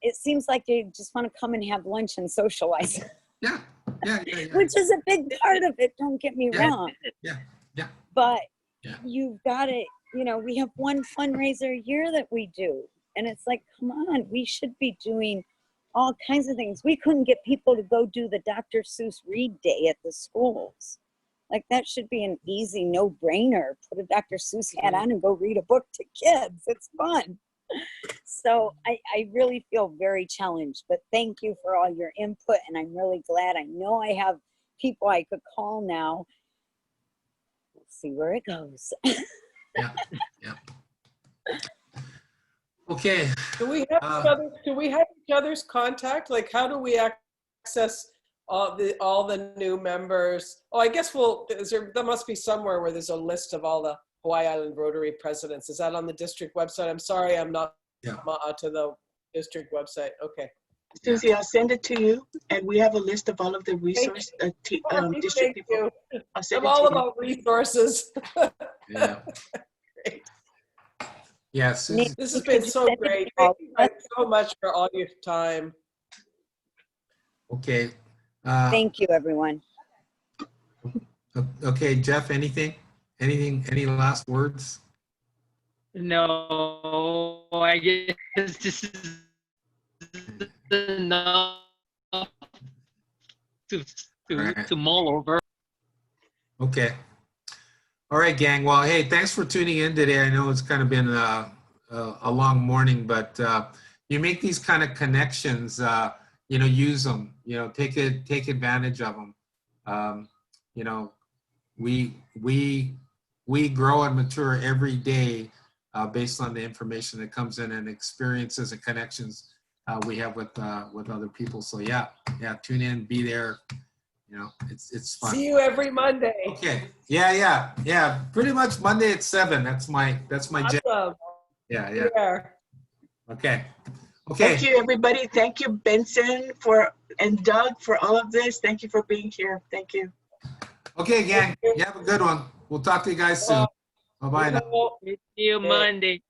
it seems like they just want to come and have lunch and socialize. Yeah. Which is a big part of it, don't get me wrong. Yeah. But you've got to, you know, we have one fundraiser a year that we do. And it's like, come on, we should be doing all kinds of things. We couldn't get people to go do the Dr. Seuss Read Day at the schools. Like that should be an easy no-brainer. Put a Dr. Seuss hat on and go read a book to kids. It's fun. So I really feel very challenged, but thank you for all your input. And I'm really glad. I know I have people I could call now. We'll see where it goes. Yeah, yeah. Okay. Do we have each other's contact? Like, how do we access all the new members? Oh, I guess there must be somewhere where there's a list of all the Hawaii Island Rotary presidents. Is that on the district website? I'm sorry, I'm not to the district website. Okay. Susie, I'll send it to you, and we have a list of all of the resource district people. I'll send I'm it to all you. about resources. Yeah. Great. Yes. This has been so great. Thank you guys so much for all your time. Okay. Thank you, everyone. Okay, Jeff, anything? Any last words? No, I guess this is enough to mull over. Okay. All right, gang. Well, hey, thanks for tuning in today. I know it's kind of been a long morning, but you make these kind of connections. You know, use them. You know, take advantage of them. You know, we grow and mature every day based on the information that comes in and experiences and connections we have with other people. So yeah, tune in, be there. You know, it's fun. See you every Monday. Okay. Yeah. Pretty much Monday at 7. That's my jam. Awesome. Yeah. Okay. Thank you, everybody. Thank you, Benson, and Doug for all of this. Thank you for being here. Thank you. Okay, gang. You have a good one. We'll talk to you guys soon. Bye-bye now. See you Monday.